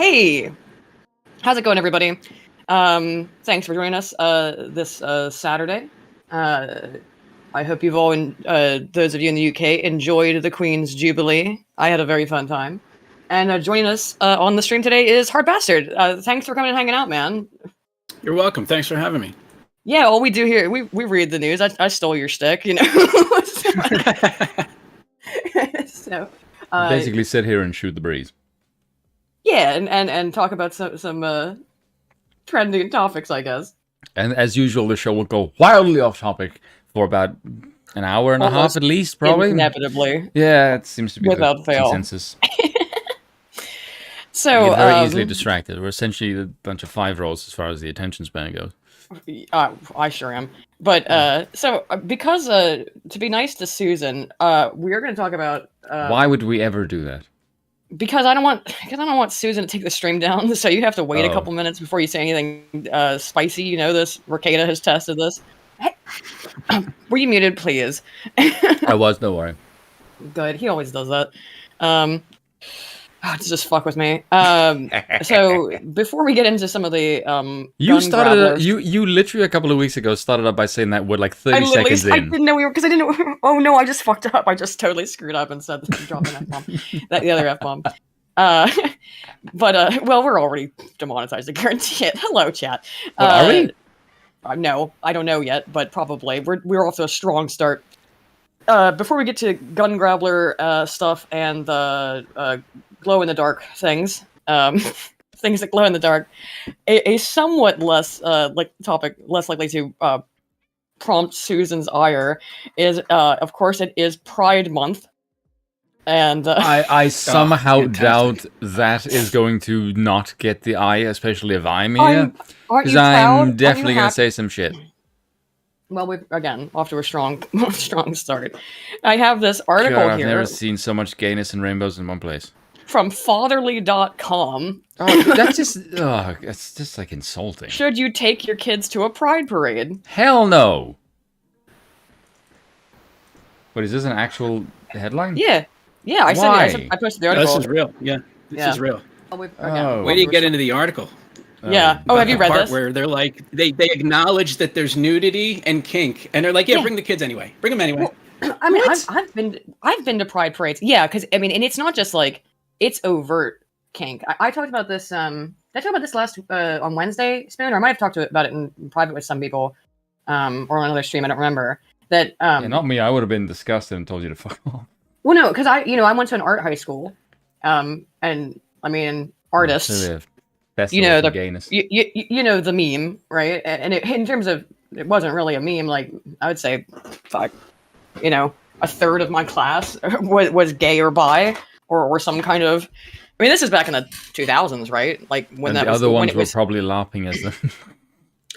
Hey, how's it going, everybody? Thanks for joining us this Saturday. I hope you've all, those of you in the UK, enjoyed the Queen's Jubilee. I had a very fun time. And joining us on the stream today is Hard Bastard. Thanks for coming and hanging out, man. You're welcome. Thanks for having me. Yeah, all we do here, we read the news. I stole your stick, you know. So, basically sit here and shoot the breeze. Yeah, and talk about some trending topics, I guess. And as usual, the show will go wildly off topic for about an hour and a half at least, probably. Inevitably. Yeah, it seems to be Without fail. Consensus. So we get very easily distracted. We're essentially a bunch of 5-year-olds as far as the attention span goes. I sure am. But because to be nice to Susan, we're going to talk about why would we ever do that? Because I don't want Susan to take the stream down, so you have to wait a couple minutes before you say anything spicy. You know this. Ricada has tested this. Hey, were you muted, please? I was, don't worry. Good. He always does that. Just fuck with me. So before we get into some of the you started you literally a couple of weeks ago started up by saying that word like 30 seconds in. I didn't know we were, because I didn't know. Oh no, I just fucked up. I just totally screwed up and said drop an F-bomb. The other F-bomb. Well, we're already demonetized, I guarantee it. Hello, chat. Are we? No, I don't know yet, but probably. We're off to a strong start. Before we get to gun grabbler stuff and the glow-in-the-dark things, things that glow in the dark, a somewhat less topic, less likely to prompt Susan's ire is, of course, it is Pride Month, and I somehow doubt that is going to not get the eye, especially if I'm here, because I'm definitely going to say some shit. Well, we've, again, off to a strong start. I have this article God, I've here. I've never seen so much gayness and rainbows in one place. From fatherly.com. Oh, that's just, it's just like insulting. Should you take your kids to a pride parade? Hell no. What, is this an actual headline? Yeah. Yeah, I posted the article. This is real. Yeah, this is real. Where do you get into the article? Yeah. Oh, have you read this? Where they're like, they acknowledge that there's nudity and kink, and they're like, yeah, bring the kids anyway. Bring them anyway. Well, I mean, I've been to pride parades. Yeah, because I mean, and it's not just like it's overt kink. I talked about this. Did I talk about this last on Wednesday, Spoon? Or I might have talked about it in private with some people, or on another stream. I don't remember. That yeah, not me. I would have been disgusted and told you to fuck off. Well, no, because I went to an art high school, and I mean, artists. You know the gayness. You know the meme, right? And in terms of, it wasn't really a meme. Like I would say, a third of my class was gay or bi or some kind of. I mean, this is back in the 2000s, right? Like when and that the other ones were probably laughing as them.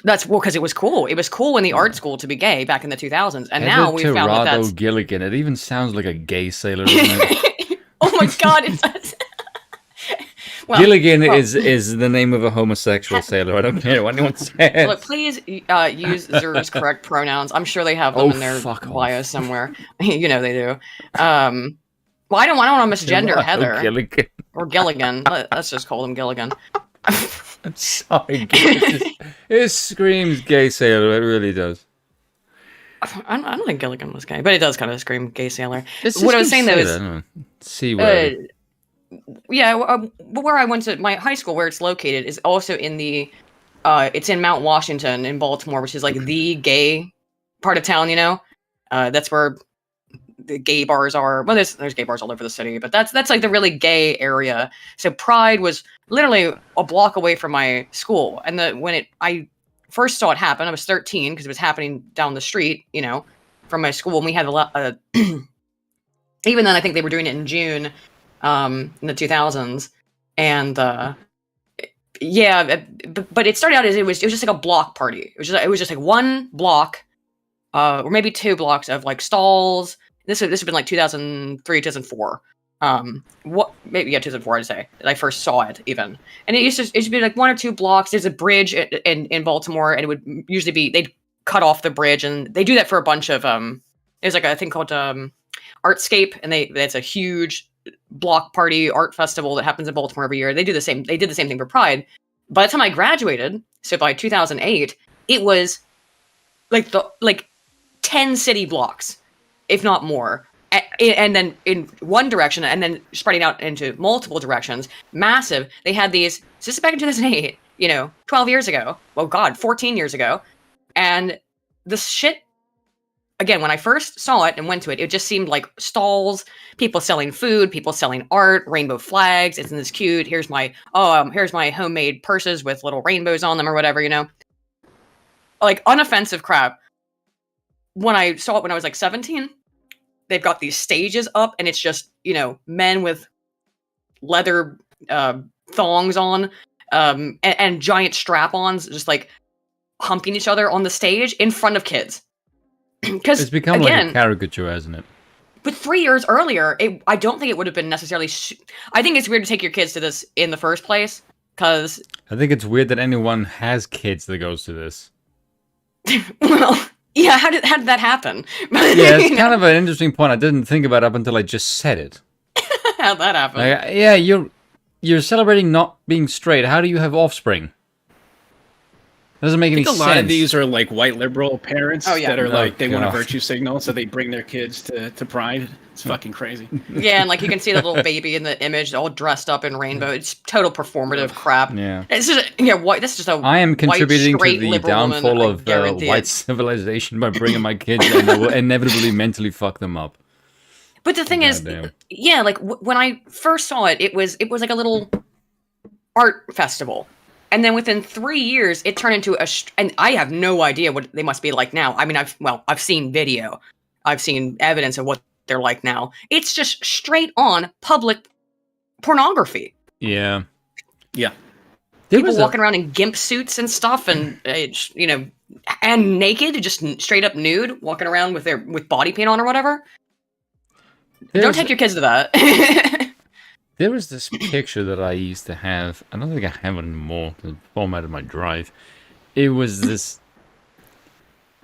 That's because it was cool. It was cool in the art school to be gay back in the 2000s, and now we found that that's Gilligan. It even sounds like a gay sailor, doesn't it? Oh my god! It does. Well, Gilligan is the name of a homosexual sailor. I don't care what anyone says. Look, please use Zer's correct pronouns. I'm sure they have them in their bio somewhere. You know they do. Well, I don't want to misgender Heather Gilligan. Or Gilligan. Let's just call him Gilligan. I'm sorry. It screams gay sailor. It really does. I don't think Gilligan was gay, but it does kind of scream gay sailor. What I was saying though is, C-word. Yeah, where I went to my high school, where it's located, is also in the, it's in Mount Washington in Baltimore, which is like the gay part of town. You know, that's where the gay bars are. Well, there's gay bars all over the city, but that's like the really gay area. So Pride was literally a block away from my school, and when I first saw it happen, I was 13 because it was happening down the street, you know, from my school, and we had a lot. Even then, I think they were doing it in June. In the 2000s, and yeah, but it started out as it was just like a block party. It was just like one block, or maybe 2 blocks of like stalls. This would have been like 2003, 2004. 2004, I'd say, that I first saw it even. And it used to be like 1 or 2 blocks. There's a bridge in Baltimore, and it would usually be they'd cut off the bridge, and they do that for a bunch of there's like a thing called Artscape, and it's a huge block party art festival that happens in Baltimore every year. They did the same thing for Pride. By the time I graduated, so by 2008, it was like 10 city blocks, if not more. And then in one direction, and then spreading out into multiple directions, massive. They had these. So this is back in 2008, 12 years ago. Well, God, 14 years ago. And the shit, again, when I first saw it and went to it, it just seemed like stalls, people selling food, people selling art, rainbow flags. Isn't this cute? Here's my homemade purses with little rainbows on them or whatever, Like unoffensive crap. When I saw it when I was like 17, they've got these stages up, and it's just, men with leather thongs on and giant strap-ons just like humping each other on the stage in front of kids. Because it's become like a caricature, hasn't it? But 3 years earlier, I don't think it would have been necessarily... I think it's weird to take your kids to this in the first place, because... I think it's weird that anyone has kids that goes to this. Well... Yeah, how did that happen? Yeah, it's kind of an interesting point. I didn't think about it up until I just said it. How'd that happen? Yeah, you're celebrating not being straight. How do you have offspring? Doesn't make any sense. A lot of these are like white liberal parents that are like, they want a God. virtue signal, so they bring their kids to Pride. It's fucking crazy. Yeah, and like you can see the little baby in the image, all dressed up in rainbow. It's total performative crap. Yeah, it's just this is just a. I am contributing white, to the downfall of white civilization by bringing my kids, and I will inevitably mentally fuck them up. But the thing is, like when I first saw it, it was like a little art festival. And then within 3 years, it turned into and I have no idea what they must be like now. I mean, I've seen video. I've seen evidence of what they're like now. It's just straight on public pornography. Yeah. Yeah. People walking around in gimp suits and stuff, and and naked, just straight up nude, walking around with body paint on or whatever. Don't take your kids to that. There was this picture that I used to have. I don't think I have it anymore. The format of my drive. It was this.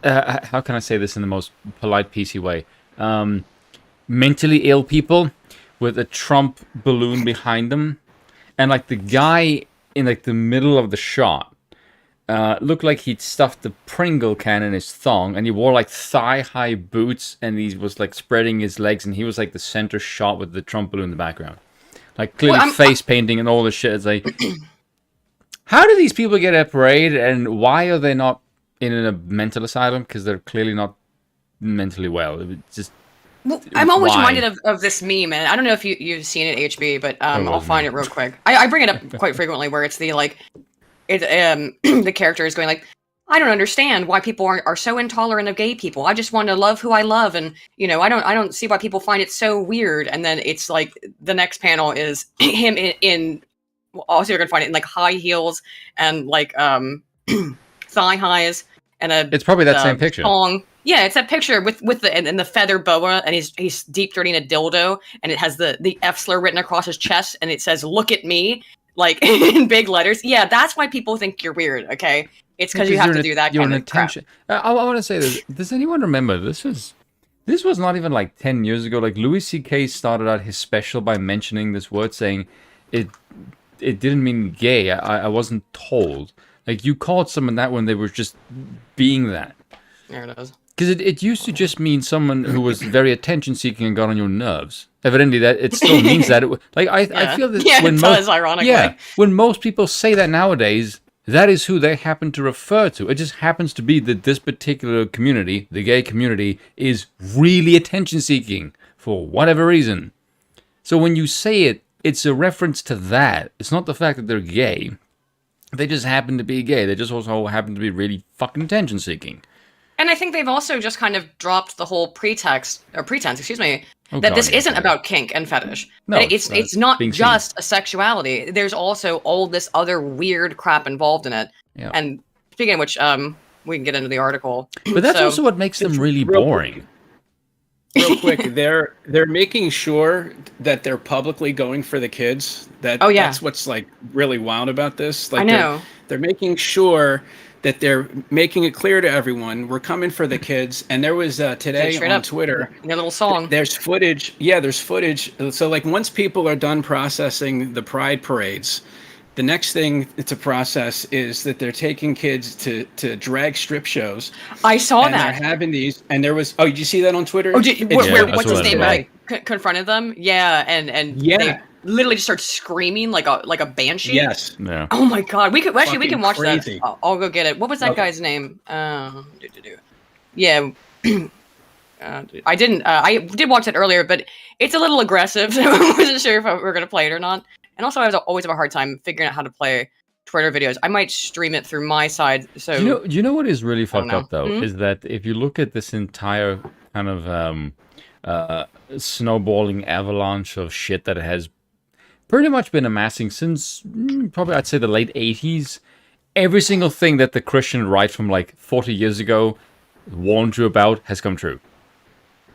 How can I say this in the most polite, PC way? Mentally ill people with a Trump balloon behind them, and like the guy in like the middle of the shot looked like he'd stuffed the Pringle can in his thong, and he wore like thigh-high boots, and he was like spreading his legs, and he was like the center shot with the Trump balloon in the background. Like, clearly face painting and all this shit. It's like, how do these people get a parade, and why are they not in a mental asylum? Because they're clearly not mentally well. It's just... I'm always reminded of this meme, and I don't know if you've seen it, HB, but I'll find it real quick. I bring it up quite frequently, where it's the, like... the character is going like, I don't understand why people are so intolerant of gay people. I just want to love who I love, and I don't see why people find it so weird. And then it's like the next panel is him in also you're gonna find it in like high heels and like thigh highs and it's probably that same picture. Thong. Yeah, it's that picture with the feather boa, and he's deep throating a dildo, and it has the F slur written across his chest, and it says "Look at me," like in big letters. Yeah, that's why people think you're weird. Okay. It's because you have to do that kind of crap. I want to say this. Does anyone remember this was not even like 10 years ago. Like Louis C.K. started out his special by mentioning this word, saying it didn't mean gay. I wasn't told. Like you called someone that when they were just being that. There it is. Because it used to just mean someone who was very attention seeking and got on your nerves. Evidently, that it still means that. I feel that when ironically. When most people say that nowadays, that is who they happen to refer to. It just happens to be that this particular community, the gay community, is really attention-seeking for whatever reason. So when you say it, it's a reference to that. It's not the fact that they're gay. They just happen to be gay. They just also happen to be really fucking attention-seeking. And I think they've also just kind of dropped the whole pretense, that this isn't about kink and fetish. No, it's not just a sexuality. There's also all this other weird crap involved in it. Yeah. And speaking of which, we can get into the article. But that's also what makes them really boring. real quick, they're making sure that they're publicly going for the kids. Oh, yeah. That's what's like really wild about this. Like I know. they're making sure that they're making it clear to everyone we're coming for the kids. And there was today Straight on up. Twitter, Their little song. there's footage. Yeah, there's footage. So like once people are done processing the pride parades, the next thing to process is that they're taking kids to drag strip shows. I saw and that. They're having these, and there was. Oh, did you see that on Twitter? Oh, I what's saw his that name? as well. Like confronted them. Yeah, and Yeah. they literally just start screaming like a banshee. Yes. Yeah. Oh my god, we can Fucking watch crazy. that. I'll go get it. What was that Okay. guy's name? Yeah. I didn't. I did watch it earlier, but it's a little aggressive, so I wasn't sure if we were gonna play it or not. And also, always have a hard time figuring out how to play Twitter videos. I might stream it through my side. So You know what is really fucked know. up though is that if you look at this entire kind of snowballing avalanche of shit that it has pretty much been amassing since probably I'd say the late 80s, every single thing that the Christian right from like 40 years ago warned you about has come true.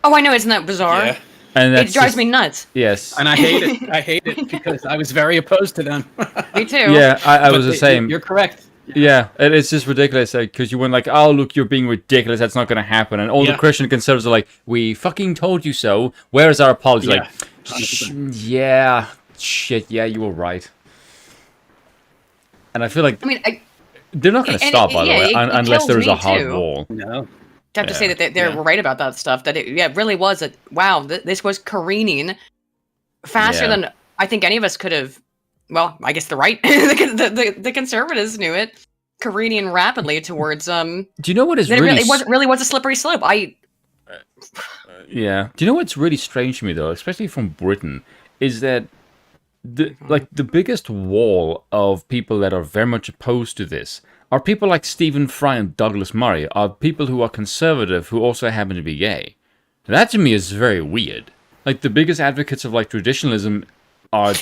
Oh, I know, isn't that bizarre? Yeah. And It that's drives just- me nuts. Yes. And I hate it. I hate it because I was very opposed to them. Me too. Yeah, I But was the same. You're correct. Yeah, it's just ridiculous because you went like, oh, look, you're being ridiculous. That's not going to happen. And all the Yeah. Christian conservatives are like, we fucking told you so. Where is our apology? Yeah, Like, 100%. yeah, you were right. And I feel like I mean, they're not going to and stop, it- by the yeah, way, it unless kills there's me a hard too. wall. No. to have to say Yeah. that they're Yeah. right about that stuff. That it really was a wow. This was careening faster Yeah. than I think any of us could have. Well, I guess the right, the conservatives knew it, careening rapidly towards Do you know what is It really... really was a slippery slope. Yeah. Do you know what's really strange to me, though, especially from Britain, is that the biggest wall of people that are very much opposed to this are people like Stephen Fry and Douglas Murray, are people who are conservative who also happen to be gay. That to me is very weird. Like the biggest advocates of like traditionalism are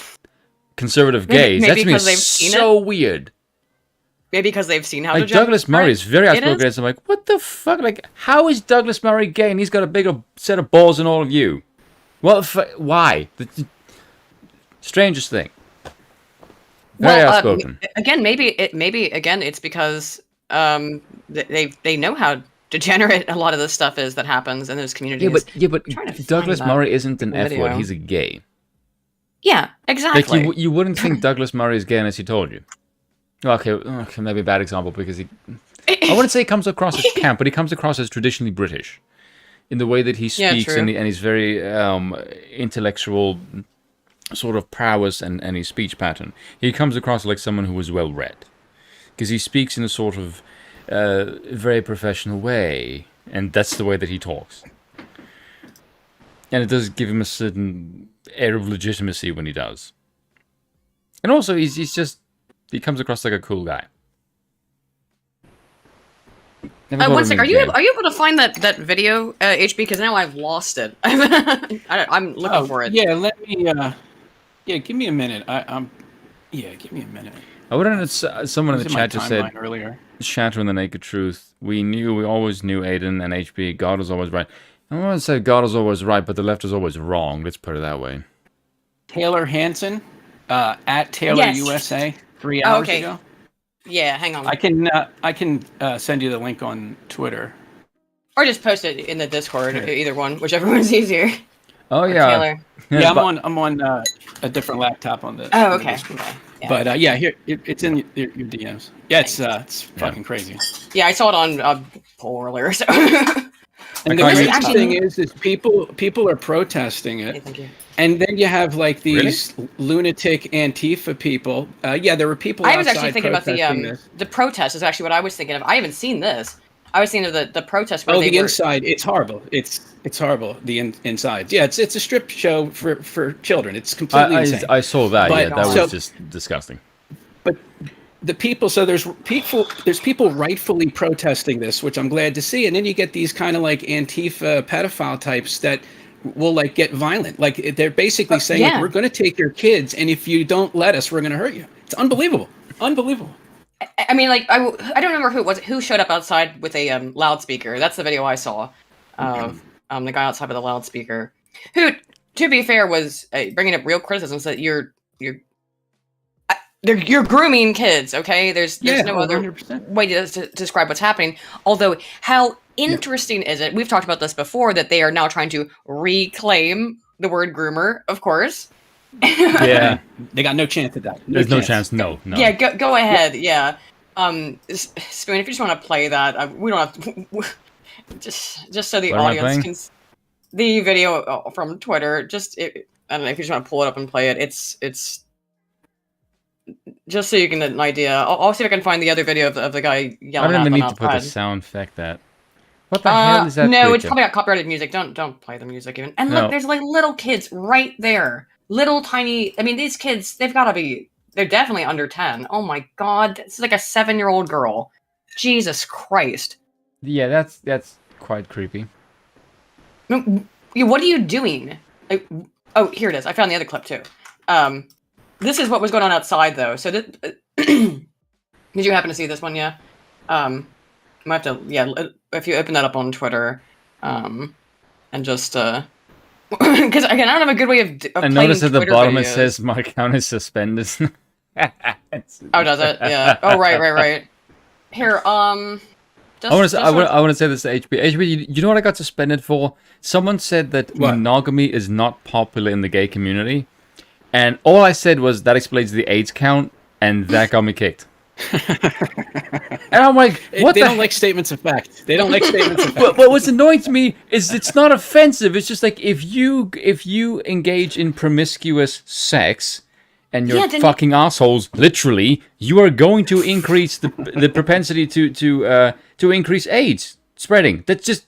conservative gays. Maybe That to me because they've is seen so weird. Maybe because they've seen how Like to Douglas Murray is very It outspoken. is? I'm like, what the fuck? Like, how is Douglas Murray gay and he's got a bigger set of balls than all of you? Well, why? The strangest thing. Very outspoken. Again, maybe it's because they know how degenerate a lot of this stuff is that happens in those communities. But trying to Douglas find that Murray isn't an F video. word. He's a gay. Yeah, exactly. Like you wouldn't think Douglas Murray is gay unless he told you. Okay, maybe a bad example because I wouldn't say he comes across as camp, but he comes across as traditionally British in the way that he Yeah, speaks true. and he's very intellectual sort of prowess and his speech pattern. He comes across like someone who is well read because he speaks in a sort of very professional way, and that's the way that he talks. And it does give him a certain air of legitimacy when he does. And also, he comes across like a cool guy. Never thought One of sec, him are as you gay. able to find that video, HB? Because now I've lost it. I'm looking for it. Yeah, let me. Yeah, give me a minute. Yeah, give me a minute. I wouldn't have someone in the It was my chat just said, timeline earlier. Shatter and the Naked Truth. We always knew Aiden and HB. God was always right. I don't want to say God is always right, but the left is always wrong. Let's put it that way. Taylor Hansen, at Taylor Yes. USA, 3 Oh, hours okay. ago. Yeah, hang on. I can send you the link on Twitter. Or just post it in the Discord, either one, whichever one's easier. Oh Or yeah. Taylor. Yeah, but- I'm on a different laptop on the. Oh, on the okay. Discord. Yeah. But yeah, here it's in your DMs. Yeah, it's fucking crazy. Yeah, I saw it on poll earlier. So. And the can't weird use- thing is people are protesting Okay, it, thank you. and then you have like these lunatic Antifa people. Yeah, there were people. I was outside actually thinking about protesting this. the protest. Is actually what I was thinking of. I haven't seen this. I was thinking of the protest where Oh, they the were. inside. It's horrible. It's horrible. The inside. Yeah, it's a strip show for children. It's completely insane. I saw that. But- Yeah, that so- was just disgusting. But the people, so there's people rightfully protesting this, which I'm glad to see, and then you get these kind of like Antifa pedophile types that will like get violent. Like they're basically saying, yeah. like, we're going to take your kids, and if you don't let us, we're going to hurt you. It's unbelievable. Unbelievable. I mean, like I don't remember who it was who showed up outside with a loudspeaker. That's the video I saw. the guy outside of the loudspeaker, who, to be fair, was bringing up real criticisms that you're grooming kids. Okay, there's no other 100%. way to describe what's happening. Although, how interesting is it? We've talked about this before, that they are now trying to reclaim the word groomer. Of course. Yeah, they got no chance at that. There's no chance. No. Yeah, go ahead. Yeah. Spoon, if you just want to play that, we don't have to. just so the What am I audience playing? can. The video from Twitter. I don't know if you just want to pull it up and play it. It's just so you can get an idea. I'll see if I can find the other video of the guy I yelling don't at even them need to put the outside. sound effect that. What the hell is that? No, it's creature? probably got copyrighted music. Don't play the music even. And No. look, there's like little kids right there. Little tiny. I mean, these kids, they've got to be. They're definitely under 10. Oh my god, this is like a 7-year-old girl. Jesus Christ. Yeah, that's quite creepy. No, what are you doing? Oh, here it is. I found the other clip too. This is what was going on outside though. So did you happen to see this one? Yeah. Might have to. Yeah. If you open that up on Twitter, and just because again, I don't have a good way of I playing noticed at the Twitter bottom it videos. says my account is suspended. Oh, does it? Yeah. Oh, right. Here, I want to say this to HB. HB, you know what I got suspended for? Someone said that What? monogamy is not popular in the gay community, and all I said was that explains the AIDS count, and that got me kicked. And I'm like, what? They don't like statements of fact. They don't like statements of fact. But what's annoying to me is it's not offensive. It's just like if you engage in promiscuous sex and you're fucking assholes, literally, you are going to increase the propensity to increase AIDS spreading. That's just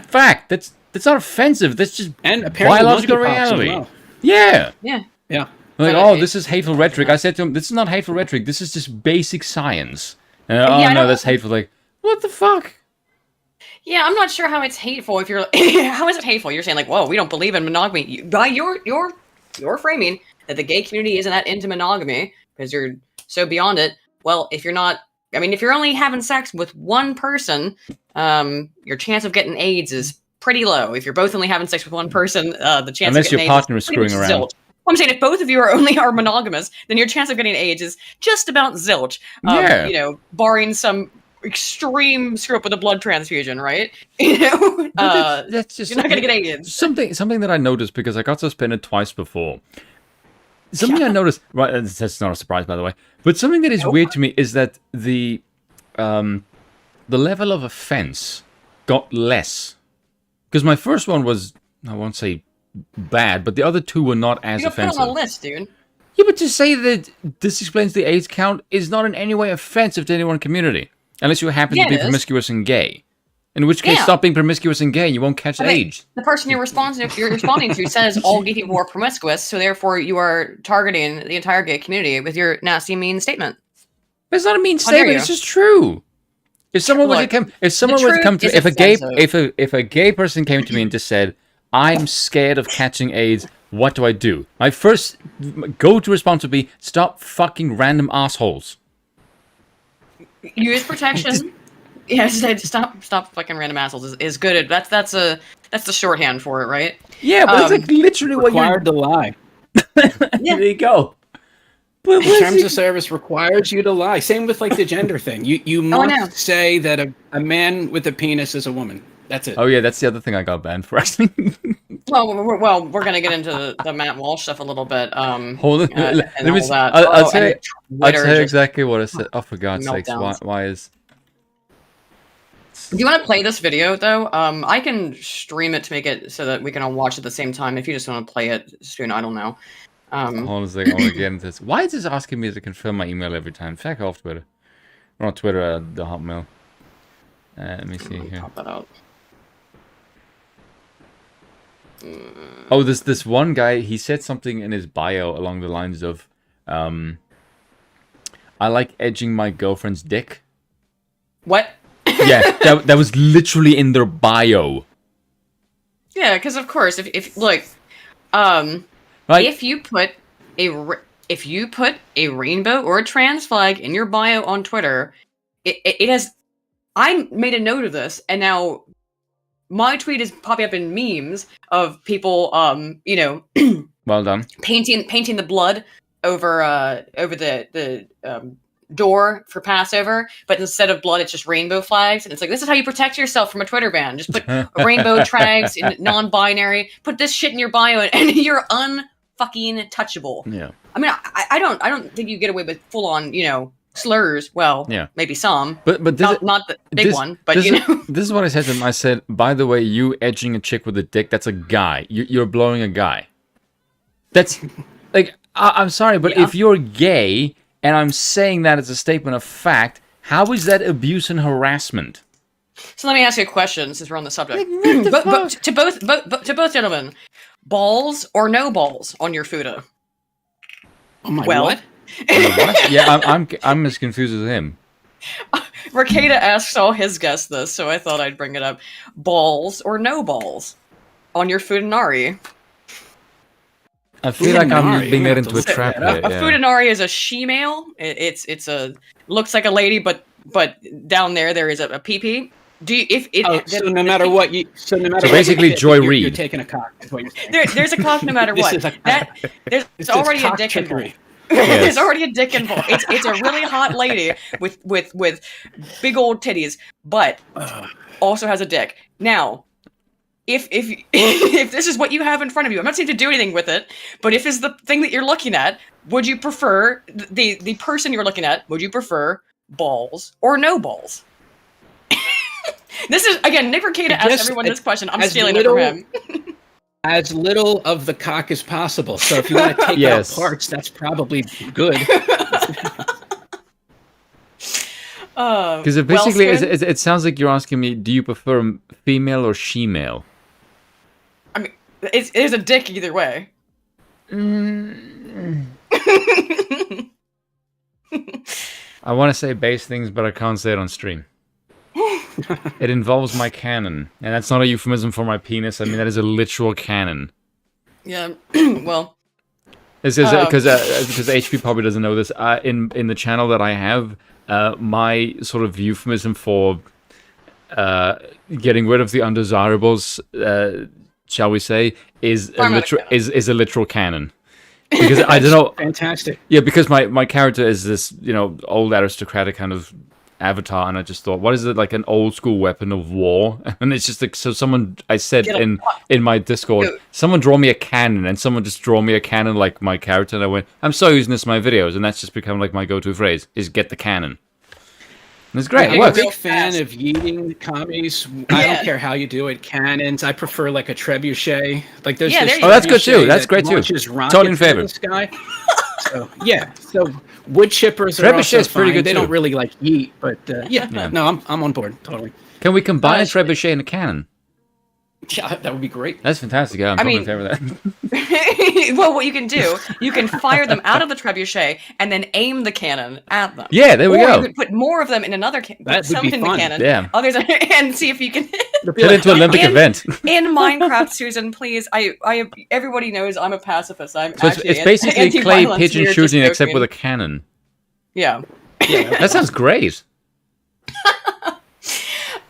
fact. That's not offensive. That's just And apparently biological monkeypox as reality. well. Yeah. Yeah. Like, But this is hateful rhetoric. I said to him, this is not hateful rhetoric. This is just basic science. And, I no, don't- that's hateful. Like, what the fuck? Yeah, I'm not sure how it's hateful. If you're, how is it hateful? You're saying like, whoa, we don't believe in monogamy. By your framing that the gay community isn't that into monogamy because you're so beyond it. Well, if you're not, I mean, if you're only having sex with one person, your chance of getting AIDS is pretty low. If you're both only having sex with one person, the chance Unless of your getting partner AIDS is screwing around. Zilch. I'm saying if both of you are monogamous, then your chance of getting AIDS is just about zilch. Yeah. You know, barring some extreme screw up with a blood transfusion, right? You know, That's just you're not gonna get AIDS. something that I noticed because I got suspended twice before. Something I noticed, right? That's not a surprise, by the way. But something that is weird to me is that the level of offense got less. Because my first one was, I won't say bad, but the other two were not as You got put offensive. on a list, dude. Yeah, but to say that this explains the AIDS count is not in any way offensive to any one community, unless you happen to be it is. promiscuous and gay. In which case, Yeah. stop being promiscuous and gay. You won't catch I mean, AIDS. the person you're responding to says all gay people are promiscuous, so therefore you are targeting the entire gay community with your nasty, mean statement. But it's not a mean How dare statement. you. It's just true. If someone were to Look, come, if someone were to truth come to, is if a gay person came to me and just said, "I'm scared of catching AIDS. What do I do?" My first go-to response would be, "Stop fucking random assholes." Use protection. Yes, stop fucking random assholes is good. That's the shorthand for it, right? Yeah, but it's like literally what you're. Required to lie. There you go. But The terms of service requires you to lie. Same with like the gender thing. You Oh, I know. must say that a man with a penis is a woman. That's it. Oh yeah, that's the other thing I got banned for actually. Well, we're gonna get into the Matt Walsh stuff a little bit. Hold on, and let me. all that. I'll tell you. and I'll Twitter tell you just- exactly what I said. Oh, for God's sakes! meltdowns. Why is? Do you want to play this video though? I can stream it to make it so that we can all watch at the same time. If you just want to play it, soon, I don't know. Hold on a second. I want to get into this. Why is this asking me to confirm my email every time? Fuck off, Twitter. Or not Twitter, the Hotmail. Let me see here. Pop that out. Oh, this one guy, he said something in his bio along the lines of, I like edging my girlfriend's dick. What? Yeah, that was literally in their bio. Yeah, because of course, if look, Right? if you put a rainbow or a trans flag in your bio on Twitter, it has. I made a note of this, and now my tweet is popping up in memes of people, Well done. painting the blood over the door for Passover, but instead of blood, it's just rainbow flags, and it's like, this is how you protect yourself from a Twitter ban. Just put rainbow tags in non-binary. Put this shit in your bio, and you're unfucking touchable. Yeah. I mean, I don't think you get away with full on, slurs. Well, Yeah. maybe some, But not the big one. But this is what I said to him. I said, by the way, you edging a chick with a dick, that's a guy. You're blowing a guy. That's like, I'm sorry, but if you're gay and I'm saying that as a statement of fact, how is that abuse and harassment? So let me ask you a question, since we're on the subject. But to both gentlemen, balls or no balls on your fuda? Oh my what? What? Yeah, I'm as confused as him. Ricada asks all his guests this, so I thought I'd bring it up. Balls or no balls on your fudanari? I feel like I'm being made into a trap here. A fudanari is a she-male. It's a looks like a lady, but down there is a pee-pee. So no matter what So basically, Joy Reid. You're taking a cock. Is what you're saying. There's a cock no matter what. There's already a dick involved. Yes. There's already a dick involved. It's a really hot lady with big old titties, but also has a dick. Now, if this is what you have in front of you, I'm not saying to do anything with it, but if it's the thing that you're looking at, would you prefer the person you're looking at? Would you prefer balls or no balls? This is again, Nick Ricada asked everyone this question. I'm stealing it from him. As little of the cock as possible. So if you want to take out parts, that's probably good. Because basically, it sounds like you're asking me, do you prefer female or she-male? I mean, it's a dick either way. I want to say base things, but I can't say it on stream. It involves my cannon, and that's not a euphemism for my penis. I mean, that is a literal cannon. Yeah, well... Because HP probably doesn't know this. In the channel that I have, my sort of euphemism for getting rid of the undesirables, shall we say, is a literal cannon. Because I don't know. Fantastic. Yeah, because my character is this, old aristocratic kind of avatar, and I just thought, what is it, like an old school weapon of war? And it's just like, so someone, I said in my Discord, someone draw me a cannon, and someone just draw me a cannon like my character, and I went, I'm so using this in my videos, and that's just become like my go-to phrase, is get the cannon. And it's great. I'm a big fan of yeeting commies. I don't care how you do it. Cannons. I prefer like a trebuchet. Like there's this that's good too. That's great too. Totally in favor. So wood chippers are also fine. Pretty good they don't really like yeet, but no, I'm on board totally. Can we combine a trebuchet and a cannon? Yeah, that would be great. That's fantastic. Yeah, I'm totally in favor of that. Well, what you can do, you can fire them out of the trebuchet and then aim the cannon at them. Yeah, there we go. You could put more of them in another cannon. That would be fun. Cannon, yeah. Others and see if you can put it into an Olympic event. In Minecraft, Susan, please. Everybody knows I'm a pacifist. It's basically clay pigeon shooting except with a cannon. Yeah. That sounds great.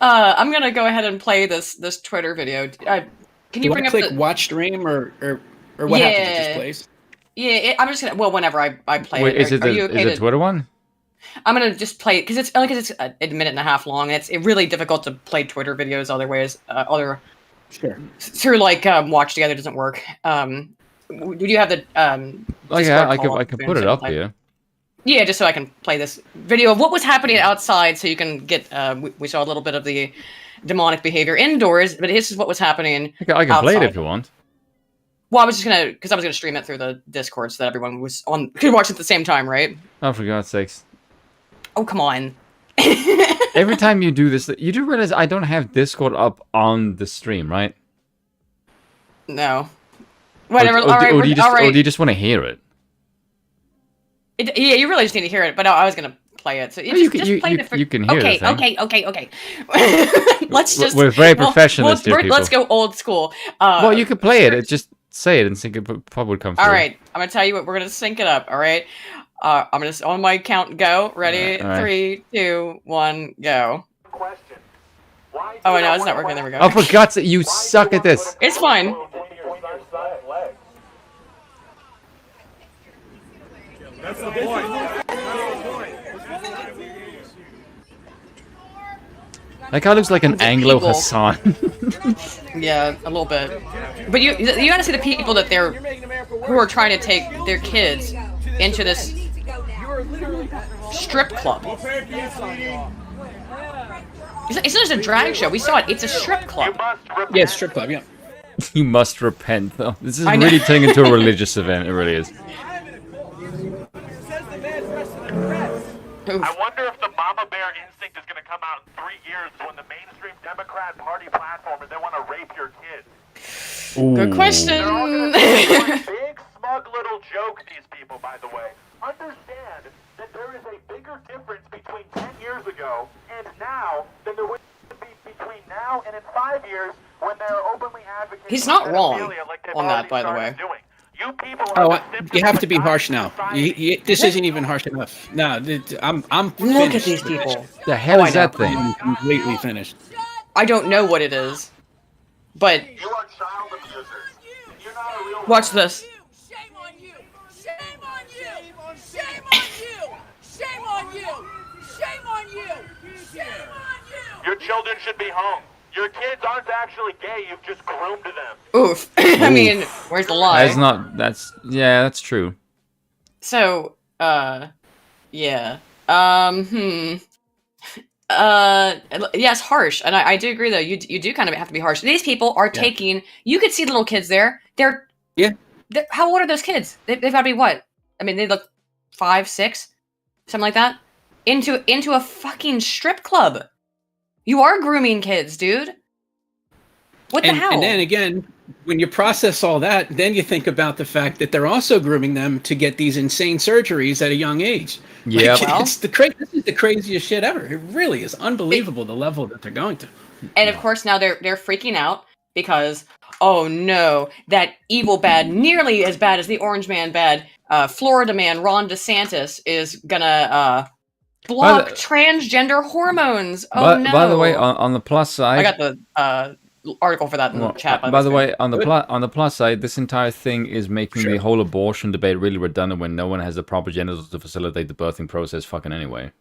I'm gonna go ahead and play this Twitter video. Can you bring up the watch stream or what happens? It just plays. Yeah, I'm just gonna. Well, whenever I play Wait, it. Is it the Twitter one? I'm gonna just play it because it's a minute and a half long. It's really difficult to play Twitter videos other ways. Through like watch together doesn't work. Do you have the I can put it up here. Yeah, just so I can play this video of what was happening outside, so you can get. We saw a little bit of the demonic behavior indoors, but this is what was happening. I can play it if you want. Well, I was just gonna stream it through the Discord so that everyone could watch it at the same time, right? Oh, for God's sakes! Oh, come on! Every time you do this, you do realize I don't have Discord up on the stream, right? No. Whatever. Or do you just want to hear it? Yeah, you really just need to hear it. But I was gonna play it, so you can hear it. Okay. We're very professional here, people. Let's go old school. Well, you could play it. Just say it and sync it. Probably would come through. All right, I'm gonna tell you what. We're gonna sync it up. All right. I'm gonna on my count. Go. Ready? All right. 3, 2, 1, go. Question: why Oh no, it's not working. There we go. Oh, for God's sake, you suck at this. It's fine. That's the point. That guy looks like an Anglo evil. Hassan. Yeah, a little bit. But you gotta see the people that who are trying to take their kids into this strip club. It's not just a drag show. We saw it. It's a strip club. Yeah, strip club. Yeah. You must repent, though. This is I know. really turning into a religious event. It really is. Oof. I wonder if the mama bear instinct is going to come out in 3 years when the mainstream Democrat Party platform and they want to rape your kids. Good question. They're all going to be big, smug little joke, these people, by the way. Understand that there is a bigger difference between 10 years ago and now than there would be between now and in 5 years when they're openly advocating. He's not for wrong pedophilia like they've on that, already by the started way. doing. You people are Oh, the symptoms you have of to be a harsh now. society. This isn't even harsh enough. No, I'm Look at finished. these people. The hell Oh, is I know. that thing? I'm completely finished. I don't know what it is, but You are child abusers. You're not a real watch this. Shame on you! Shame on you! Shame on you! Shame on you! Shame on you! Shame on you! Your children should be home. Your kids aren't actually gay, you've just groomed them. Oof. I mean, where's the lie? That's not. Yeah, that's true. So, yeah. Yeah, it's harsh, and I do agree though. You do kind of have to be harsh. These people are taking. You could see the little kids there. They're how old are those kids? They've got to be what? I mean, they look 5, 6, something like that. Into a fucking strip club. You are grooming kids, dude. What the hell? And then again, when you process all that, then you think about the fact that they're also grooming them to get these insane surgeries at a young age. Yeah, Like, well- this is the craziest shit ever. It really is unbelievable the level that they're going to. And of course now they're freaking out because oh no, that evil bad, nearly as bad as the Orange Man bad, Florida man Ron DeSantis is gonna block transgender hormones. Oh no! By the way, on the plus side, I got the article for that in the chat. By the way, on the plus side, this entire thing is making the whole abortion debate really redundant when no one has the proper genitals to facilitate the birthing process. Fucking anyway.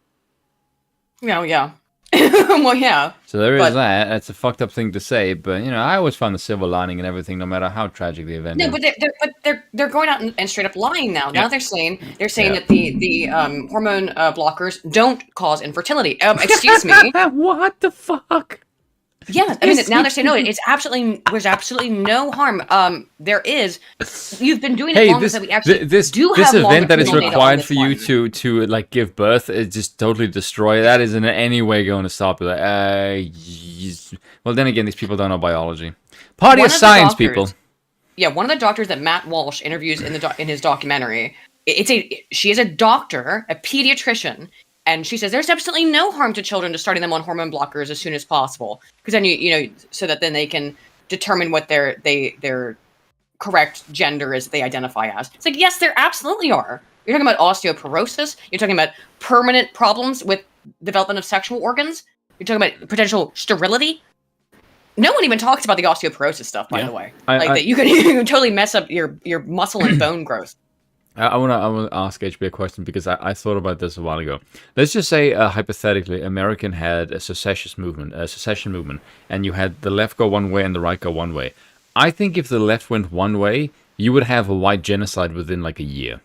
Yeah. Well, yeah. So there is But- that. That's a fucked up thing to say, but you know, I always find the silver lining and everything, no matter how tragic the event No, is. but they're going out and straight up lying now. Yeah. Now they're saying Yeah. that the hormone blockers don't cause infertility. Excuse me. What the fuck? Yeah, I mean now they're saying no. There's absolutely no harm. There is. You've been doing it Hey, long this enough that we actually this do this have event that is longitudinal data on required this for you one. to like give birth is just totally destroy. That isn't in any way going to stop you. Like, well, then again, these people don't know biology. Party One of of the science, doctors- people. Yeah, one of the doctors that Matt Walsh interviews in his documentary. She is a doctor, a pediatrician. And she says there's absolutely no harm to children to starting them on hormone blockers as soon as possible, because then you know so that then they can determine what their correct gender is that they identify as. It's like yes, there absolutely are. You're talking about osteoporosis. You're talking about permanent problems with development of sexual organs. You're talking about potential sterility. No one even talks about the osteoporosis stuff, by the way. That you can totally mess up your muscle and bone growth. I want to ask HB a question because I thought about this a while ago. Let's just say hypothetically, American had a secession movement, and you had the left go one way and the right go one way. I think if the left went one way, you would have a white genocide within like a year.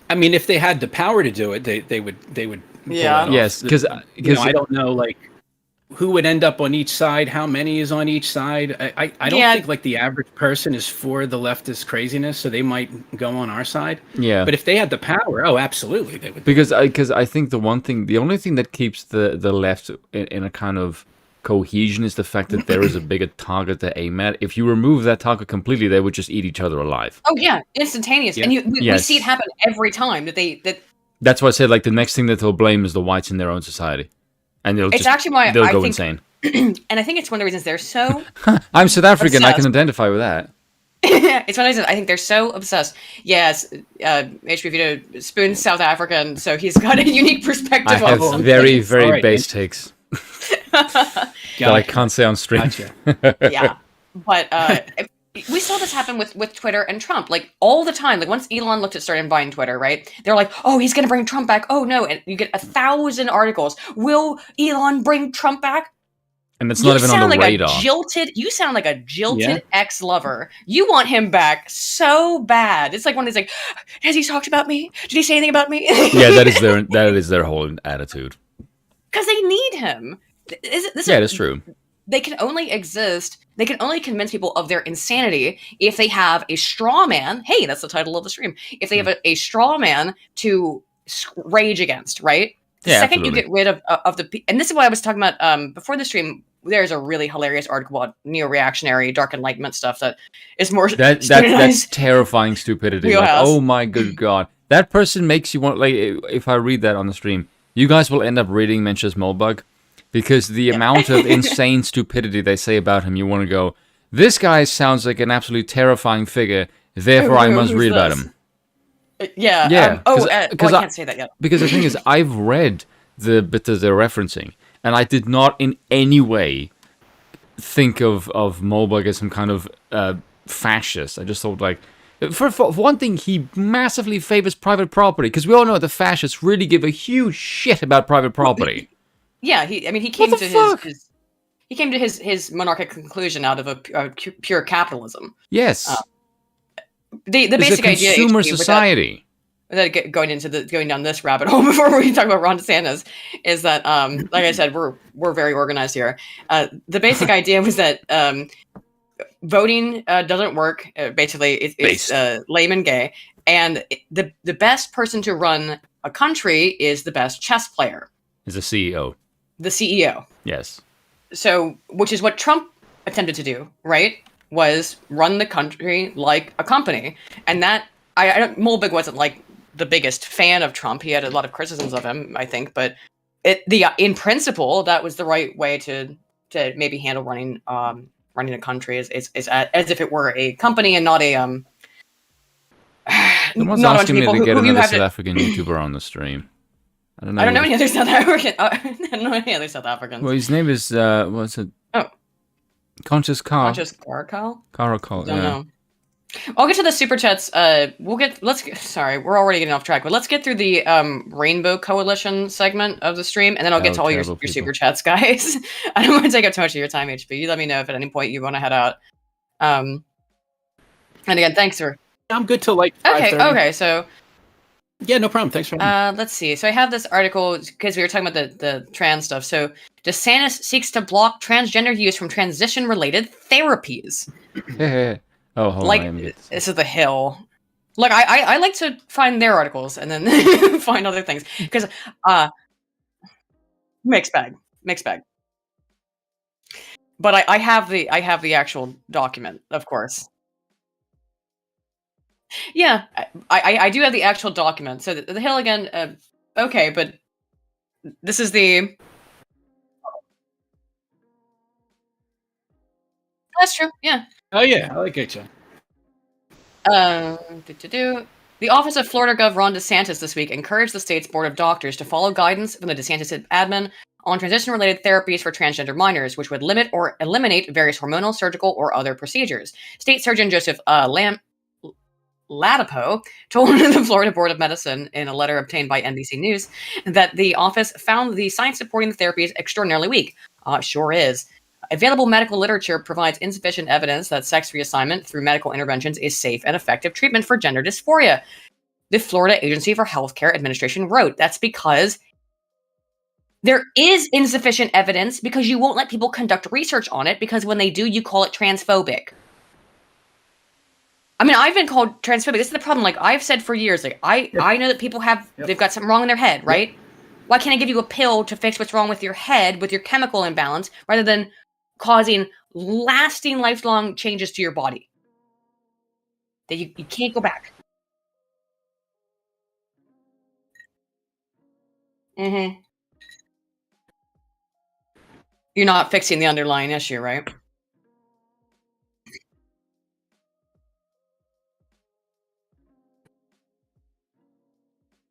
I mean, if they had the power to do it, they would. pull Yeah. it off. Yes, because I don't know like who would end up on each side, how many is on each side. I don't think like the average person is for the leftist craziness, so they might go on our side. Yeah. But if they had the power, oh, absolutely, they would. Because I think the only thing that keeps the left in a kind of cohesion is the fact that there is a bigger target to aim at. If you remove that target completely, they would just eat each other alive. Oh yeah, instantaneous. Yeah. And we Yes. see it happen every time that That's why I said like the next thing that they'll blame is the whites in their own society, and it's actually why they'll I go think, insane. and I think it's one of the reasons they're so. I'm South African. I can obsessed. identify with that. It's one of the reasons I think they're so obsessed. Yes, HP Vito Spoon's South African, so he's got a unique I perspective have on them. very All right, base takes. that I can't say on stream. Gotcha. Yeah, but we saw this happen with Twitter and Trump, like all the time. Like once Elon looked at started buying Twitter, right? They're like, "Oh, he's gonna bring Trump back." Oh no, and you get 1,000 articles. Will Elon bring Trump back? And it's not even on the radar. You sound like a jilted ex-lover. You want him back so bad. It's like one of these like, has he talked about me? Did he say anything about me? Yeah, that is their whole attitude. Because they need him. That's true. They can only exist. They can only convince people of their insanity if they have a straw man. Hey, that's the title of the stream. If they have a straw man to rage against, right? The second you get rid of the, and this is what I was talking about before the stream. There's a really hilarious article about neo-reactionary Dark Enlightenment stuff that is more that's terrifying stupidity. Like, oh my good god, that person makes you want. Like, if I read that on the stream, you guys will end up reading Mensch's Molbug, because the amount of insane stupidity they say about him, you want to go, this guy sounds like an absolutely terrifying figure. Therefore, I must read about him. Yeah. I can't say that yet. Because the thing is, I've read the bit that they're referencing, and I did not in any way think of Molbug as some kind of fascist. I just thought, like, for one thing, he massively favors private property, because we all know that the fascists really give a huge shit about private property. Yeah, he came to his monarchic conclusion out of a pure capitalism. Yes. The basic idea, consumer society. Without going down this rabbit hole before we talk about Ron DeSantis, is that like I said, we're very organized here. The basic idea was that voting doesn't work. Basically, it's lame and gay, and the best person to run a country is the best chess player. Is the CEO. The CEO. Yes. So, which is what Trump attempted to do, right? Was run the country like a company, and that Molbig wasn't like the biggest fan of Trump. He had a lot of criticisms of him, I think, but in principle, that was the right way to maybe handle running a country is as if it were a company and not a Someone's asking me to get another South African YouTuber on the stream. I don't know any other South African. I don't know any other South Africans. Well, his name is what's it? Oh, Conscious Car. Conscious Carcal. Carcal. Don't know. I'll get to the super chats. Sorry, we're already getting off track, but let's get through the Rainbow Coalition segment of the stream, and then I'll get to all your super chats, guys. I don't want to take up too much of your time, HB. You let me know if at any point you want to head out. And again, thanks for. I'm good till like 5:30. Okay, so. Yeah, no problem. Thanks for having me. Let's see. So I have this article because we were talking about the trans stuff. So DeSantis seeks to block transgender use from transition-related therapies. Oh, hold on. This is the Hill. Look, I like to find their articles and then find other things because mixed bag. But I have the actual document, of course. Yeah, I do have the actual document. So the Hill again. Okay, but this is the. That's true. Yeah. Oh yeah, I like it. The Office of Florida Gov. Ron DeSantis this week encouraged the state's board of doctors to follow guidance from the DeSantis admin on transition-related therapies for transgender minors, which would limit or eliminate various hormonal, surgical, or other procedures. State Surgeon Joseph Ladapo told the Florida Board of Medicine in a letter obtained by NBC News that the office found the science supporting the therapy is extraordinarily weak. Sure is. Available medical literature provides insufficient evidence that sex reassignment through medical interventions is safe and effective treatment for gender dysphoria. The Florida Agency for Healthcare Administration wrote that's because there is insufficient evidence because you won't let people conduct research on it because when they do, you call it transphobic. I mean, I've been called transphobic. This is the problem. Like I've said for years, like I know that people they've got something wrong in their head, right? Why can't I give you a pill to fix what's wrong with your head, with your chemical imbalance, rather than causing lasting, lifelong changes to your body that you can't go back? Mm-hmm. You're not fixing the underlying issue, right?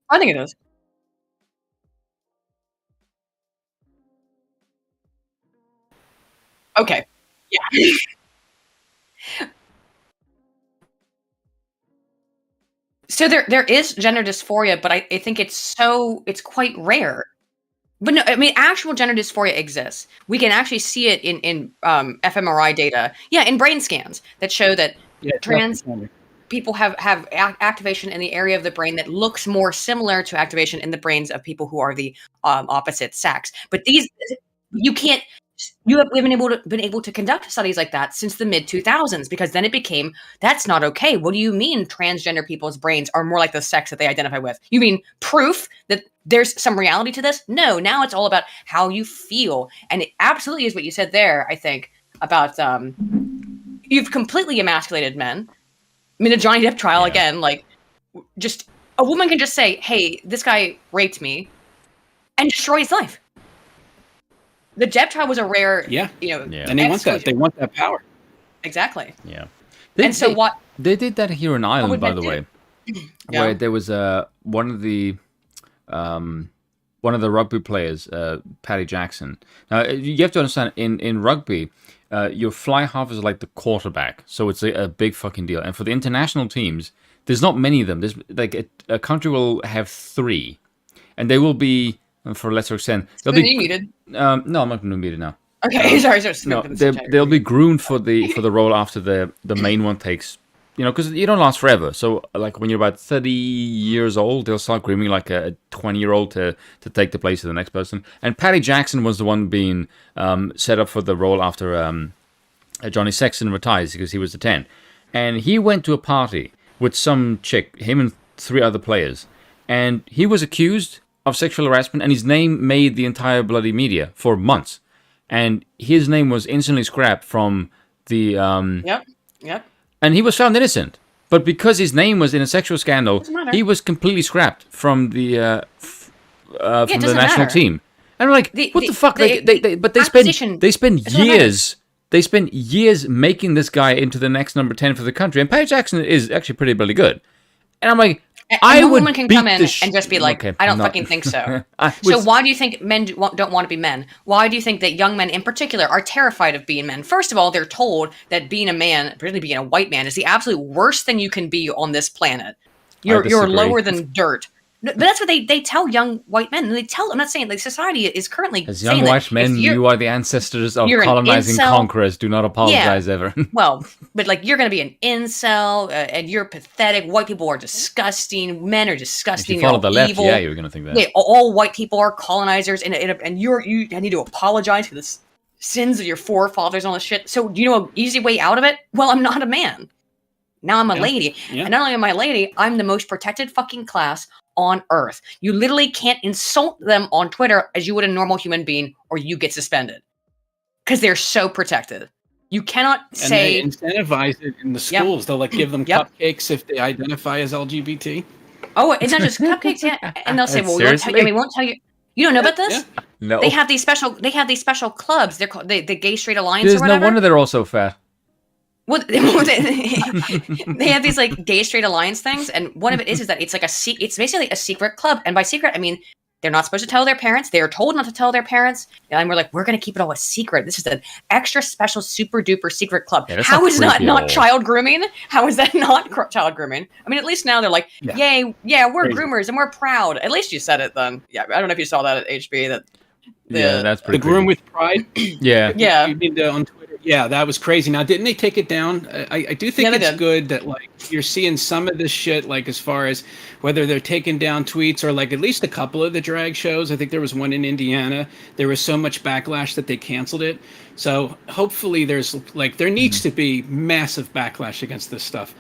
I think it is. Okay. Yeah. So there is gender dysphoria, but I think it's quite rare. But no, I mean actual gender dysphoria exists. We can actually see it in fMRI data. Yeah, in brain scans that show that Yeah, trans definitely. people have activation in the area of the brain that looks more similar to activation in the brains of people who are the opposite sex. But you can't. We haven't been able to conduct studies like that since the mid 2000s, because then it became that's not okay. What do you mean transgender people's brains are more like the sex that they identify with? You mean proof that there's some reality to this? No, now it's all about how you feel, and it absolutely is what you said there. I think about you've completely emasculated men. I mean, the Johnny Depp trial again, like, just a woman can just say, "Hey, this guy raped me," and destroy his life. The Depp trial was a rare, Yeah. And they want that. They want that power. Exactly. Yeah. What they did that here in Ireland, by the way, Yeah. where there was one of the rugby players, Paddy Jackson. Now you have to understand, in rugby, your fly half is like the quarterback, so it's a big fucking deal. And for the international teams, there's not many of them. There's like a country will have 3, and they will be, for a lesser extent, they'll be muted. No, I'm not going to mute it now. Okay, sorry. No, they'll be groomed for the role after the main one takes, because you don't last forever. So like when you're about 30 years old, they'll start grooming like a 20-year-old to take the place of the next person. And Paddy Jackson was the one being set up for the role after Johnny Sexton retires, because he was the 10. And he went to a party with some chick, him and 3 other players, and he was accused of sexual harassment, and his name made the entire bloody media for months. And his name was instantly scrapped from the... Yep. And he was found innocent. But because his name was in a sexual scandal, he was completely scrapped from the national team. And I'm like, what the fuck? They spend years making this guy into the next number 10 for the country. And Paddy Jackson is actually pretty bloody good. And I'm like, a woman can come in and just be like, I don't fucking think so. So why do you think men don't want to be men? Why do you think that young men in particular are terrified of being men? First of all, they're told that being a man, particularly being a white man, is the absolute worst thing you can be on this planet. You're lower than dirt. But that's what they tell young white men. And I'm not saying, like, society is currently as saying young white that men, you are the ancestors of colonizing conquerors. Do not apologize ever. Well, but like, you're going to be an incel, and you're pathetic. White people are disgusting. Men are disgusting. If you follow the left, evil. yeah, you're going to think that. Yeah, all white people are colonizers, and you need to apologize for the sins of your forefathers and all this shit. So, do you know an easy way out of it? Well, I'm not a man. Now I'm a lady. Yeah. And not only am I a lady, I'm the most protected fucking class on earth. You literally can't insult them on Twitter as you would a normal human being, or you get suspended. Because they're so protected. You cannot say... And they incentivize it in the schools. Yep. They'll like give them cupcakes if they identify as LGBT. Oh, it's not just cupcakes, and they'll say, "Well, we won't tell you." You don't know about this? Yeah. No. They have these special clubs. They're called the Gay Straight Alliance. There's or whatever. no wonder they're all so fat. Well, they have these like Gay Straight Alliance things, and one of it is that it's like it's basically a secret club, and by secret I mean they're not supposed to tell their parents. They are told not to tell their parents, and we're like, we're going to keep it all a secret. This is an extra special, super duper secret club. Yeah, how is that not child grooming? How is that not child grooming? I mean, at least now they're like, yay, yeah, we're groomers and we're proud. At least you said it then. Yeah, I don't know if you saw that at HB. That's pretty. The groom with pride. Yeah. You mean on Twitter? Yeah, that was crazy. Now, didn't they take it down? I do think it's good that like you're seeing some of this shit, like as far as whether they're taking down tweets or like at least a couple of the drag shows. I think there was one in Indiana. There was so much backlash that they canceled it. So hopefully there needs to be massive backlash against this stuff.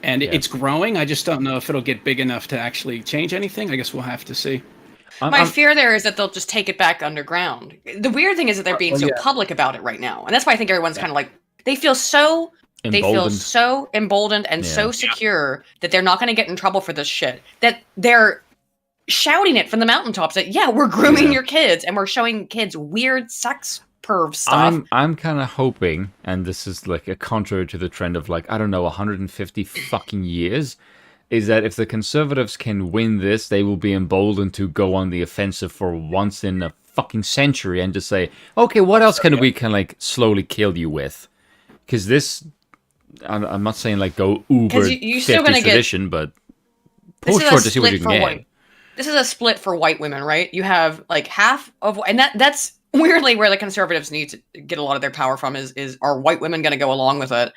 And it's growing. I just don't know if it'll get big enough to actually change anything. I guess we'll have to see. My fear there is that they'll just take it back underground. The weird thing is that they're being so public about it right now, and that's why I think everyone's kind of like they feel so emboldened and so secure that they're not going to get in trouble for this shit. That they're shouting it from the mountaintops that we're grooming your kids and we're showing kids weird sex perv stuff. I'm kind of hoping, and this is like a contrary to the trend of like 150 fucking years. Is that if the Conservatives can win this, they will be emboldened to go on the offensive for once in a fucking century and just say, okay, what else can we kind of like slowly kill you with? Because this, I'm not saying like go uber you're still gonna 50th edition, but This push is for a it to see what split you can for get. white. This is a split for white women, right? You have like half of, and that's weirdly where the conservatives need to get a lot of their power from. Is are white women going to go along with it?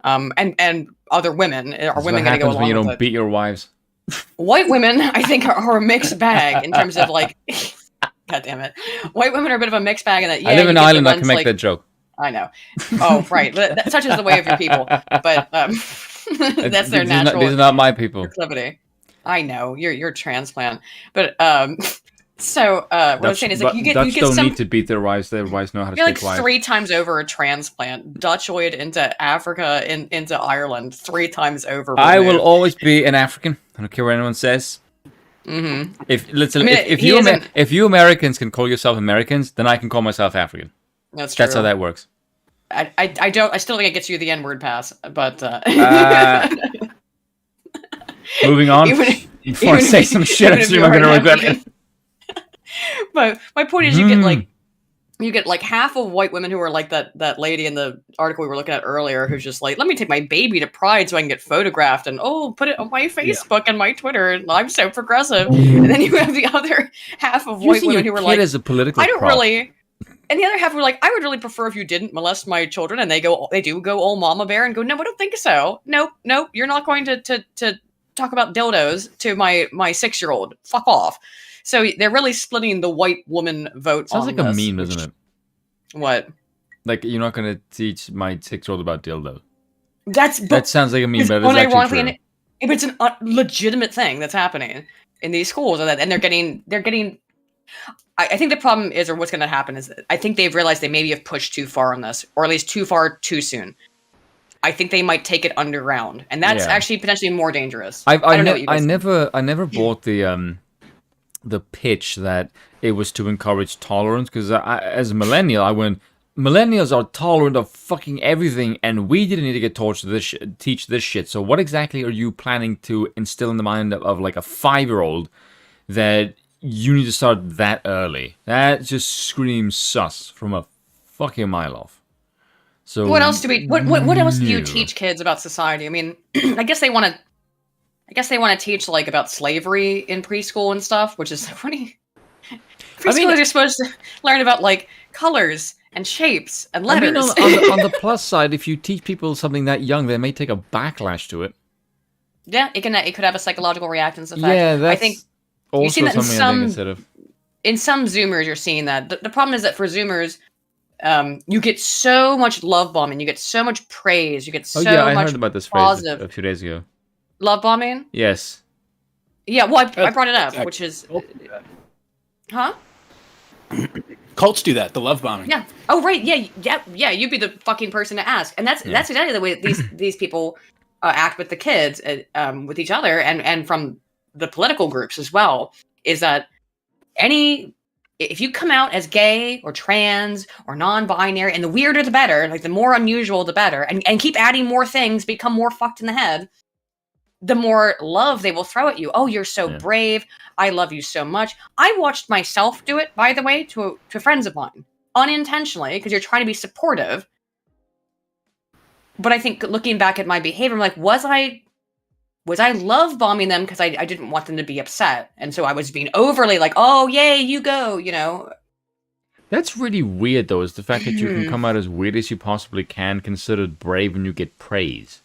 And other women are women going to go when along you with don't it? beat your wives? White women, I think, are a mixed bag in terms of like, God damn it, white women are a bit of a mixed bag in that. Yeah, I live in you get the Ireland. I ones, can make like, that joke. I know. Oh, right. Such is the way of your people, but that's their natural. These are not my people. Proclivity. I know you're a transplant, but so what I was saying is like you get don't some. need to beat their wives. Their wives know how to You're like speak wives. 3 times over a transplant, Dutchoid into Africa, into Ireland, 3 times over. I will always be an African. I don't care what anyone says. Mm-hmm. If you Americans can call yourself Americans, then I can call myself African. That's true. That's how that works. I don't. I still think it gets you the N-word pass, but moving on. Before I say some shit, I'm sure I'm gonna regret it. But my point is, you get like half of white women who are like that lady in the article we were looking at earlier, who's just like, let me take my baby to Pride so I can get photographed and put it on my Facebook and my Twitter. And I'm so progressive. And then you have the other half of white women who are like, as a political I don't prop. really. And the other half were like, I would really prefer if you didn't molest my children. And they do go all mama bear and go, no, I don't think so. Nope, you're not going to talk about dildos to my 6-year-old. Fuck off. So they're really splitting the white woman vote. Sounds on like a this, meme, doesn't it? What? Like, you're not going to teach my 6-year-old about dildo. That sounds like a meme, but it's actually true. But it's a legitimate thing that's happening in these schools, and they're getting. I think the problem is, or what's going to happen is, I think they've realized they maybe have pushed too far on this, or at least too far too soon. I think they might take it underground, and that's actually potentially more dangerous. I don't know what you guys think. I never bought the pitch that it was to encourage tolerance, because as a millennial, I went, millennials are tolerant of fucking everything, and we didn't need to get taught teach this shit. So what exactly are you planning to instill in the mind of like a 5-year-old that you need to start that early? That just screams sus from a fucking mile off. So what else do we? What else do you teach kids about society? I mean, I guess they want to teach like about slavery in preschool and stuff, which is funny. Preschoolers are supposed to learn about like colors and shapes and letters. I mean, on the plus side, if you teach people something that young, they may take a backlash to it. Yeah, it could have a psychological reactance effect. Yeah, that's I think also you've seen that something in some Zoomers, you're seeing that. The problem is that for Zoomers, you get so much love bombing, you get so much praise, you get so much I heard about this phrase positive a few days ago. Love bombing? Yes. Yeah, well, I brought it up, which is, huh? Cults do that, the love bombing. Yeah. Oh, right. Yeah. You'd be the fucking person to ask, and that's exactly the way these people act with the kids, with each other, and from the political groups as well. Is that if you come out as gay or trans or non-binary, and the weirder the better, like the more unusual the better, and keep adding more things, become more fucked in the head, the more love they will throw at you. Oh, you're so brave. I love you so much. I watched myself do it, by the way, to friends of mine, unintentionally, because you're trying to be supportive. But I think looking back at my behavior, I'm like, was I love bombing them because I didn't want them to be upset? And so I was being overly like, oh, yay, you go, That's really weird, though, is the fact that you can come out as weird as you possibly can, considered brave when you get praise.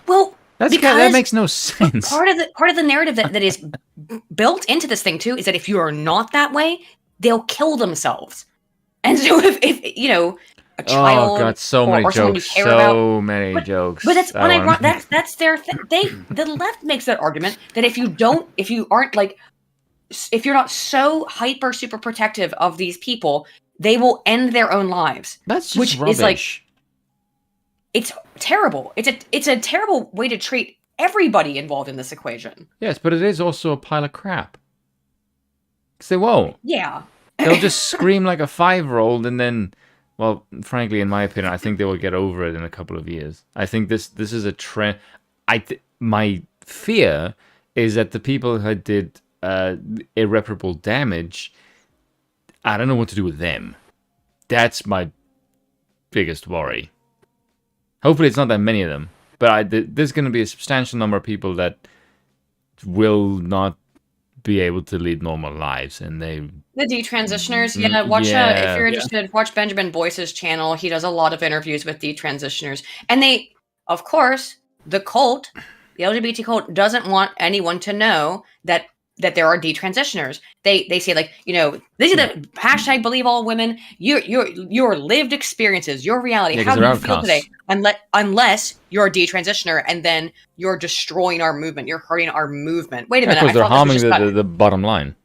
Well, that makes no sense. Part of the narrative that is built into this thing too is that if you are not that way, they'll kill themselves. And so if a child, so many jokes, jokes. But that's that's their thing. The left makes that argument that if you're not so hyper super protective of these people, they will end their own lives. That's just rubbish. Is like, it's terrible. It's a terrible way to treat everybody involved in this equation. Yes, but it is also a pile of crap. Because they won't. Yeah. They'll just scream like a 5-year-old, and then, well, frankly, in my opinion, I think they will get over it in a couple of years. I think this is a trend. My fear is that the people who did irreparable damage, I don't know what to do with them. That's my biggest worry. Hopefully it's not that many of them, but there's going to be a substantial number of people that will not be able to lead normal lives, and the detransitioners. Yeah, watch if you're interested, watch Benjamin Boyce's channel. He does a lot of interviews with detransitioners, and they, of course, the cult, the LGBT cult, doesn't want anyone to know that there are detransitioners. They say, like, you know, they say that hashtag believe all women. Your lived experiences, your reality, how do you feel today? Unless you're a detransitioner, and then you're destroying our movement. You're hurting our movement. Wait a minute, because they're harming the bottom line.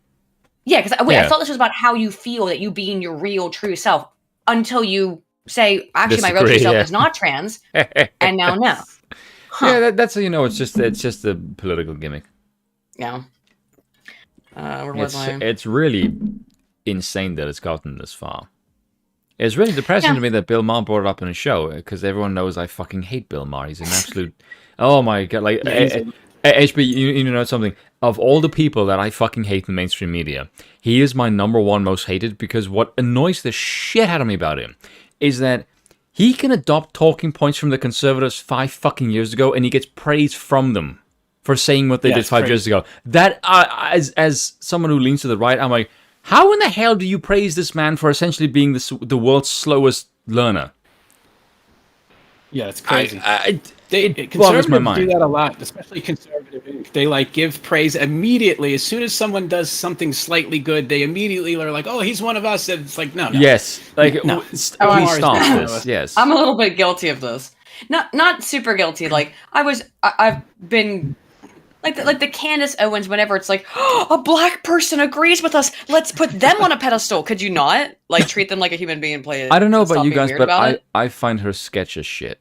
Yeah, because I thought this was about how you feel, that you being your real true self, until you say, actually, my real true self is not trans, and now no. Huh. Yeah, that's it's just a political gimmick. Yeah. Where was I? It's really insane that it's gotten this far. It's really depressing to me that Bill Maher brought it up in a show, because everyone knows I fucking hate Bill Maher. He's an absolute... Oh my god, like... HB, you know something? Of all the people that I fucking hate in mainstream media, he is my #1 most hated, because what annoys the shit out of me about him is that he can adopt talking points from the conservatives 5 fucking years ago, and he gets praise from them for saying what they did 5 years ago. That, as someone who leans to the right, I'm like, how in the hell do you praise this man for essentially being the world's slowest learner? Yeah, it's crazy. It boggles my mind. Do that a lot, especially conservative Inc. They like give praise immediately as soon as someone does something slightly good. They immediately are like, "Oh, he's one of us." And it's like, no. Yes, like no. He stops this. Yes, I'm a little bit guilty of this. Not super guilty. Like I've been. Like the Candace Owens, whenever it's like, oh, a black person agrees with us, let's put them on a pedestal. Could you not? Like, treat them like a human being and play it? I don't know about you guys, but I find her sketch as shit.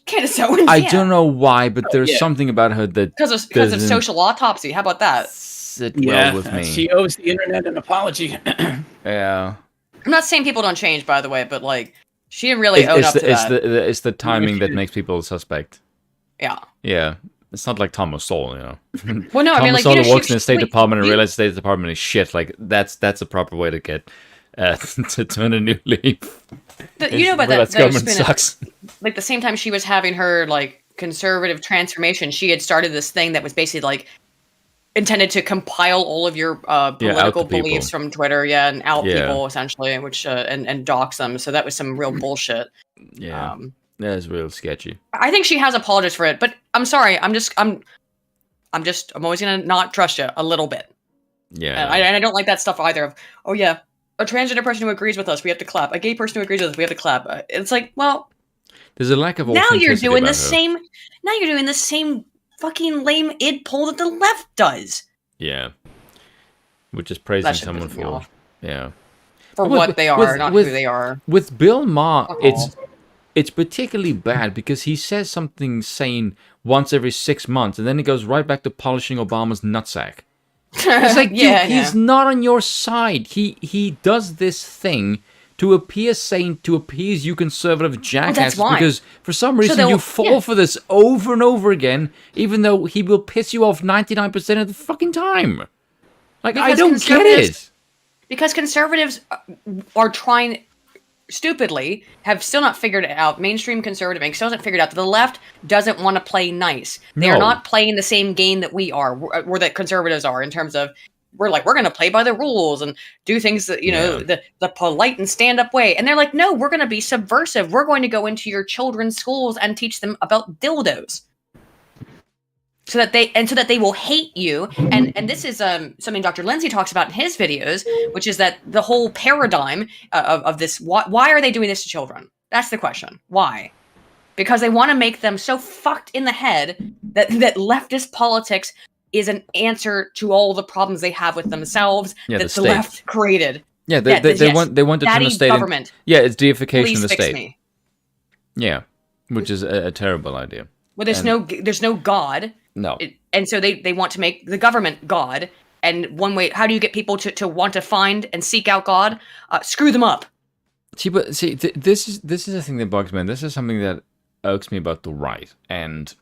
Candace Owens, I don't know why, but there's something about her that... Because of social autopsy. How about that? Sit well with me. She owes the internet an apology. Yeah. I'm not saying people don't change, by the way, but, like, she didn't really own up to that. It's the timing that makes people suspect. Yeah. Yeah. It's not like Thomas Sowell, you know. Well, no, I mean, like, Thomas Sowell works in the State Department and realizes the State Department is shit. Like, that's a proper way to get to turn a new leaf. You know about that government sucks. Like, the same time she was having her, like, conservative transformation, she had started this thing that was basically, like, intended to compile all of your political beliefs from Twitter, and out people, essentially, which and dox them. So that was some real bullshit. Yeah. That is real sketchy. I think she has apologized for it, but I'm sorry. I'm always gonna not trust you a little bit. Yeah. And I don't like that stuff either. Of, oh yeah, a transgender person who agrees with us, we have to clap. A gay person who agrees with us, we have to clap. It's like, well, there's a lack of now you're doing the same. Now you're doing the same fucking lame id poll that the left does. Yeah. Which is praising someone for for what they are, not who they are. With Bill Maher, it's particularly bad because he says something sane once every 6 months, and then he goes right back to polishing Obama's nutsack. It's like, he's not on your side. He does this thing to appear sane, to appease you conservative jackasses, because for some reason you fall for this over and over again, even though he will piss you off 99% of the fucking time. Like, I don't get it. Because conservatives are trying... stupidly, have still not figured it out. Mainstream conservative Inc. still hasn't figured out that the left doesn't want to play nice. They're not playing the same game that we are, or that conservatives are, in terms of, we're going to play by the rules and do things that, the polite and stand-up way. And they're like, no, we're going to be subversive. We're going to go into your children's schools and teach them about dildos. So that they will hate you, and this is something Dr. Lindsay talks about in his videos, which is that the whole paradigm of this. Why are they doing this to children? That's the question. Why? Because they want to make them so fucked in the head that leftist politics is an answer to all the problems they have with themselves that the left created. Yeah, they want to turn the state government. It's deification of the fix state. Me. Yeah, which is a terrible idea. Well, there's no God. No. And so they want to make the government God. And one way, how do you get people to want to find and seek out God? Screw them up. This is the thing that bugs me. This is something that irks me about the right. And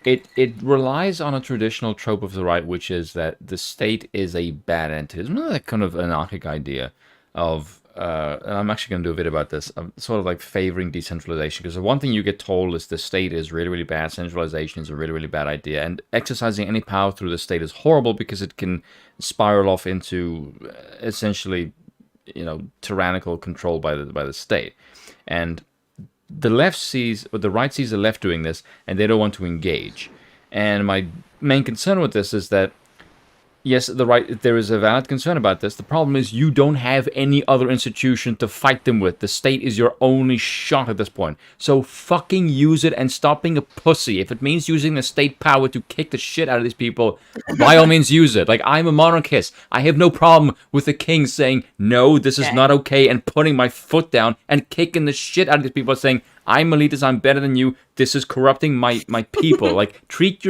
it relies on a traditional trope of the right, which is that the state is a bad entity. It's not that kind of anarchic idea and I'm actually going to do a bit about this, sort of like favoring decentralization, because the one thing you get told is the state is really, really bad, centralization is a really, really bad idea, and exercising any power through the state is horrible because it can spiral off into essentially, tyrannical control by the state. And the right sees the left doing this, and they don't want to engage. And my main concern with this is that, yes, there is a valid concern about this. The problem is you don't have any other institution to fight them with. The state is your only shot at this point. So fucking use it and stop being a pussy. If it means using the state power to kick the shit out of these people, by all means use it. Like, I'm a monarchist. I have no problem with the king saying, no, this is not okay, and putting my foot down and kicking the shit out of these people, saying, I'm elitist, I'm better than you, this is corrupting my people. Like, treat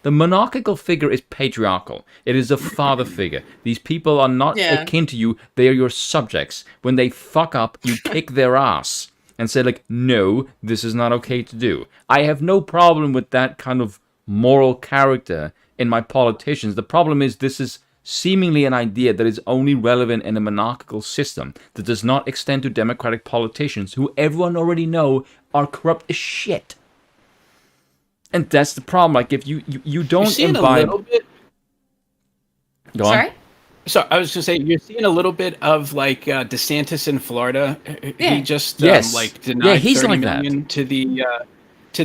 the monarchical figure is patriarchal. It is a father figure. These people are not akin to you. They are your subjects. When they fuck up, you kick their ass and say, like, no, this is not okay to do. I have no problem with that kind of moral character in my politicians. The problem is this is seemingly an idea that is only relevant in a monarchical system that does not extend to democratic politicians who everyone already know are corrupt as shit. And that's the problem. Like, if you don't imbibe... Go on. Sorry? So I was going to say, you're seeing a little bit of, like, DeSantis in Florida. He just, denied he's $30 like million that. to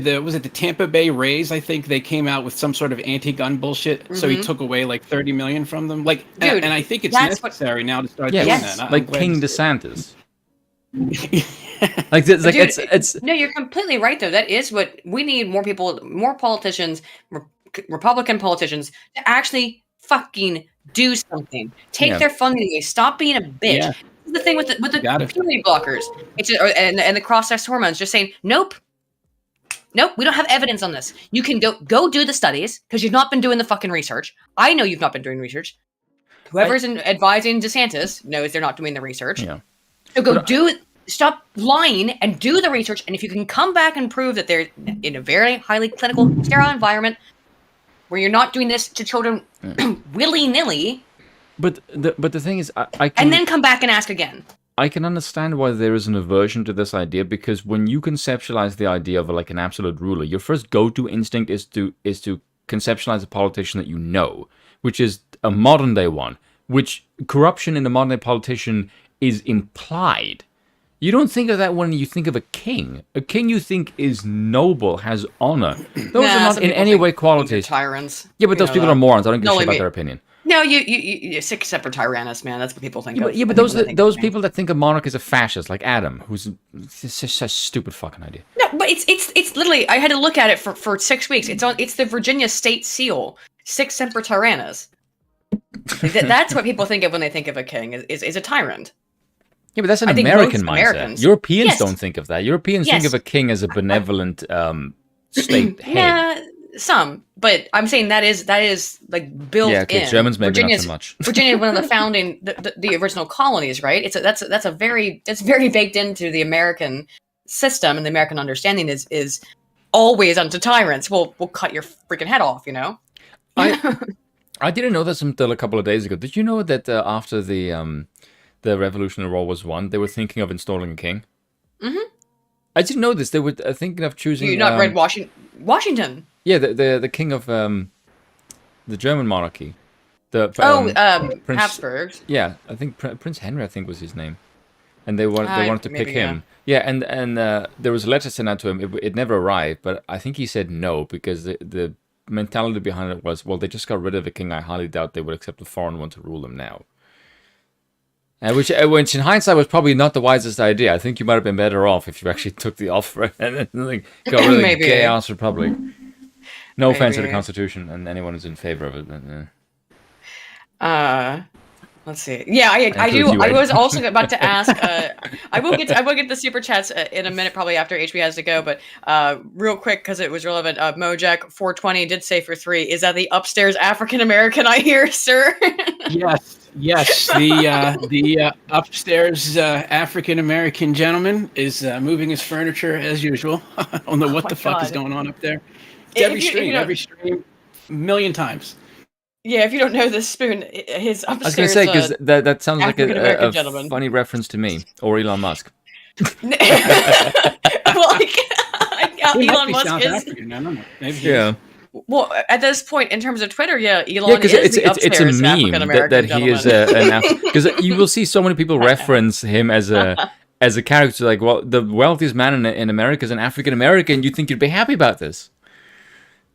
the was it the Tampa Bay Rays? I think they came out with some sort of anti-gun bullshit, so he took away like $30 million from them. Like, dude, and I think it's necessary now to start doing that. Like King DeSantis. Like, it's, like dude, it's no, you're completely right though. That is what we need: more people, more politicians, Republican politicians to actually fucking do something. Take their funding away. Stop being a bitch. Yeah. This is the thing with the puberty blockers. It's and the cross-sex hormones. Just saying, nope, we don't have evidence on this. You can go do the studies because you've not been doing the fucking research. I know you've not been doing research. Whoever's advising DeSantis knows they're not doing the research. Yeah. So go do it. Stop lying and do the research. And if you can come back and prove that they're in a very highly clinical, sterile environment where you're not doing this to children willy-nilly. But the thing is, I can... And then come back and ask again. I can understand why there is an aversion to this idea, because when you conceptualize the idea of like an absolute ruler, your first go-to instinct is to conceptualize a politician that you know, which is a modern day one, which corruption in a modern day politician is implied. You don't think of that when you think of a king. A king you think is noble, has honor. Those are not in any way qualities. Tyrants. Yeah, but those people are morons. I don't give a shit about their opinion. No, you sick separate tyrannus, man. That's what people think of. Yeah, but those people that think of monarch as a fascist, like Adam, who's such a stupid fucking idea. No, but it's literally. I had to look at it for 6 weeks. It's the Virginia state seal, Sic Semper Tyrannis. That's what people think of when they think of a king. Is a tyrant. Yeah, but that's an American mindset. Europeans don't think of that. Europeans think of a king as a benevolent state head. Yeah, some, but I'm saying that is like built in. Germans maybe not so much. Virginia, one of the founding, the original colonies, right? That's very baked into the American system, and the American understanding is always unto tyrants. We'll cut your freaking head off, you know. I didn't know this until a couple of days ago. Did you know that after the Revolutionary War was won, they were thinking of installing a king? Mm-hmm. I didn't know this. They were thinking of choosing... You not read Washington? Yeah, the king of the German monarchy. Prince, Habsburgs. Yeah, I think Prince Henry, I think, was his name. And they wanted to pick him. Yeah, and there was a letter sent out to him. It never arrived, but I think he said no, because the mentality behind it was, well, they just got rid of the king. I highly doubt they would accept a foreign one to rule them now. Which in hindsight was probably not the wisest idea. I think you might have been better off if you actually took the offer and then got rid of the gay-ass republic. No offense to the Constitution and anyone who's in favor of it. But, let's see. Yeah, I do. I was also about to ask. I will get the super chats in a minute, probably after HB has to go. But real quick, because it was relevant. Mojak 420 did say for 3. Is that the upstairs African American I hear, sir? Yes. The upstairs African American gentleman is moving his furniture as usual. I don't know what the fuck is going on up there. It's every stream, a million times. Yeah, if you don't know this spoon, his I was upstairs. going to say, because that sounds like African-American a gentleman. funny reference to me, or Elon Musk. Well, He might Elon be Musk South is. African. I don't know. Maybe he Yeah. is. Well, at this point, in terms of Twitter, yeah, Yeah, Elon because is the it's a upstairs African meme American that he is gentleman. because you will see so many people reference him as a character, like, well, the wealthiest man in America is an African American. You think you'd be happy about this?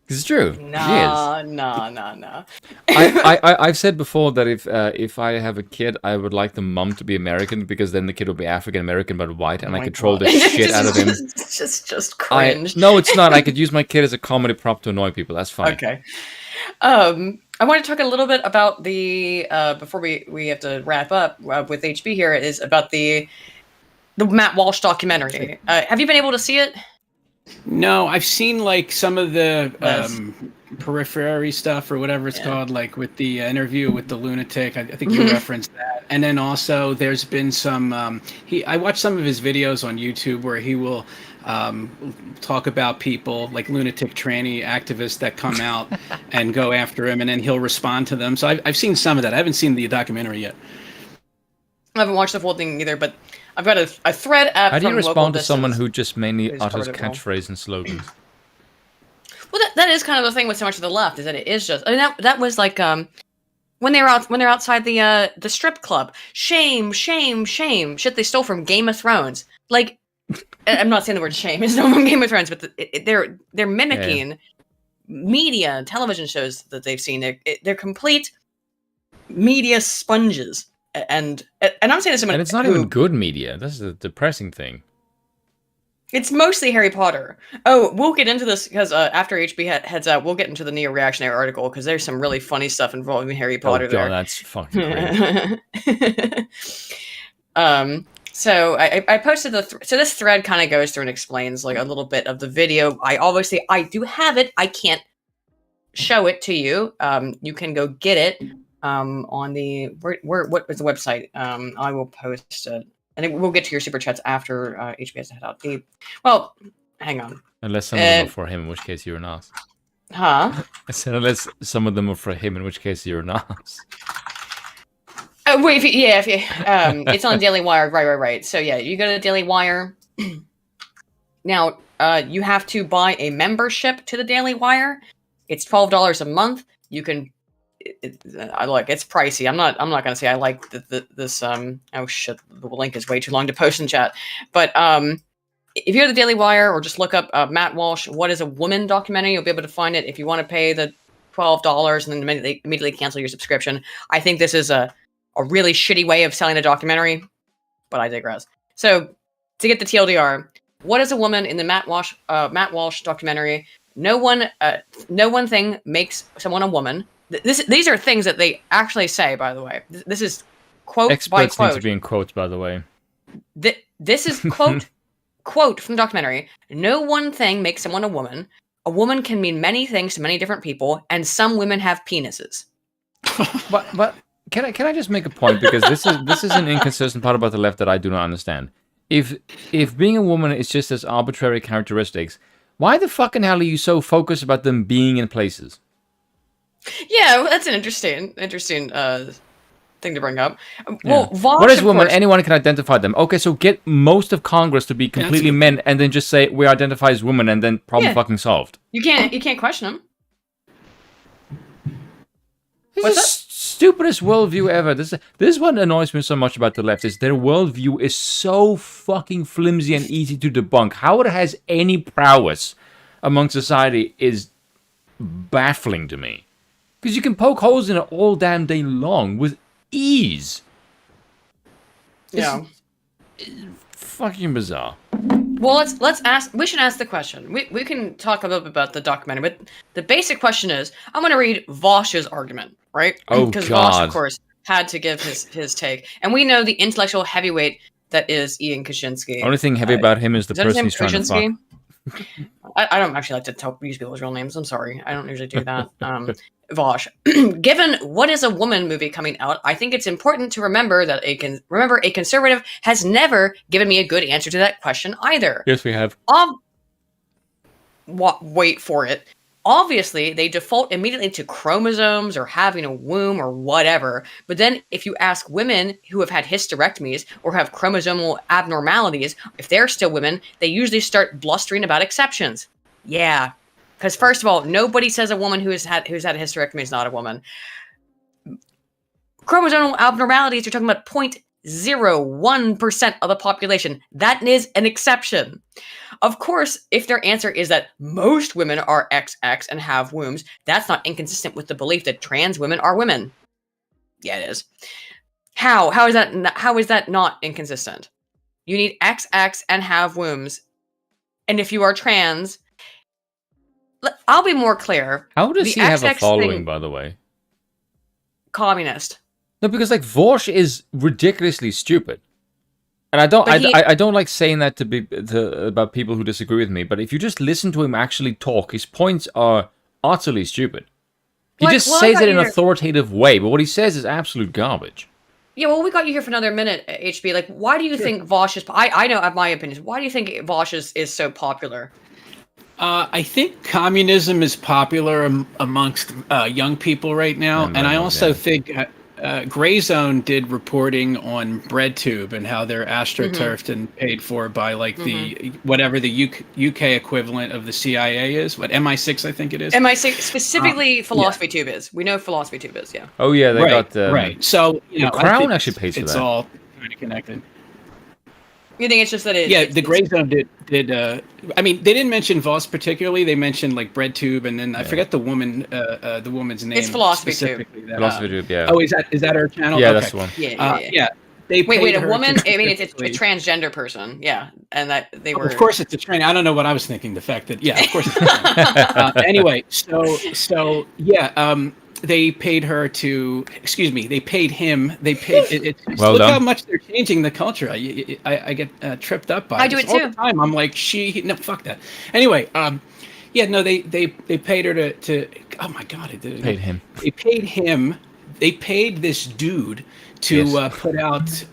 'Cause it's true. He is. Nah. I've said before that if I have a kid, I would like the mum to be American, because then the kid will be African American but white, and I could troll the shit out of him. Just cringe. No, it's not. I could use my kid as a comedy prop to annoy people. That's fine. Okay. I want to talk a little bit about the before we have to wrap up with HB here, is about the Matt Walsh documentary. Have you been able to see it? No, I've seen like some of the periphery stuff or whatever it's called, like with the interview with the lunatic. I think you referenced that. And then also there's been some, I watched some of his videos on YouTube where he will talk about people like lunatic tranny activists that come out and go after him, and then he'll respond to them. So I've seen some of that. I haven't seen the documentary yet. I haven't watched the full thing either, but I've got a thread app. How do you from respond to Local someone Distance. who just mainly Who's utters covered it well. catchphrase and slogans? Well, that is kind of the thing with so much of the left, is that it is just. I mean, that was like when they're outside the strip club. Shame, shame, shame. Shit they stole from Game of Thrones. Like, I'm not saying the word shame. It's not from Game of Thrones, but they're mimicking media and television shows that they've seen. They're complete media sponges. And I'm saying this, And it's not even good media. That's the depressing thing. It's mostly Harry Potter. Oh, we'll get into this because after HB heads out, we'll get into the neo-reactionary article because there's some really funny stuff involving Harry Potter Oh, there. God, that's fucking crazy. So I posted so this thread kind of goes through and explains like a little bit of the video. I do have it. I can't show it to you. You can go get it on the what is the website? I will post it. I think we'll get to your super chats after HB has to head out. Well, hang on. Unless some of them are for him, in which case you're an ass. Huh? I said unless some of them are for him, in which case you're an ass. Wait, if you, it's on Daily Wire, right. So yeah, you go to the Daily Wire. Now, you have to buy a membership to the Daily Wire. It's $12 a month. You can. It's pricey. I'm not gonna say I like this. Oh shit, the link is way too long to post in chat. But if you're the Daily Wire, or just look up Matt Walsh, "What is a Woman" documentary, you'll be able to find it. If you want to pay the $12 and then immediately cancel your subscription, I think this is a really shitty way of selling a documentary. But I digress. So to get the TLDR, "What is a Woman" in the Matt Walsh documentary? No one thing makes someone a woman. These are things that they actually say, by the way. This is quote by Experts quote. need to be in quotes, by the way. This is quote from the documentary. "No one thing makes someone a woman. A woman can mean many things to many different people, and some women have penises." But can I just make a point, because this is an inconsistent part about the left that I do not understand. If being a woman is just as arbitrary characteristics, why the fucking hell are you so focused about them being in places? Yeah, well, that's an interesting thing to bring up. Well, Yeah. Vosh, What is of woman? course- Anyone can identify them. Okay, so get most of Congress to be completely men, and then just say we identify as women, and then problem fucking solved. You can't question them. This What's is the stupidest worldview ever. This is what annoys me so much about the left, is their worldview is so fucking flimsy and easy to debunk. How it has any prowess among society is baffling to me. Because you can poke holes in it all damn day long with ease. Yeah. Fucking bizarre. Well, let's ask. We should ask the question. We can talk a little bit about the documentary, but the basic question is, I'm going to read Vosh's argument, right? Oh, because Vosh, God. of course, had to give his take, and we know the intellectual heavyweight that is Ian Kaczynski. Only thing heavy about him is the Is that his person name, he's trying to fuck. Kaczynski? I don't actually like to use people's real names. I'm sorry. I don't usually do that. Vosh. Given What is a Woman movie coming out, I think it's important to remember that a conservative has never given me a good answer to that question either. Yes, we have. Wait for it. obviously they default immediately to chromosomes or having a womb or whatever. But then if you ask women who have had hysterectomies or have chromosomal abnormalities, if they're still women, they usually start blustering about exceptions. Yeah. Because first of all, nobody says a woman who's had a hysterectomy is not a woman. Chromosomal abnormalities, you're talking about 0.01% of the population. That is an exception. Of course, if their answer is that most women are XX and have wombs, that's not inconsistent with the belief that trans women are women. Yeah, it is. How is that not inconsistent? You need XX and have wombs. And if you are trans, I'll be more clear. How does he have a XX following, thing- by the way? Communist. No, because like Walsh is ridiculously stupid, and I don't like saying that about people who disagree with me. But if you just listen to him actually talk, his points are utterly stupid. He just says it in an authoritative way, but what he says is absolute garbage. Yeah, well, we got you here for another minute, HB. Like, why do you think Walsh is... I know, I have my opinions. Why do you think Walsh is so popular? I think communism is popular amongst young people right now, and I also think Gray Zone did reporting on BreadTube and how they're astroturfed and paid for by like the whatever the UK equivalent of the CIA is. What, MI6 I think it is. MI6 specifically Philosophy Tube is. We know Philosophy Tube is. Yeah. Oh yeah, they got right. So the Crown actually pays for that. It's all kind of connected. You think it's just that it... Yeah, the Gray Zone did. I mean, they didn't mention Voss particularly. They mentioned like BreadTube, and then I forget the woman's name. It's Philosophy Tube. Philosophy Tube, yeah. Oh, is that her channel? Yeah, okay. that's the one. Yeah. Wait, a woman? I mean, it's a transgender person. Yeah, and that they were. Of course, it's a train. I don't know what I was thinking. The fact that of course. It's anyway, so yeah. They paid her to. Excuse me. They paid him. They paid. Look how much they're changing the culture. I get tripped up by. I do it all too. the time. I'm like, no, fuck that. Anyway, yeah, no, they paid her to. Oh my god, paid him. They paid him. They paid this dude to put out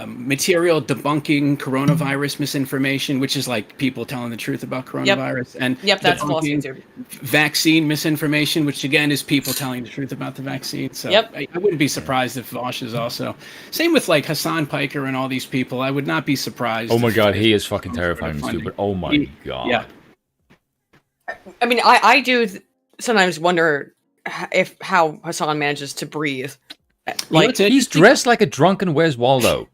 material debunking coronavirus misinformation, which is like people telling the truth about coronavirus, and that's debunking vaccine misinformation, which again is people telling the truth about the vaccine. So I wouldn't be surprised if Walsh is also. Same with like Hassan Piker and all these people. I would not be surprised. Oh my god, he is fucking terrifying and stupid. Oh my god. Yeah. I mean, I do sometimes wonder how Hassan manages to breathe. Like he's dressed like a drunken Where's Waldo.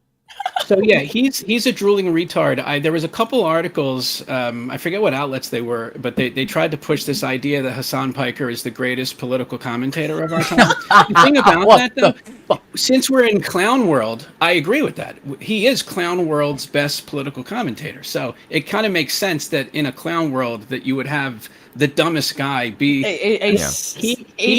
So yeah, he's a drooling retard. There was a couple articles, I forget what outlets they were, but they tried to push this idea that Hassan Piker is the greatest political commentator of our time. The thing about that, though, since we're in clown world, I agree with that. He is clown world's best political commentator. So it kind of makes sense that in a clown world that you would have the dumbest guy be 80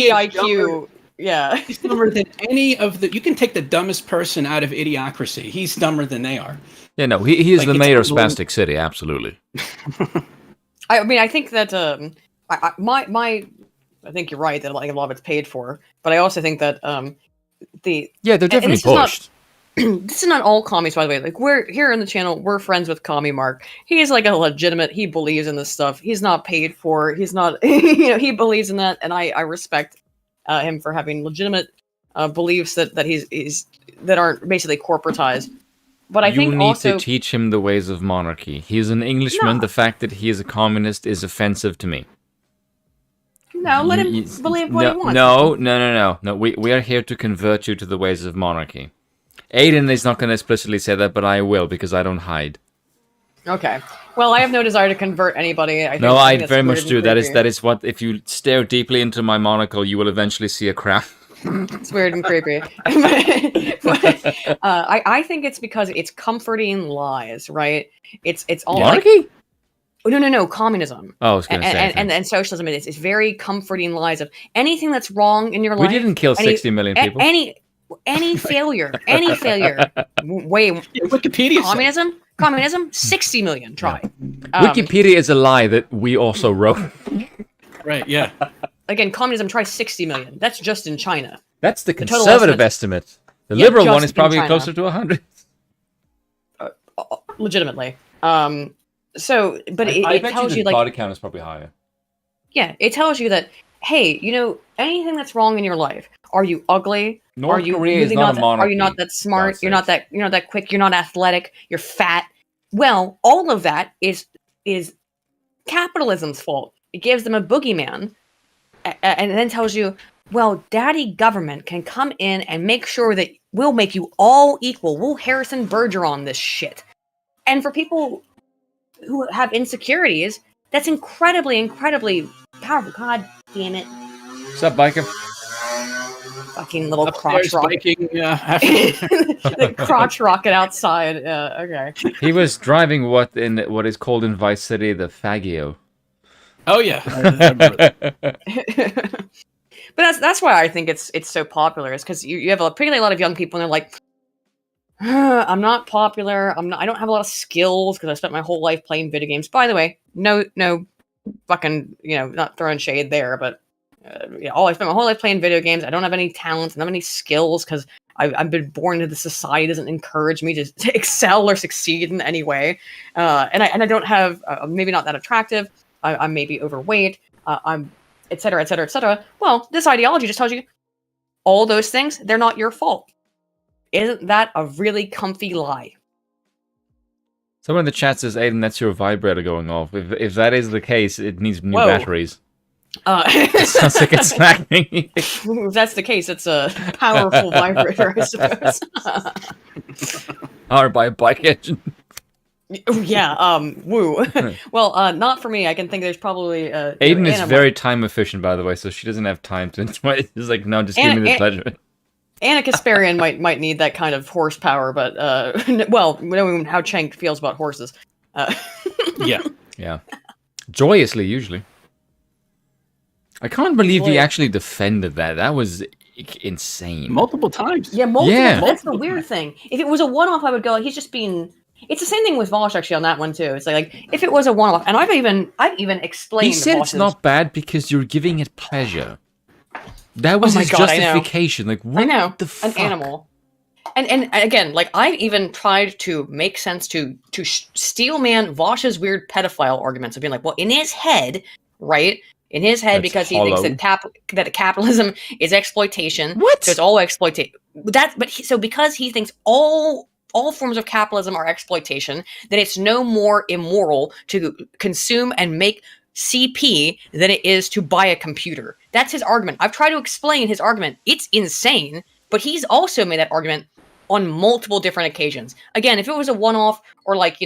IQ. Yeah. He's dumber than any of the... You can take the dumbest person out of Idiocracy. He's dumber than they are. Yeah, no, he is the mayor of Spastic City, absolutely. I mean, I think that... I think you're right that like a lot of it's paid for, but I also think that they're definitely pushed. This is not all commies, by the way. Like, we're here on the channel, we're friends with Commie Mark. He's like a legitimate... He believes in this stuff. He's not paid for. He's not... he believes in that, and I respect... him for having legitimate beliefs that he's that aren't basically corporatized. But I think also... You need to teach him the ways of monarchy. He's an Englishman. No. The fact that he is a communist is offensive to me. No, let him believe what he wants. No. We are here to convert you to the ways of monarchy. Aiden is not going to explicitly say that, but I will, because I don't hide. Okay. Well, I have no desire to convert anybody. I very much do. That is what, if you stare deeply into my monocle, you will eventually see a crown. It's weird and creepy. I think it's because it's comforting lies, right? It's all monarchy? No, communism. Oh, I was going to say. And socialism. It's very comforting lies of anything that's wrong in your life. We didn't kill 60 million people. Any failure. Wait, Wikipedia. Communism, 60 million. Try. Wikipedia is a lie that we also wrote. Right, yeah. Again, communism, try 60 million. That's just in China. That's the conservative estimate. The liberal one is probably closer to 100. Legitimately. But I it bet tells you you the like... body count is probably higher. Yeah, it tells you that, hey, anything that's wrong in your life. Are you ugly? North Are you Korea is really not a Are you not monarchy, that smart? God's You're not sakes. that quick. You're not athletic. You're fat. Well, all of that is capitalism's fault. It gives them a boogeyman, and then tells you, well, daddy government can come in and make sure that we'll make you all equal. We'll Harrison Bergeron this shit. And for people who have insecurities, that's incredibly, incredibly powerful. God damn it. What's up, biker? Fucking little Upstairs crotch rocket. biking African. The crotch rocket outside. Okay. He was driving what is called in Vice City the Faggio. Oh yeah. I remember that. But that's why I think it's so popular, is because you have a lot of young people and they're like, I'm not popular. I don't have a lot of skills because I spent my whole life playing video games. By the way, no fucking, not throwing shade there, but I spent my whole life playing video games. I don't have any talents. I don't have any skills because I've been born into the society doesn't encourage me to excel or succeed in any way. And I don't have, maybe not that attractive. I'm maybe overweight. I'm et cetera, et cetera, et cetera. Well, this ideology just tells you all those things, they're not your fault. Isn't that a really comfy lie? Someone in the chat says, Aiden, that's your vibrator going off. If that is the case, it needs new Whoa. batteries. It sounds like it's smacking. If that's the case, it's a powerful vibrator, I suppose. Powered by a bike engine. Yeah, woo. Well, not for me. I can think there's probably... Aiden is very time efficient, by the way, so she doesn't have time to enjoy it. She's like, no, just give me the pleasure. Anna Kasparian might need that kind of horsepower, but, well, knowing how Cheng feels about horses. Yeah. Yeah. Joyously, usually. I can't believe he actually defended that. That was insane. Multiple times. Yeah, multiple. Yeah. That's the weird thing. If it was a one-off, I would go, he's just being... It's the same thing with Walsh, actually, on that one, too. It's like if it was a one-off, and I've even explained... He said Walsh's... it's not bad because you're giving it pleasure. That was his justification. Like, what I know. the fuck? An animal. And again, like, I've even tried to make sense to steelman Walsh's weird pedophile arguments of being like, well, in his head, right? In his head, That's because he hollow. thinks that capitalism is exploitation. What? So it's all exploitation. So because he thinks all forms of capitalism are exploitation, then it's no more immoral to consume and make CP than it is to buy a computer. That's his argument. I've tried to explain his argument. It's insane, but he's also made that argument on multiple different occasions. Again, if it was a one-off, or like,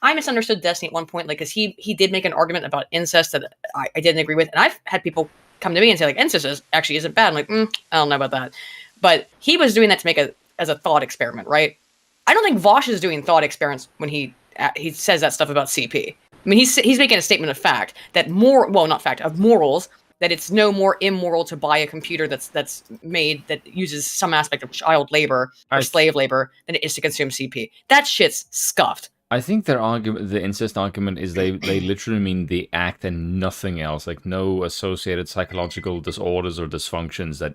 I misunderstood Destiny at one point, like, because he did make an argument about incest that I didn't agree with, and I've had people come to me and say, like, incest actually isn't bad. I'm like, I don't know about that. But he was doing that to make as a thought experiment, right? I don't think Vosh is doing thought experiments when he says that stuff about CP. I mean, he's making a statement of fact that of morals, that it's no more immoral to buy a computer that's made that uses some aspect of child labor or slave labor than it is to consume CP. That shit's scuffed. I think their argument, the incest argument, is they literally mean the act and nothing else, like no associated psychological disorders or dysfunctions that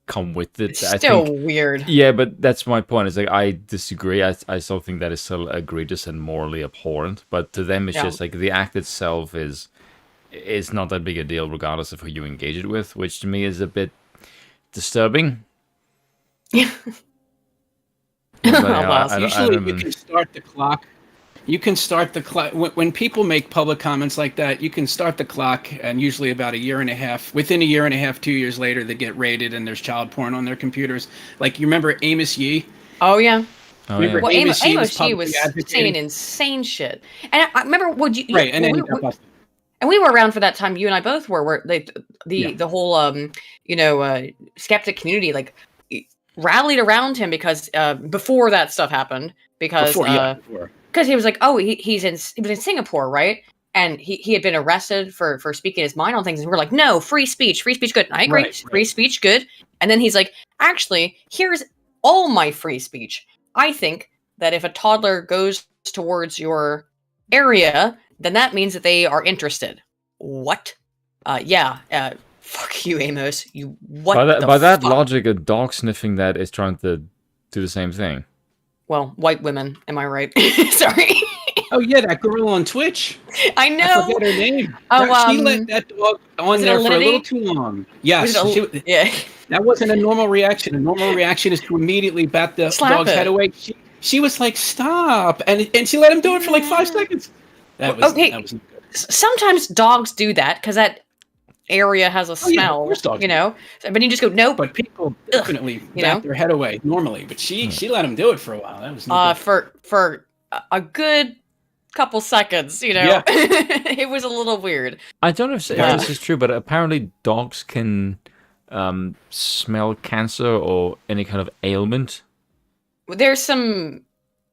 come with it. It's still weird. Yeah, but that's my point. It's like, I disagree. I still think that is still egregious and morally abhorrent. But to them, it's just like the act itself is not that big a deal, regardless of who you engage it with, which to me is a bit disturbing. Yeah. Usually you can start the clock. You can start the clock when people make public comments like that. You can start the clock, and usually about a year and a half. Within a year and a half, 2 years later, they get raided, and there's child porn on their computers. Like, you remember Amos Yee? Oh yeah. Oh, yeah. Well, Amos Yee was advocating saying insane shit, and I remember right, and then he got busted. And we were around for that time. You and I both were. Where the whole skeptic community like rallied around him because before that stuff happened, because he was like, he was in Singapore, right? And he had been arrested for speaking his mind on things, and we were like, no, free speech, good. And I agree, right. Free speech, good. And then he's like, actually, here's all my free speech. I think that if a toddler goes towards your area, then that means that they are interested. What? Fuck you, Amos. You what? By that logic, a dog sniffing that is trying to do the same thing. Well, white women, am I right? Sorry. Oh yeah, that girl on Twitch. I I know. forget her name. Oh, She let that dog on it there for a little Alinity? too long. Was Yes, it yeah. that wasn't a normal reaction. A normal reaction is to immediately bat the Slap dog's head it. away. She was like, "Stop!" and she let him do it for like 5 seconds. That was Okay. that was. Sometimes dogs do that because that area has a Oh yeah, of smell, course dogs you do. know. But you just go nope. But people definitely you bat know? their head away normally. But she let him do it for a while. That was no good. For a good couple seconds, you know. Yeah. It was a little weird. I don't know if Yeah. this is true, but apparently dogs can smell cancer or any kind of ailment. There's some.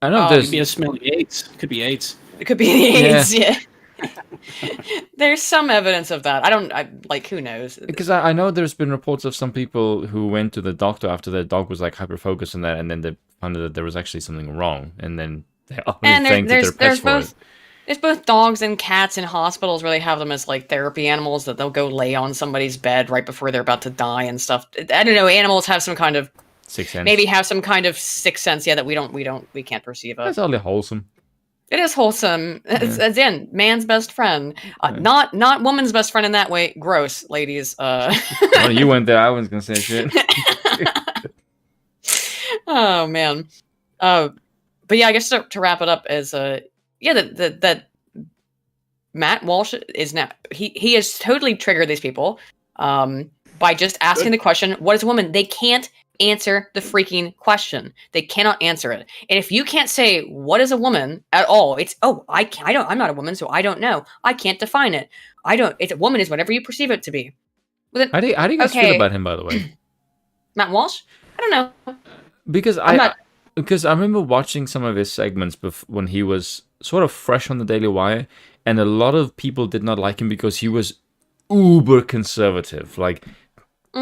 I know Could there's be a smelly AIDS. Could be AIDS. It could be the AIDS. Yeah. There's some evidence of that. Who knows? because I know there's been reports of some people who went to the doctor after their dog was like hyper focused on that, and then they found that there was actually something wrong, and then they And thanked their pets for it. There's both dogs and cats in hospitals where they have them as like therapy animals that they'll go lay on somebody's bed right before they're about to die and stuff. I don't know. Animals have some kind of Sixth sense. maybe have some kind of sixth sense. Yeah, that we can't perceive of. That's only wholesome. It is wholesome. It's, again, man's best friend, not woman's best friend in that way. Gross, ladies. Well, you went there. I was gonna say shit. Oh man. But yeah, I guess to wrap it up is that Matt Walsh is now he has totally triggered these people by just asking the question, what is a woman? They can't answer the freaking question. They cannot answer it. And if you can't say what is a woman at all, it's I'm not a woman, so I don't know. I can't define it. It's a woman is whatever you perceive it to be. Well, then, How do you guys feel about him, by the way? Matt Walsh? I don't know. Because I remember watching some of his segments when he was sort of fresh on the Daily Wire, and a lot of people did not like him because he was uber conservative, like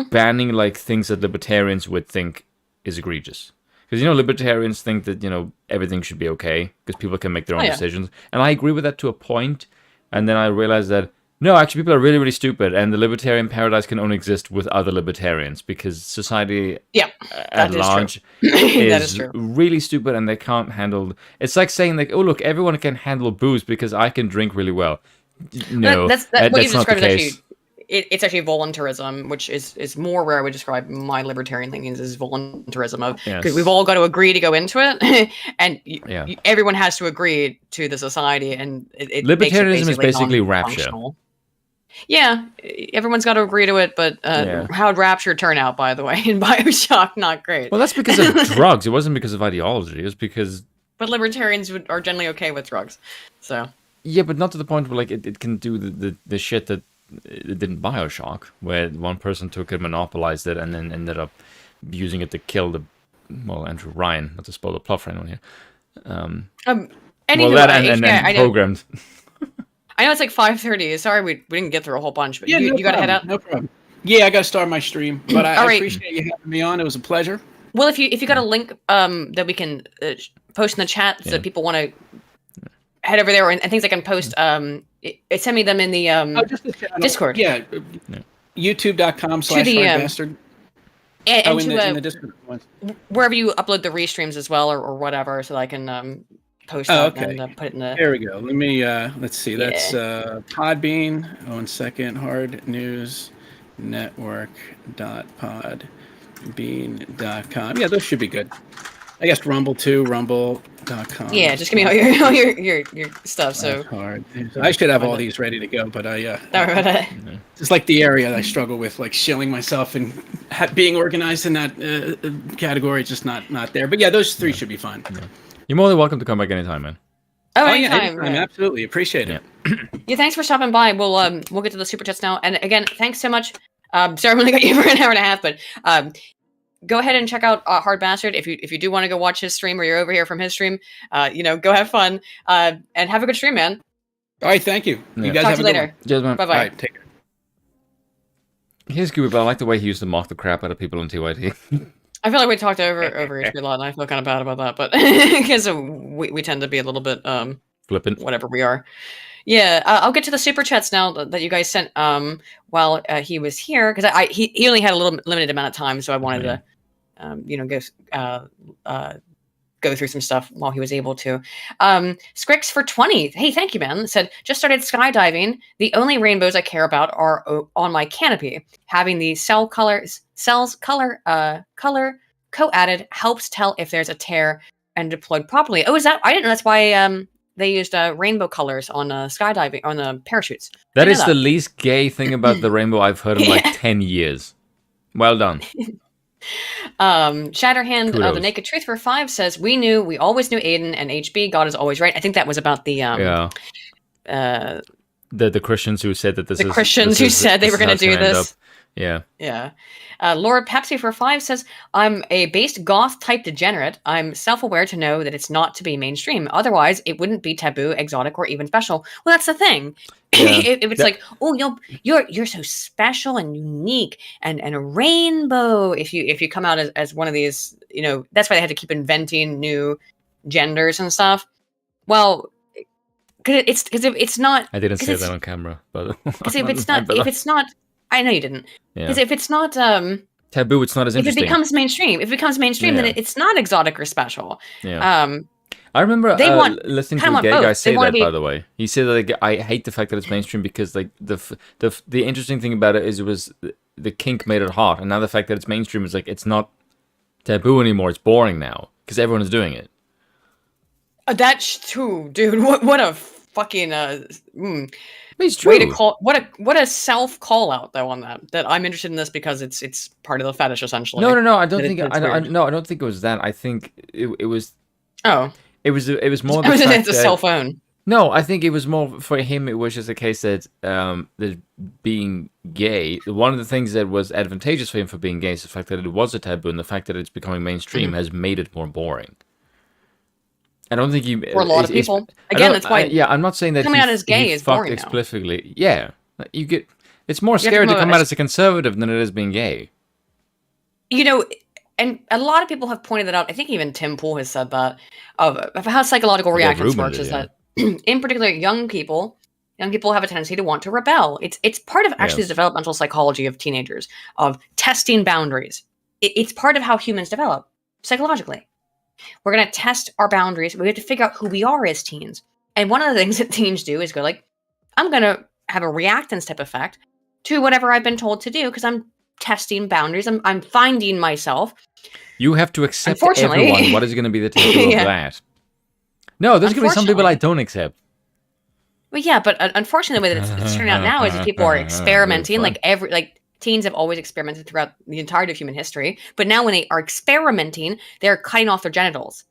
banning like things that libertarians would think is egregious. Because libertarians think that everything should be okay because people can make their own decisions, and I agree with that to a point. And then I realized that no, actually, people are really, really stupid, and the libertarian paradise can only exist with other libertarians because society at large is really stupid, and they can't handle. It's like saying like, oh look, everyone can handle booze because I can drink really well. No, that's that's what you not the described case. It's actually voluntarism, which is more where I would describe my libertarian leanings as voluntarism of because we've all got to agree to go into it, and everyone has to agree to the society, and libertarianism is basically rapture. Yeah, everyone's got to agree to it, but how'd Rapture turn out, by the way, in Bioshock? Not great. Well, that's because of drugs. It wasn't because of ideology. It was because... But libertarians are generally okay with drugs, so... Yeah, but not to the point where like it can do the shit that it did in Bioshock, where one person took it, monopolized it, and then ended up using it to kill Andrew Ryan. Not to spoil the plot for anyone here. And programmed... I know it's like 5:30. Sorry, we didn't get through a whole bunch, but you got to head out. No problem. Yeah, I got to start my stream, but I appreciate you having me on. It was a pleasure. Well, if you got a link that we can post in the chat so that people want to head over there and things I can post, send me them in the just the Discord. Yeah, youtube.com/hardbastard. And in the Discord ones. Wherever you upload the restreams as well or whatever, so that I can post it and put it in the... There we go. Let me, let's see. That's Podbean. 1 second. hardnewsnetwork.podbean.com. Yeah, those should be good. I guess Rumble too, rumble.com. Yeah, just give me all your stuff. So hard. I should have all these ready to go, but it's like the area I struggle with, like shilling myself and being organized in that category, just not there. But yeah, those three should be fine. Yeah. You're more than welcome to come back anytime, man. Anytime. Absolutely. Appreciate it. Yeah, thanks for stopping by. We'll get to the super chats now. And again, thanks so much. Sorry, I only got you for an hour and a half, but go ahead and check out Hard Bastard if you do want to go watch his stream or you're over here from his stream. Go have fun and have a good stream, man. All right, thank you. Yeah. You guys Talk have to you a later. Cheers, man. Bye-bye. All right, take care. He's good, but I like the way he used to mock the crap out of people on TYT. I feel like we talked over each other a lot, and I feel kind of bad about that, but because we tend to be a little bit flippant, whatever we are. Yeah, I'll get to the super chats now that you guys sent while he was here because he only had a little limited amount of time, so I wanted to go through some stuff while he was able to. Scrix for 20. Hey, thank you, man. Said, just started skydiving. The only rainbows I care about are on my canopy. Having the cells color co-added helps tell if there's a tear and deployed properly. Oh, is that? I didn't know that's why they used rainbow colors on skydiving on the parachutes. That is the least gay thing about the rainbow I've heard in like 10 years. Well done. Shatterhand, Kudos. the Naked Truth for 5 says, we always knew Aiden and HB. God is always right. I think that was about the the Christians who said that the Christians who said they were going to do this. Yeah. Yeah. Lord Pepsi for 5 says, I'm a based goth type degenerate. I'm self-aware to know that it's not to be mainstream. Otherwise, it wouldn't be taboo, exotic, or even special. Well, that's the thing. Yeah. if it's like, oh, you're so special and unique and a rainbow. If you come out as one of these, that's why they had to keep inventing new genders and stuff. Well, because if it's not, I didn't say that on camera, but because if it's not, I know you didn't. Because if it's not taboo, it's not as interesting. If it becomes mainstream, then it's not exotic or special. Yeah. I remember listening to a gay guy say that. By the way, he said like, I hate the fact that it's mainstream because like the interesting thing about it is it was the kink made it hot, and now the fact that it's mainstream is like it's not taboo anymore. It's boring now because everyone is doing it. That's true, dude. What a fucking It's true. way to call what a self call out though on that I'm interested in this because it's part of the fetish essentially. No. I don't think I don't think it was that. I think it was. Oh. It was more. It's a cell phone. No, I think it was more for him. It was just a case that that being gay. One of the things that was advantageous for him for being gay is the fact that it was a taboo, and the fact that it's becoming mainstream has made it more boring. I don't think for a lot of people. Again, that's why. I'm not saying that coming out as gay is boring explicitly. Now. Yeah, you get. It's more scary to come out as a conservative than it is being gay. And a lot of people have pointed that out. I think even Tim Pool has said that of how psychological reactions works is that in particular young people have a tendency to want to rebel. It's part of actually the developmental psychology of teenagers, of testing boundaries. It's part of how humans develop psychologically. We're going to test our boundaries. We have to figure out who we are as teens. And one of the things that teens do is go like, I'm going to have a reactance type effect to whatever I've been told to do because I'm testing boundaries. I'm finding myself. You have to accept everyone. What is going to be the takeaway of that? No, there's going to be some people I don't accept. Well, yeah, but unfortunately, the way that it's turning out now is that people are experimenting. Teens have always experimented throughout the entirety of human history. But now when they are experimenting, they're cutting off their genitals.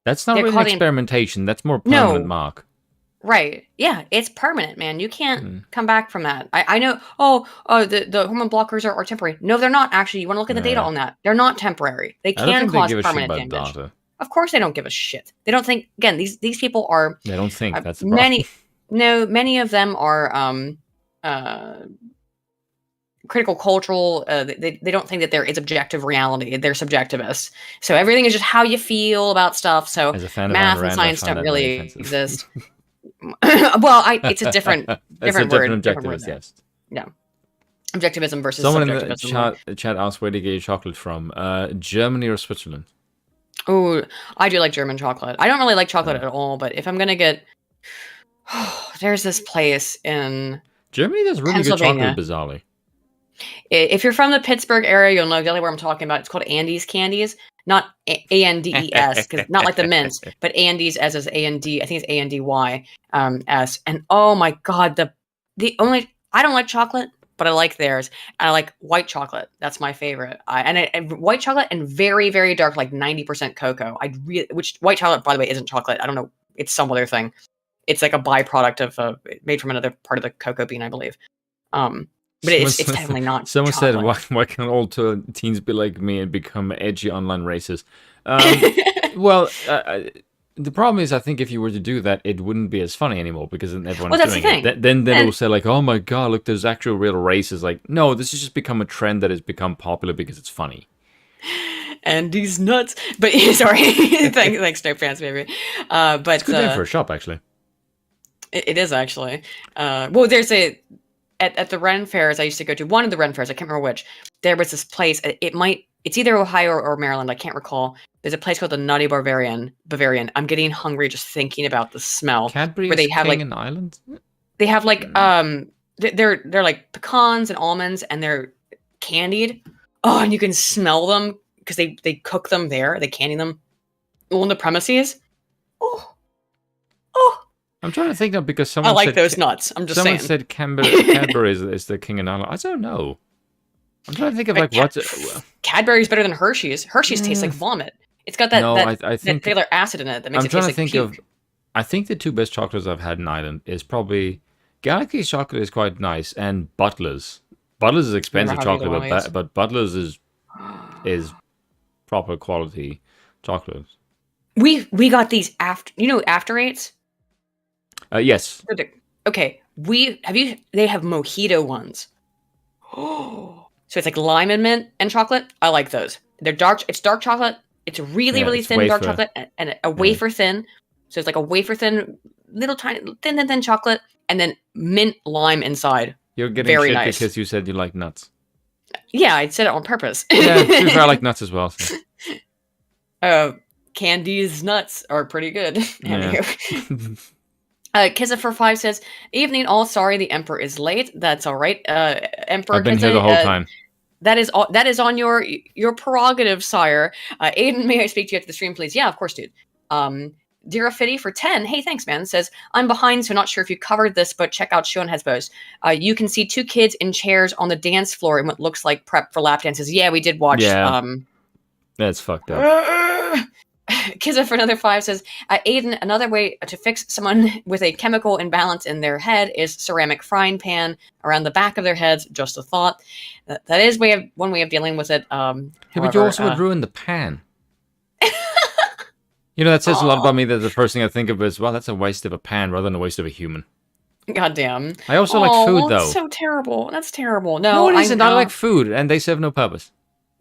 That's not really experimentation. That's more permanent, Mark. Right. Yeah, it's permanent, man. You can't come back from that. I know, the hormone blockers are temporary. No, they're not, actually. You want to look at the data on that. They're not temporary. They can cause permanent damage. Of course they don't give a shit. They don't think, again, these people are... They don't think, that's the problem. Many of them are critical cultural. They don't think that there is objective reality. They're subjectivists. So everything is just how you feel about stuff. So math and science don't really exist. Well, it's a different word. Objectivist, yes. Yeah. Objectivism versus someone subjectivism. in the chat asked where to get your chocolate from. Germany or Switzerland? Oh, I do like German chocolate. I don't really like chocolate at all, but if I'm gonna get, there's this place in Germany does really good chocolate, bizarrely. If you're from the Pittsburgh area, you'll know exactly what I'm talking about. It's called Andes Candies, not Andes, because not like the mints, but Andes as is A-N-D. I think it's A-N-D-Y S. And oh my god, I don't like chocolate, but I like theirs. And I like white chocolate. That's my favorite. And white chocolate and very, very dark, like 90% cocoa. Which white chocolate, by the way, isn't chocolate. I don't know. It's some other thing. It's like a byproduct of made from another part of the cocoa bean, I believe. But it's definitely not. Someone chocolate. said, "Why can't all teens be like me and become edgy online racists?" Well, the problem is, I think if you were to do that, it wouldn't be as funny anymore because then everyone's doing it. Then it will say like, "Oh my god, look, there's actual real races." Like, no, this has just become a trend that has become popular because it's funny. And he's nuts. But sorry, thanks, no fans, baby. But it's a good name for a shop, actually. It is actually. Well, there's at the Ren fairs I used to go to, one of the Ren fairs, I can't remember which, there was this place, it might It's either Ohio or Maryland. I can't recall. There's a place called the Nutty Bavarian. I'm getting hungry just thinking about the smell. Cadbury where they is have king like in Ireland? they have like they're like pecans and almonds and they're candied. Oh, and you can smell them because they cook them there. They candy them on the premises. Oh, oh. I'm trying to think of because I someone like said those nuts. I'm just someone saying. said Cadbury is the king in Ireland. I don't know. I'm trying to think of like what. Cadbury's better than Hershey's. Hershey's tastes like vomit. It's got that No, that, I think that acid in it that makes I'm it trying taste to like think puke. of. I think the two best chocolates I've had in Ireland is probably Galaxy's chocolate is quite nice, and Butler's. Butler's is expensive had either chocolate, one of these. but Butler's is proper quality chocolate. We got these after eights. Yes. Okay, they have mojito ones. Oh, so it's like lime and mint and chocolate. I like those. They're dark. It's dark chocolate. It's really it's thin dark wafer. chocolate and a wafer thin. So it's like a wafer thin, little tiny thin chocolate, and then mint lime inside. You're getting Very shit nice. because you said you like nuts. Yeah, I said it on purpose. Yeah, to be fair, I like nuts as well. So. Candy's nuts are pretty good. Yeah. Kisser45 says, "Evening all. Sorry, the Emperor is late. That's all right. Emperor, I've been here the whole time. That is on your prerogative, sire. Aiden, may I speak to you after the stream, please? Yeah, of course, dude. Dira Fitty for 10. Hey, thanks, man. Says, I'm behind, so not sure if you covered this, but check out Show and Hesbos. You can see two kids in chairs on the dance floor in what looks like prep for lap dances. Yeah, we did watch. Yeah. That's fucked up. Kizza for another 5 says, Aiden, another way to fix someone with a chemical imbalance in their head is ceramic frying pan around the back of their heads. Just a thought. That is one way of dealing with it. But you also would ruin the pan. That says a lot about me that the first thing I think of is, well, that's a waste of a pan rather than a waste of a human. Goddamn. I also like food, though. That's so terrible. That's terrible. No, it isn't. I like food, and they serve no purpose.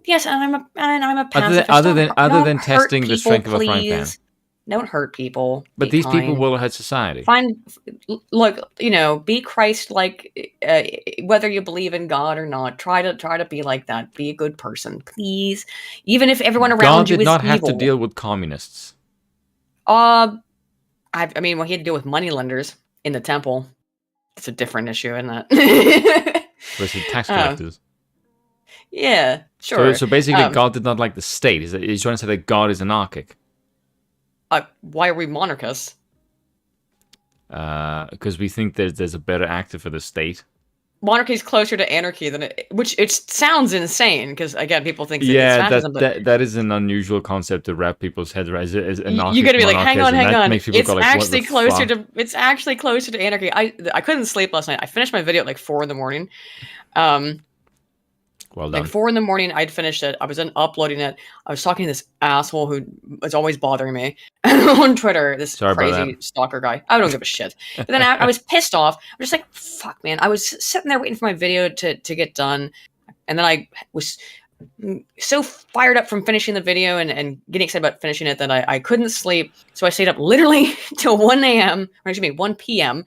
Yes, and I'm a pacifist. Other than testing the strength of a frying pan. Don't hurt people. But these people will hurt society. Be Christ-like. Whether you believe in God or not, try to be like that. Be a good person, please. Even if everyone around you is evil. God did not have to deal with communists. He had to deal with moneylenders in the temple. It's a different issue, isn't it? Versus tax collectors. Yeah, sure. So basically, God did not like the state. He's trying to say that God is anarchic. Why are we monarchists? Because we think there's a better actor for the state. Monarchy is closer to anarchy than which it sounds insane because again, people think it's fascism. That is an unusual concept to wrap people's heads around. Is anarchic? You got to be like, hang on. It's actually closer to anarchy. I couldn't sleep last night. I finished my video at like 4 a.m. Well done. Like 4 a.m, I'd finished it. I was uploading it. I was talking to this asshole who is always bothering me on Twitter. This crazy stalker guy. I don't give a shit. But then I was pissed off. I was just like, fuck, man. I was sitting there waiting for my video to get done. And then I was so fired up from finishing the video and getting excited about finishing it that I couldn't sleep. So I stayed up literally till 1 p.m.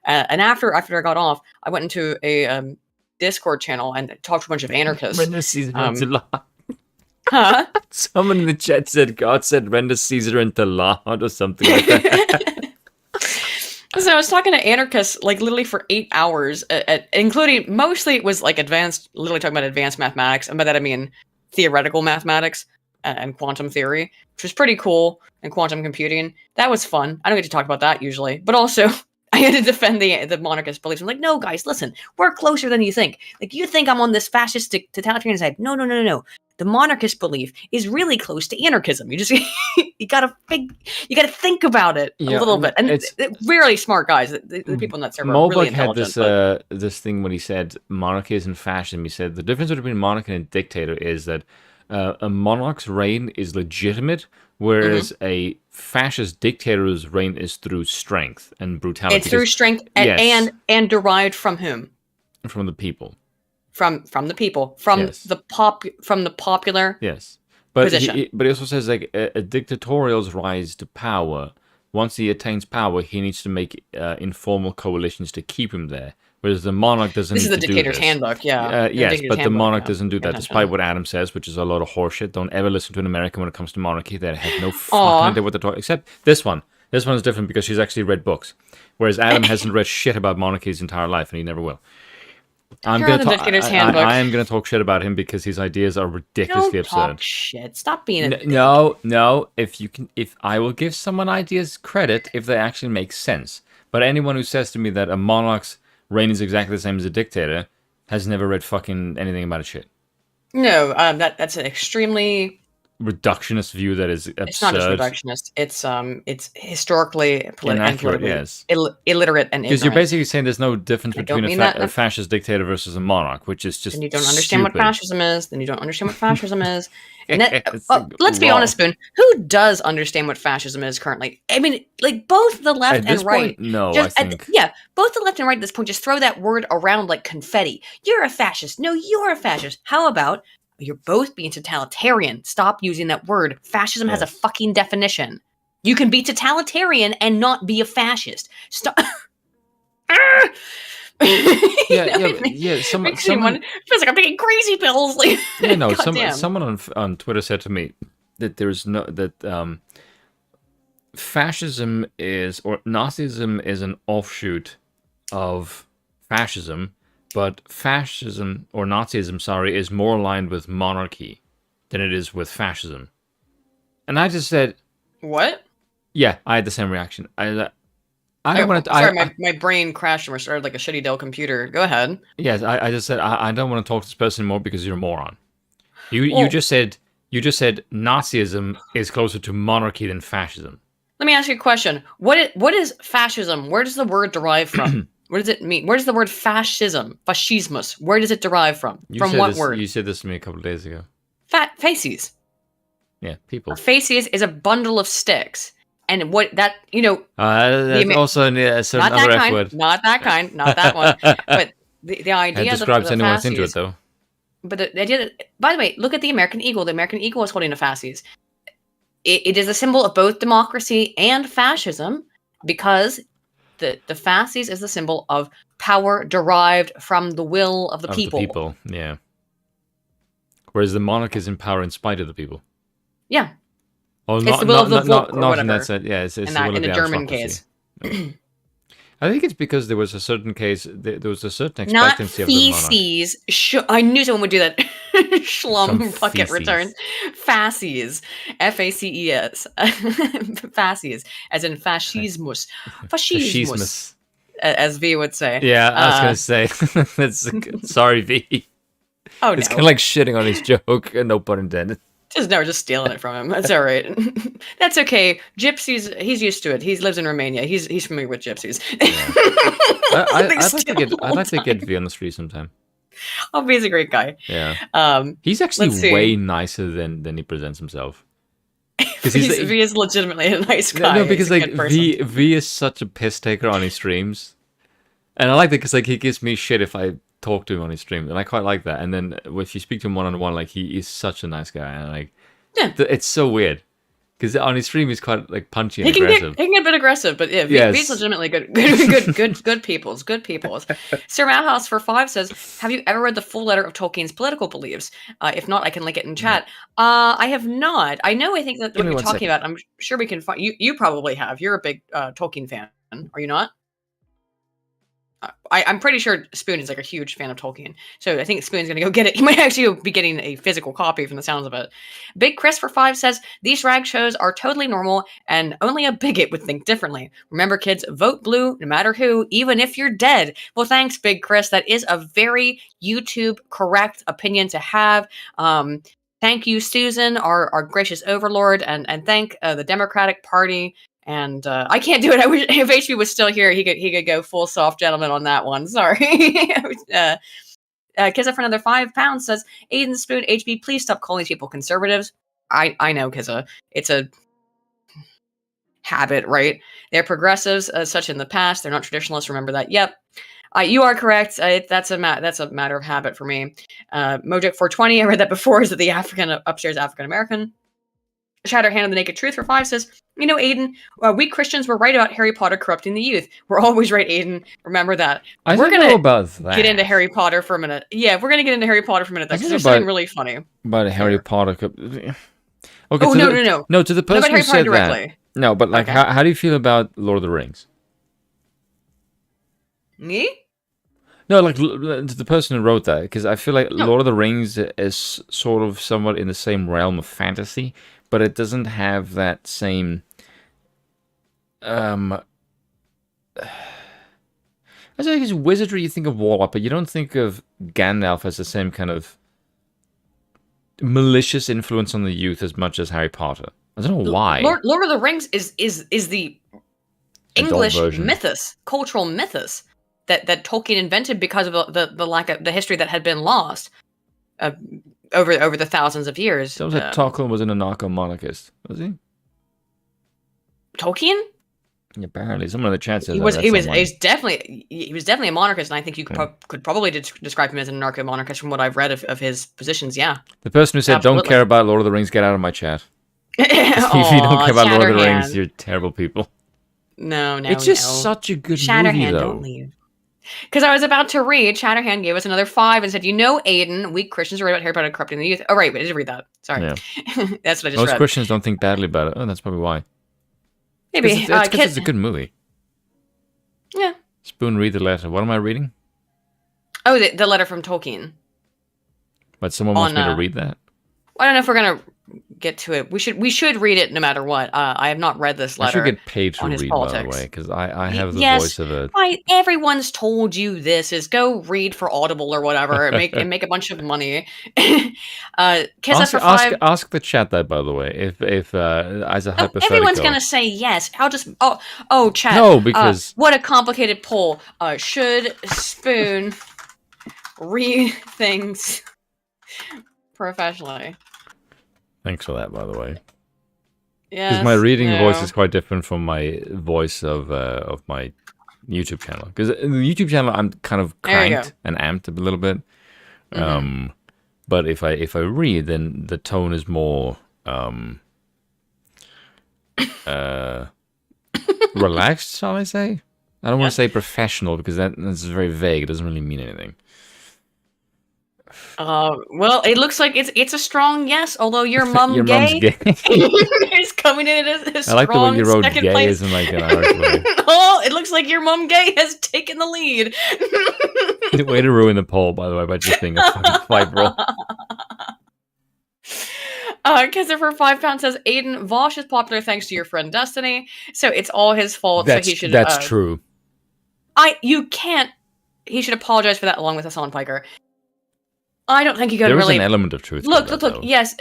And after I got off, I went into a Discord channel and talked to a bunch of anarchists. Render Caesar into law. Huh? Someone in the chat said God said render Caesar into law or something like that. So I was talking to anarchists like literally for 8 hours, including mostly it was like literally talking about advanced mathematics, and by that I mean theoretical mathematics and quantum theory, which was pretty cool, and quantum computing. That was fun. I don't get to talk about that usually, but also I had to defend the monarchist beliefs. I'm like, no, guys, listen, we're closer than you think. Like, you think I'm on this fascist totalitarian side. No. The monarchist belief is really close to anarchism. You just you gotta think about it a little bit. And really smart guys. The people in that server are really intelligent. Had this thing when he said monarchy isn't fascism. He said the difference between monarchy and dictator is that a monarch's reign is legitimate, whereas a fascist dictator's reign is through strength and brutality. It's through strength and derived from whom? From the people. From the people. From the popular position. But he also says like a dictatorial's rise to power. Once he attains power, he needs to make informal coalitions to keep him there. Whereas the monarch doesn't This need is the to do dictator's this. handbook, yeah. The Yes, dictator's but the handbook, monarch yeah. doesn't do that, Attention. despite what Adam says, which is a lot of horseshit. Don't ever listen to an American when it comes to monarchy. They have no fucking Aw. idea what they're talking. Except this one. This one is different because she's actually read books, whereas Adam hasn't read shit about monarchy his entire life, and he never will. I'm Here gonna are the talk. dictator's handbook. I am gonna talk shit about him because his ideas are ridiculously Don't talk absurd. shit. Stop being a No. If I will give someone ideas credit if they actually make sense. But anyone who says to me that a monarch's reign is exactly the same as a dictator has never read fucking anything about a shit. No, that's an extremely. Reductionist view that is absurd. It's not just reductionist. It's historically and politically yes. illiterate and Because you're ignorant. basically saying there's no difference I don't between mean that- a fascist dictator versus a monarch, which is just Then you don't understand stupid. what fascism is. Then you don't understand what fascism is. And that, It's let's be wrong. honest, Spoon. Who does understand what fascism is currently? I mean, like both the left At this and right. point, no, just, I think. yeah, both the left and right at this point just throw that word around like confetti. You're a fascist. No, you're a fascist. How about you're both being totalitarian? Stop using that word. Fascism has a Yes. fucking definition. You can be totalitarian and not be a fascist. Stop. Ah! Someone, feels like I'm taking crazy pills. Like, yeah, no, goddamn. someone on Twitter said to me that fascism is, or Nazism is an offshoot of fascism, but fascism, or Nazism, sorry, is more aligned with monarchy than it is with fascism. And I just said, What? yeah, I had the same reaction. I don't want to. Sorry, my brain crashed and restarted like a shitty Dell computer. Go ahead. Yes, I just said I don't want to talk to this person anymore because you're a moron. You Well- just said Nazism is closer to monarchy than fascism. Let me ask you a question. What is fascism? Where does the word derive from? What does it mean? Where does the word fascism, fascismus, where does it derive from? From what word? You said this to me a couple of days ago. Faces. Yeah, people. Faces is a bundle of sticks. And what that, That's also a certain not other that F kind, word. not that kind, not that one. But the idea It of describes the anyone that's into it, fasces, though. but the idea that, by the way, look at the American eagle. The American eagle is holding a fasces. It is a symbol of both democracy and fascism because the fasces is the symbol of power derived from the will of the people. Yeah. Whereas the monarch is in power in spite of the people. Yeah, Oh, it's the will of the Volk or not whatever. in that sense. Yeah, it's in the that, will in of the German aristocracy. case. I think it's because there was a certain case, there was a certain Not expectancy of the monarch. feces. I knew someone would do that. Schlum Some bucket feces. return. Fasces. Faces. Fasces. As in fascismus. Fascismus. Fascismus. As V would say. Yeah, I was going to say. Sorry, V. Oh, It's no. kind of like shitting on his joke, no pun intended. Just stealing it from him. That's all right. That's okay. Gypsies, he's used to it. He lives in Romania. He's familiar with gypsies. I'd like to get V on the street sometime. Oh, he's a great guy. Yeah. He's let's actually see. way nicer than he presents himself. Because V is legitimately a nice guy. No, because He's a like good person. V is such a piss taker on his streams, and I like that because like he gives me shit if I talk to him on his stream, and I quite like that. And then if you speak to him one on one, like he is such a nice guy, and like Yeah. it's so weird because on his stream he's quite like punchy and He can aggressive. get a bit aggressive, but yeah, Yes. V's legitimately good peoples. Sir Madhouse for 5 says, "Have you ever read the full letter of Tolkien's political beliefs? If not, I can link it in chat." I have not. I think that Give what me you're one talking second. about. I'm sure we can find. You probably have. You're a big Tolkien fan, are you not? I'm pretty sure Spoon is like a huge fan of Tolkien, so I think Spoon's gonna go get it. He might actually be getting a physical copy from the sounds of it. Big Chris for 5 says these rag shows are totally normal, and only a bigot would think differently. Remember, kids, vote blue no matter who, even if you're dead. Well, thanks, Big Chris. That is a very YouTube correct opinion to have. Thank you, Susan, our gracious overlord, and thank the Democratic Party. And I can't do it. I wish if HB was still here, he could go full soft gentleman on that one. Sorry. Kizza for another £5 says, Aiden Spoon, HB, please stop calling these people conservatives. I know, Kizza. It's a habit, right? They're progressives, such in the past. They're not traditionalists. Remember that. Yep. You are correct. That's a matter of habit for me. Mojic 420, I read that before. Is it the upstairs African American? Shatterhand of the Naked Truth for 5 says, Aiden, we Christians were right about Harry Potter corrupting the youth. We're always right, Aiden. Remember that. We're gonna know about that. Get into Harry Potter for a minute. Yeah, we're gonna get into Harry Potter for a minute because there's something really funny about Harry Potter. Okay. No. No, to the person who said that. No, but like, okay. how do you feel about Lord of the Rings? Me? No, like to the person who wrote that, because I feel like Lord of the Rings is sort of somewhat in the same realm of fantasy, but it doesn't have that same. I think it's wizardry. You think of Warlock, but you don't think of Gandalf as the same kind of malicious influence on the youth as much as Harry Potter. I don't know why. Lord of the Rings is the English mythos, cultural mythos that Tolkien invented because of the lack of the history that had been lost over the thousands of years. Sounds like Tolkien was an anarcho-monarchist, was he? Tolkien? Apparently, some of the chances. He was definitely a monarchist, and I think you could probably describe him as an anarcho-monarchist from what I've read of his positions. Yeah. The person who said, "Don't care about Lord of the Rings, get out of my chat." If you don't care about Lord of the Rings, you're terrible people. No, it's just such a good movie, though. Don't leave. Because I was about to read, Shatterhand gave us another 5 and said, Aiden, we Christians are right about Harry Potter corrupting the youth. Oh, right, but I did read that. Sorry. Yeah. That's what I just read. Most Christians don't think badly about it. Oh, that's probably why. Maybe. It's because it's a good movie. Yeah. Spoon, read the letter. What am I reading? Oh, the letter from Tolkien. But someone wants me to read that? I don't know if we're going to get to it. We should read it no matter what. I have not read this letter. I should get paid to read, by the way, because I have the voice of a... Right, everyone's told you this is go read for Audible or whatever and make a bunch of money. Kiss us for 5. Ask the chat that, by the way, if as a hypothetical. Everyone's gonna say yes. I'll just chat. No, because what a complicated poll. Should Spoon read things professionally? Thanks for that, by the way. Yeah, because my reading voice is quite different from my voice of my YouTube channel. Because in the YouTube channel, I'm kind of cranked and amped a little bit. Mm-hmm. But if I read, then the tone is more relaxed, shall I say? I don't want to say professional because that's very vague. It doesn't really mean anything. Well, it looks like it's a strong yes, although your mom's gay. is coming in as a strong I like the way you wrote second gay place. Isn't like an Irish way. Oh, it looks like your mom gay has taken the lead. Way to ruin the poll, by the way, by just being a fucking fight roll. Kisser for £5 says, Aiden, Walsh is popular thanks to your friend Destiny, so it's all his fault. That's, so he should. That's true. He should apologize for that along with Hassan Piker. I don't think you can really... There is an element of truth. Look, yes,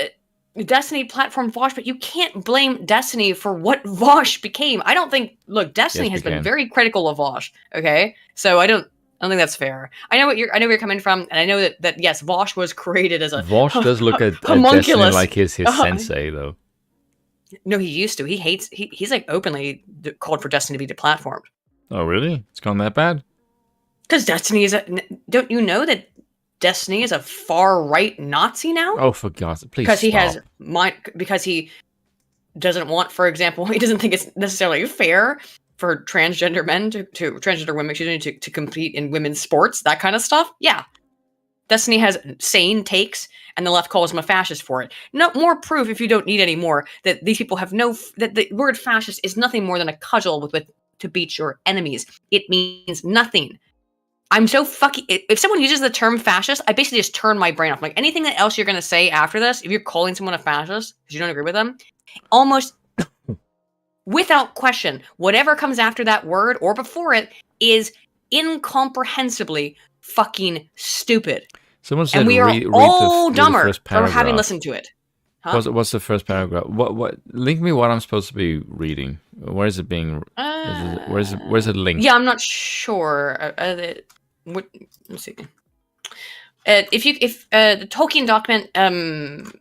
Destiny platformed Walsh, but you can't blame Destiny for what Walsh became. I don't think... Look, Destiny has been very critical of Walsh, okay? So I don't think that's fair. I know where you're coming from, and I know that yes, Walsh was created as a... Walsh does look at Destiny like his sensei, though. No, he used to. He hates... He's like openly called for Destiny to be deplatformed. Oh, really? It's gone that bad? Because Destiny is a... Don't you know that Destiny is a far-right Nazi now? Oh, for God's sake, please Because he has... Because he doesn't want, for example, he doesn't think it's necessarily fair for transgender men to transgender women, to compete in women's sports, that kind of stuff. Yeah. Destiny has sane takes, and the left calls him a fascist for it. No more proof, if you don't need any more, that these people have that the word fascist is nothing more than a cudgel with to beat your enemies. It means nothing. I'm so fucking... If someone uses the term fascist, I basically just turn my brain off. Like, anything else you're going to say after this, if you're calling someone a fascist because you don't agree with them, almost without question, whatever comes after that word or before it is incomprehensibly fucking stupid. Someone said, and we are all dumber for having listened to it. Huh? What's the first paragraph? What? Link me what I'm supposed to be reading. Where is it being... where's it linked? Yeah, I'm not sure. Let's see. If the Tolkien document,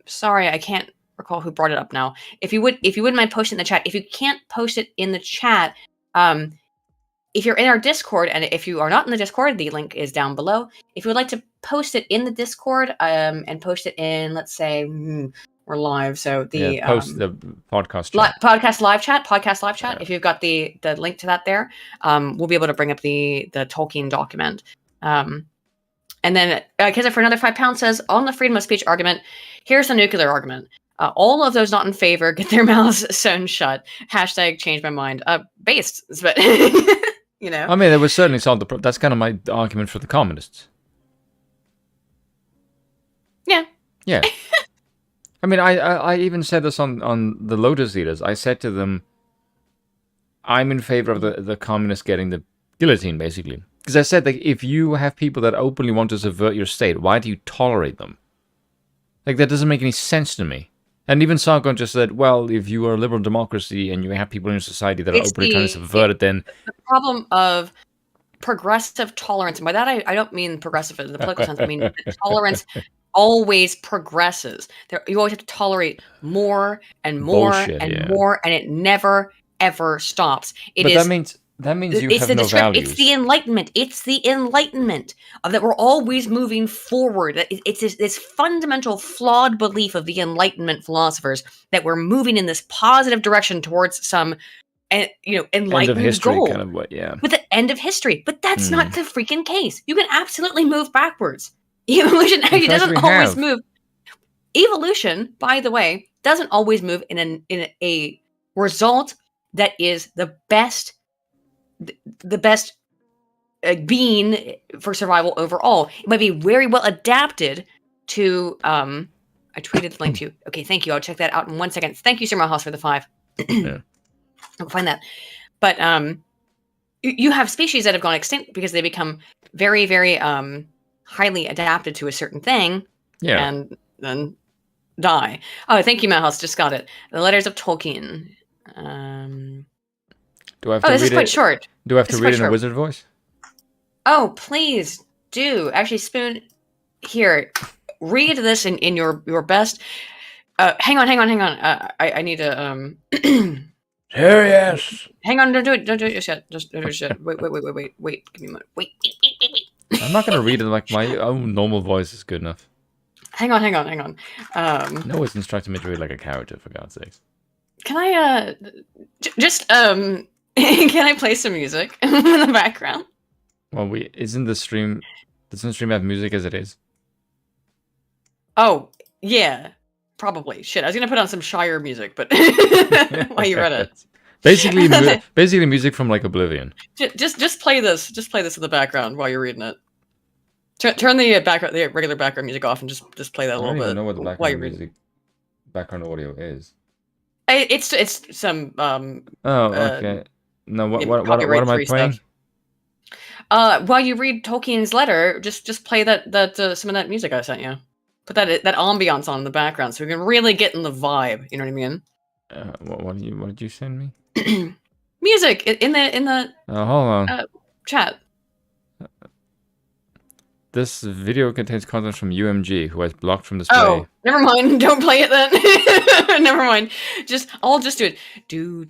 sorry, I can't recall who brought it up now. If you wouldn't mind posting it in the chat. If you can't post it in the chat, if you're in our Discord, and if you are not in the Discord, the link is down below. If you would like to post it in the Discord, and post it in, let's say, we're live. So the post the podcast chat. podcast live chat. If you've got the link to that there, we'll be able to bring up the Tolkien document. And then Kizza for another £5 says, on the freedom of speech argument, here's the nuclear argument. All of those not in favor get their mouths sewn shut. # change my mind. Based, but you know. I mean, it was certainly solved the that's kind of my argument for the communists. Yeah. Yeah. I mean, I even said this on the Lotus Eaters. I said to them, I'm in favor of the communists getting the guillotine, basically. Because I said that if you have people that openly want to subvert your state, why do you tolerate them? Like, that doesn't make any sense to me. And even Sargon just said, well, if you are a liberal democracy and you have people in your society that are openly trying to subvert it, then... The problem of progressive tolerance, and by that I don't mean progressive in the political sense, I mean the tolerance always progresses. You always have to tolerate more and more more, and it never, ever stops. That means you have no values. It's the Enlightenment. It's the Enlightenment of that we're always moving forward. It's this fundamental flawed belief of the Enlightenment philosophers that we're moving in this positive direction towards some, enlightened end of history goal. Kind of what, yeah. With the end of history, but that's not the freaking case. You can absolutely move backwards. Evolution actually doesn't always move. Evolution, by the way, doesn't always move in a result that is the best being for survival overall. It might be very well adapted to I tweeted the link to you. Okay, thank you. I'll check that out in 1 second. Thank you, Sir House, for the 5. Yeah. I'll find that. But you have species that have gone extinct because they become very, very highly adapted to a certain thing, and then die. Oh, thank you, House. Just got it. The Letters of Tolkien. Do I have to this read is quite short. Do I have to read it in a wizard voice? Oh, please do. Actually, Spoon, here, read this in your best. Hang on. I need to. Serious. Hang on, don't do it just yet. Just don't do it yet. Wait. Give me a moment. Wait. I'm not gonna read it like my own normal voice is good enough. Hang on. No, it's instructing me to read like a character, for God's sakes. Can I can I play some music in the background? Well, doesn't the stream have music as it is? Oh, yeah. Probably. Shit, I was gonna put on some Shire music, but while you read it. Basically music from like Oblivion. Just play this. Just play this in the background while you're reading it. Turn the regular background music off and just play that a little bit. I don't even know what the background audio is. It's some okay. No, what am I playing? Stuff. While you read Tolkien's letter, just play that some of that music I sent you. Put that ambiance on in the background so we can really get in the vibe. You know what I mean? What did you send me? Music in the hold on. Chat. This video contains content from UMG, who has blocked from display. Oh, never mind. Don't play it then. Never mind. I'll just do it. Do.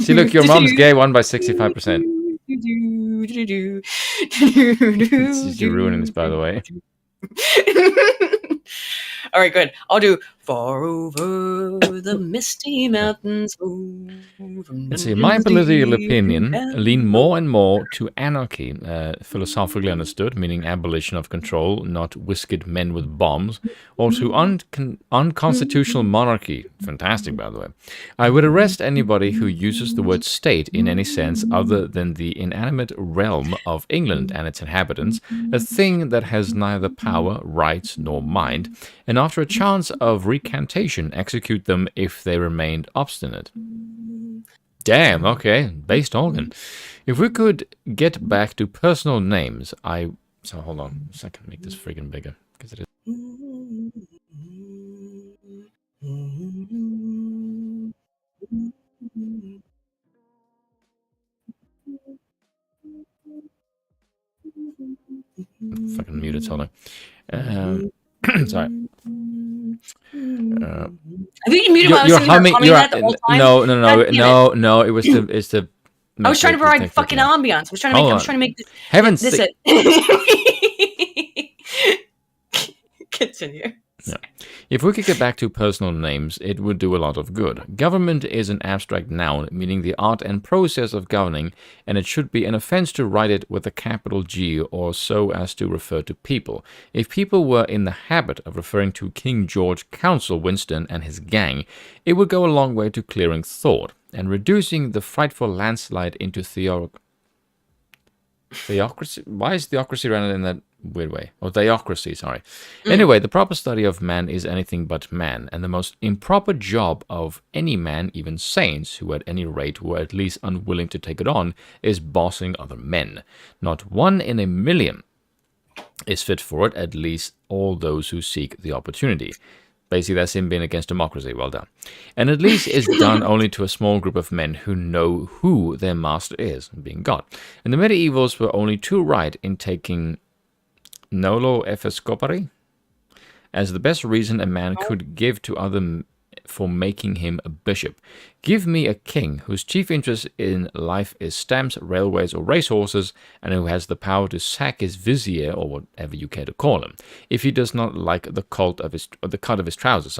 See, look, your mom's gay won by 65%. You're ruining this, by the way. All right, good. I'll do far over the misty mountains. Let's see. My political opinion lean more and more to anarchy, philosophically understood, meaning abolition of control, not whisked men with bombs, or to unconstitutional monarchy. Fantastic, by the way. I would arrest anybody who uses the word state in any sense other than the inanimate realm of England and its inhabitants, a thing that has neither power, rights, nor mind, and after a chance of recantation, execute them if they remained obstinate. Damn, okay, based organ. If we could get back to personal names, So hold on a second, make this friggin' bigger, because it is... Fucking muted, hold on. Sorry. I think you muted while I was humming that the whole time. No. It was the. I was trying to provide fucking ambiance. I was trying to make this. Heavens! Continue. Yeah. If we could get back to personal names, it would do a lot of good. Government is an abstract noun, meaning the art and process of governing, and it should be an offense to write it with a capital G or so as to refer to people. If people were in the habit of referring to King George Counsel Winston and his gang, it would go a long way to clearing thought and reducing the frightful landslide into theocracy. Why is theocracy rendered in that weird way? Or theocracy, sorry. Anyway, the proper study of man is anything but man, and the most improper job of any man, even saints, who at any rate were at least unwilling to take it on, is bossing other men. Not 1 in a million is fit for it, at least all those who seek the opportunity. Basically, that's him being against democracy. Well done. And at least it's done only to a small group of men who know who their master is, being God. And the medievals were only too right in taking nolo episcopari as the best reason a man could give to other for making him a bishop. Give me a king whose chief interest in life is stamps, railways, or racehorses, and who has the power to sack his vizier, or whatever you care to call him, if he does not like the cut of his trousers,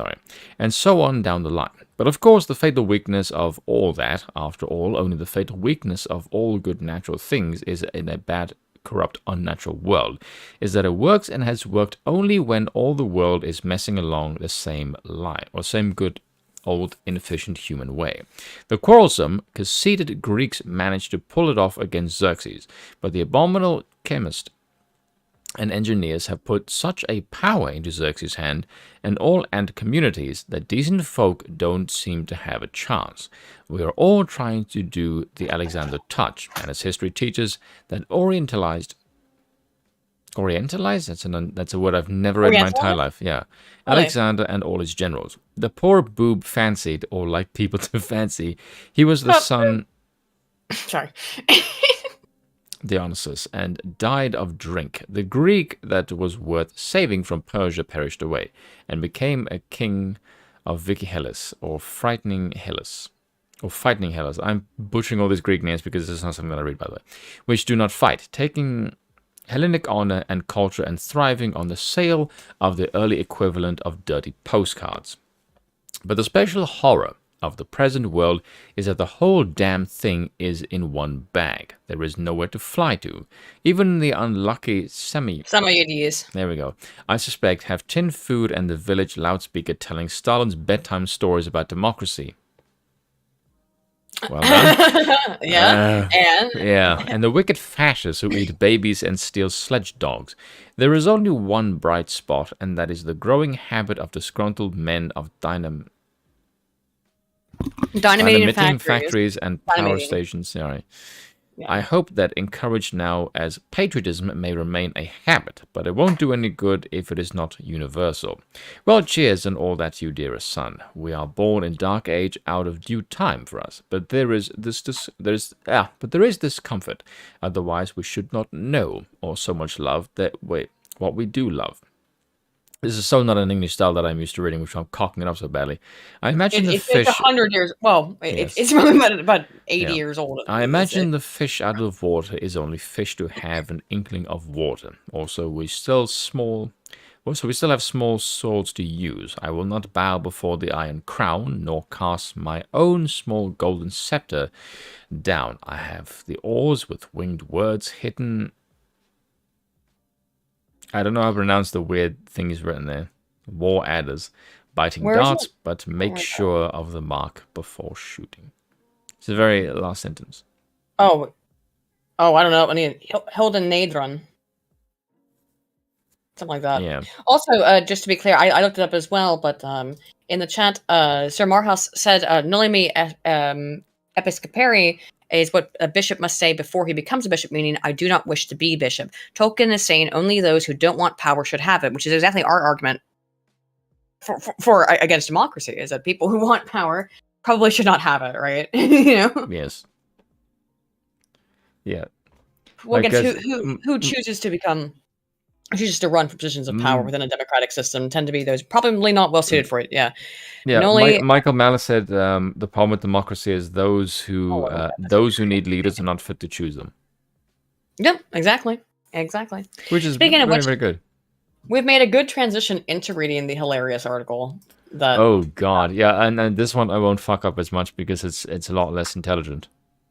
and so on down the line. But of course, the fatal weakness of all that, after all, only the fatal weakness of all good natural things is in a bad, corrupt, unnatural world, is that it works and has worked only when all the world is messing along the same line, or same good old inefficient human way. The quarrelsome, conceited Greeks managed to pull it off against Xerxes, but the abominable chemist and engineers have put such a power into Xerxes' hand and all ant communities that decent folk don't seem to have a chance. We are all trying to do the Alexander touch, and as history teaches, that Orientalized? That's a word I've never read in my entire life. Yeah. Alexander and all his generals. The poor boob fancied, or like people to fancy, he was the son... Sorry. Dionysus, and died of drink. The Greek that was worth saving from Persia perished away, and became a king of Vicky Hellas, or frightening Hellas. Or fighting Hellas. I'm butchering all these Greek names because this is not something that I read, by the way. Which do not fight, taking Hellenic honor and culture and thriving on the sale of the early equivalent of dirty postcards. But the special horror of the present world is that the whole damn thing is in one bag. There is nowhere to fly to. Even the unlucky Samoyedies. There we go. I suspect have tin food and the village loudspeaker telling Stalin's bedtime stories about democracy. Well done. Yeah. And the wicked fascists who eat babies and steal sledge dogs. There is only one bright spot, and that is the growing habit of disgruntled men of dynamiting factories and power stations. Sorry. Yeah. I hope that encouraged now as patriotism may remain a habit, but it won't do any good if it is not universal. Well, cheers and all that, you dearest son. We are born in dark age out of due time for us, but there is this comfort. Otherwise, we should not know or so much love what we do love. This is so not an English style that I'm used to reading, which I'm cocking it up so badly. I imagine the fish... It's 100 years... Well, it's probably about 80 years old. I imagine the fish out of water is only fish to have an inkling of water. Also, we still have small swords to use. I will not bow before the iron crown, nor cast my own small golden scepter down. I have the oars with winged words hidden... I don't know how to pronounce the weird things written there. War adders. Biting darts, but make sure of the mark before shooting. It's the very last sentence. Oh, I don't know. I mean, Hilden Nadron. Something like that. Yeah. Also, just to be clear, I looked it up as well, but in the chat, Sir Marhaus said, Nolimi Episcopari is what a bishop must say before he becomes a bishop, meaning I do not wish to be bishop. Tolkien is saying only those who don't want power should have it, which is exactly our argument for against democracy, is that people who want power probably should not have it, right? You know? Yes. Yeah. Well, who chooses to become... chooses to run for positions of power within a democratic system tend to be those probably not well suited for it. Yeah. Michael Malice said the problem with democracy is those who need leaders are not fit to choose them. Yep, exactly. Which is very good. We've made a good transition into reading the hilarious article. That Oh god, yeah, and this one I won't fuck up as much because it's a lot less intelligent.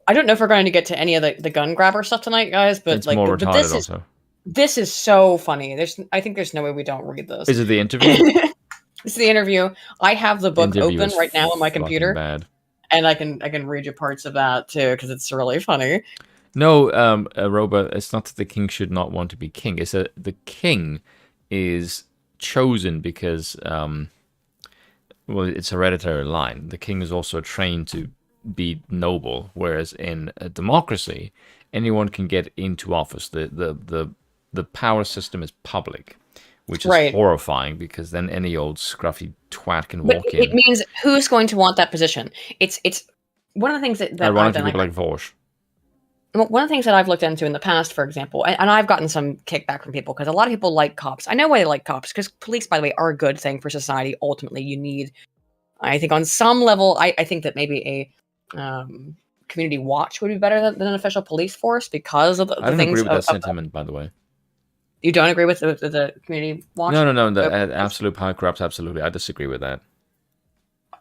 I don't know if we're going to get to any of the gun grabber stuff tonight, guys, but It's more but retarded also. this is so funny. I think there's no way we don't read this. Is it the interview? This is the interview. I have the book Interview open is right now on my fucking computer, bad. and I can read you parts of that too because it's really funny. No, Robert, it's not that the king should not want to be king. It's that the king is chosen because, well, it's a hereditary line. The king is also trained to be noble, whereas in a democracy, anyone can get into office. The power system is public, which is horrifying because then any old scruffy twat can walk in. It means who's going to want that position. It's one of the things that Ironically, people like Walsh. One of the things that I've looked into in the past, for example, and I've gotten some kickback from people because a lot of people like cops. I know why they like cops because police, by the way, are a good thing for society. Ultimately, you need, I think, on some level, I think that maybe a community watch would be better than an official police force because of the things. I don't agree with that sentiment, by the way. You don't agree with the community watch? No. The absolute power corrupts. Absolutely, I disagree with that.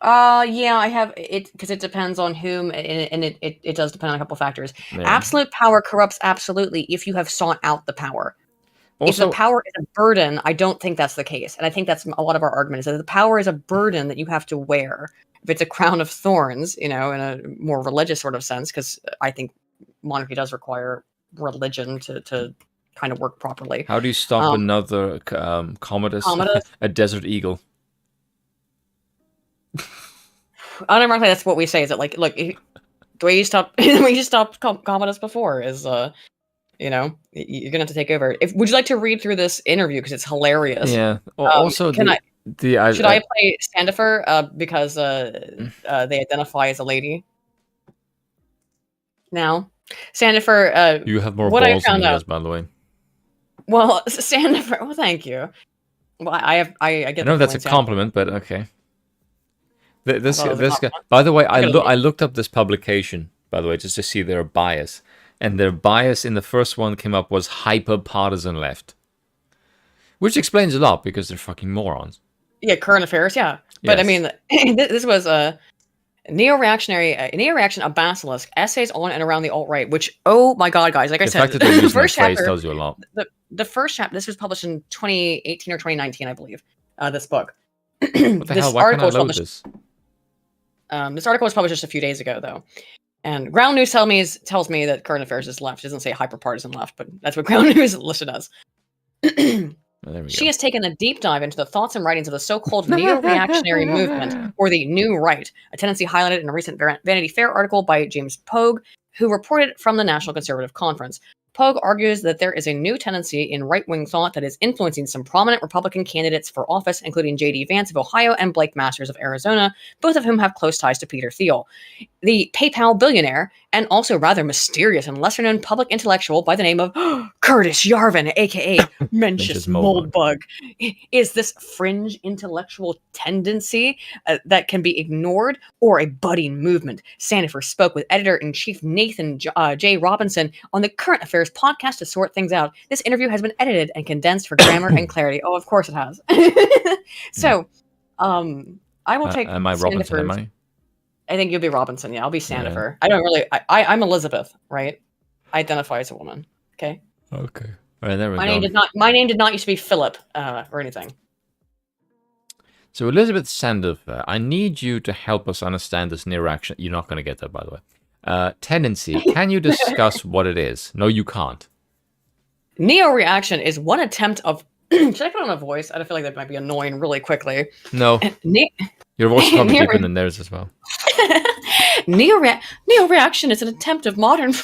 Yeah, I have it because it depends on whom, and it does depend on a couple factors. Yeah. Absolute power corrupts absolutely if you have sought out the power. Also, if the power is a burden, I don't think that's the case, and I think that's a lot of our argument is that the power is a burden that you have to wear. If it's a crown of thorns, in a more religious sort of sense, because I think monarchy does require religion to kind of work properly. How do you stop another commodus, a desert eagle? Unironically, that's what we say. Is that like, look, the way you stop Commodus before is, you're gonna have to take over. Would you like to read through this interview because it's hilarious? Yeah. Also, should I play Sandifer because they identify as a lady? Now, Sandifer. You have more balls than he does, by the way. Well, Sandifer. Well, thank you. Well, I get. I know that's a compliment, but okay. This guy. By the way, I looked up this publication, by the way, just to see their bias, and their bias in the first one came up was hyper partisan left, which explains a lot because they're fucking morons. Yeah, current affairs, yeah. But yes. I mean, this was a neo-reaction, a basilisk, essays on and around the alt-right. Which, oh my god, guys! Like I said, the first chapter tells you a lot. The first chapter. This was published in 2018 or 2019, I believe. This book. What the hell? Why can't I load this? This article was published just a few days ago, though. And Ground News tells me that current affairs is left. It doesn't say hyper-partisan left, but that's what Ground News listed as. She has taken a deep dive into the thoughts and writings of the so-called neo-reactionary movement, or the New Right, a tendency highlighted in a recent Vanity Fair article by James Pogue, who reported from the National Conservative Conference. Pogue argues that there is a new tendency in right-wing thought that is influencing some prominent Republican candidates for office, including J.D. Vance of Ohio and Blake Masters of Arizona, both of whom have close ties to Peter Thiel, the PayPal billionaire, and also rather mysterious and lesser-known public intellectual by the name of Curtis Yarvin, a.k.a. Mencius Moldbug. Is this fringe intellectual tendency that can be ignored, or a budding movement? Sandifer spoke with editor-in-chief Nathan J. Robinson on the Current Affairs podcast to sort things out. This interview has been edited and condensed for grammar and clarity. Oh, of course it has. So, I will take am I Robinson, am I? I think you'll be Robinson. Yeah, I'll be Sandifer. Yeah. I'm Elizabeth, right? I identify as a woman. Okay. Okay. All right, there we go. My name did not used to be Philip or anything. So Elizabeth Sandifer, I need you to help us understand this neo-reaction. You're not going to get that, by the way. Tendency. Can you discuss what it is? No, you can't. Neo-reaction is one attempt of. Should I put on a voice? I feel like that might be annoying really quickly. No. Your voice is probably deeper than theirs as well. Neo-reaction is an attempt of modern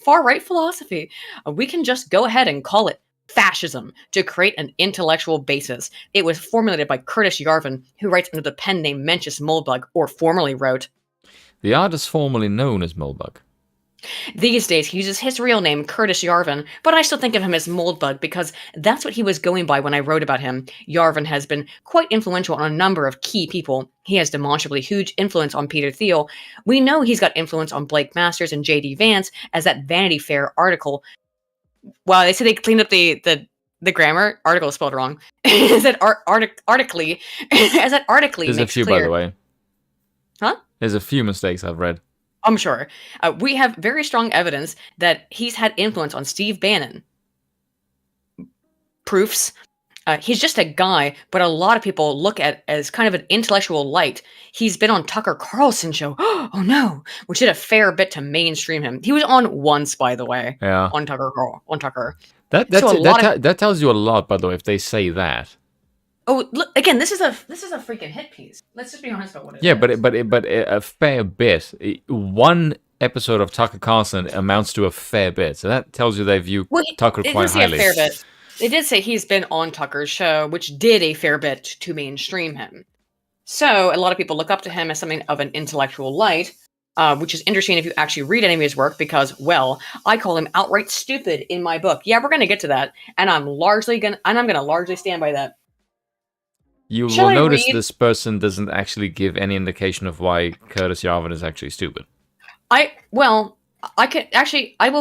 far-right philosophy. We can just go ahead and call it fascism to create an intellectual basis. It was formulated by Curtis Yarvin, who writes under the pen name Mencius Moldbug, or formerly wrote. The artist formerly known as Moldbug. These days, he uses his real name, Curtis Yarvin, but I still think of him as Moldbug because that's what he was going by when I wrote about him. Yarvin has been quite influential on a number of key people. He has demonstrably huge influence on Peter Thiel. We know he's got influence on Blake Masters and J.D. Vance, as that Vanity Fair article. Well, they say they cleaned up the the grammar article is spelled wrong. Is that artically? Is that artically? There's a makes few, clear. by the way. Huh? There's a few mistakes I've read. I'm sure. We have very strong evidence that he's had influence on Steve Bannon. Proofs. He's just a guy, but a lot of people look at as kind of an intellectual light. He's been on Tucker Carlson show. Oh no, which did a fair bit to mainstream him. He was on once, by the way. Yeah. On Tucker. That tells you a lot, by the way, if they say that. Oh, look again. This is a freaking hit piece. Let's just be honest about what it is. Yeah, but a fair bit. One episode of Tucker Carlson amounts to a fair bit, so that tells you they view Tucker quite highly. A fair bit. They did say he's been on Tucker's show, which did a fair bit to mainstream him. So a lot of people look up to him as something of an intellectual light, which is interesting if you actually read any of his work, because, well, I call him outright stupid in my book. Yeah, we're going to get to that, and I'm gonna largely stand by that. You will notice this person doesn't actually give any indication of why Curtis Yarvin is actually stupid. I will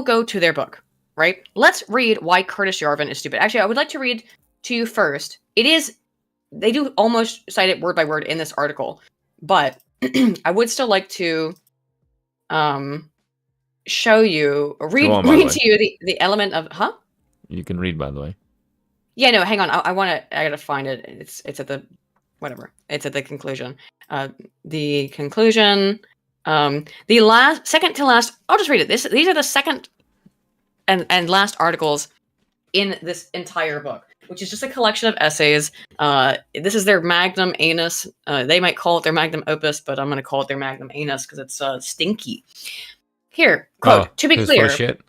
go to their book. Right? Let's read why Curtis Yarvin is stupid. Actually, I would like to read to you first. They do almost cite it word by word in this article, but I would still like to show you, read to you the element of, huh? You can read, by the way. Yeah, no, hang on. I gotta find it. It's at the, whatever. It's at the conclusion. The conclusion, the second to last, I'll just read it. These are the second and last articles in this entire book, which is just a collection of essays. This is their magnum anus. They might call it their magnum opus, but I'm going to call it their magnum anus because it's stinky. Here, quote, to be clear. Full of shit?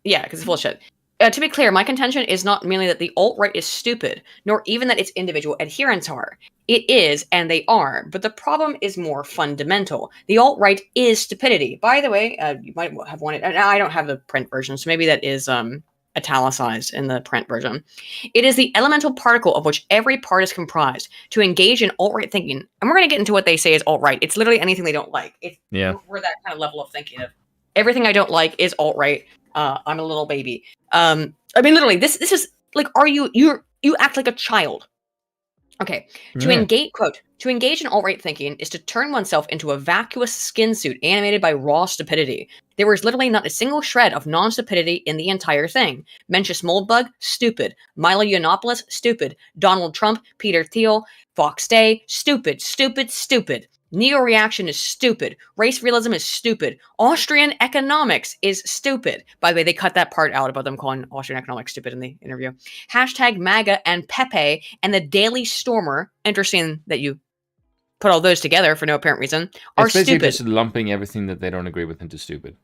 Yeah, because it's full of shit. To be clear, my contention is not merely that the alt-right is stupid, nor even that its individual adherents are. It is, and they are, but the problem is more fundamental. The alt-right is stupidity. By the way, you might have wanted... I don't have the print version, so maybe that is italicized in the print version. It is the elemental particle of which every part is comprised. To engage in alt-right thinking, and we're going to get into what they say is alt-right. It's literally anything they don't like. We're that kind of level of thinking of everything I don't like is alt-right. I'm a little baby. I mean, literally, this is like, you act like a child. Okay. To engage in alt-right thinking is to turn oneself into a vacuous skin suit animated by raw stupidity. There was literally not a single shred of non-stupidity in the entire thing. Mencius Moldbug, stupid. Milo Yiannopoulos, stupid. Donald Trump, Peter Thiel, Fox Day, stupid. Neo-reaction is stupid. Race realism is stupid. Austrian economics is stupid. By the way, they cut that part out about them calling Austrian economics stupid in the interview. Hashtag MAGA and Pepe and the Daily Stormer, interesting that you put all those together for no apparent reason, are it's basically stupid. Just lumping everything that they don't agree with into stupid.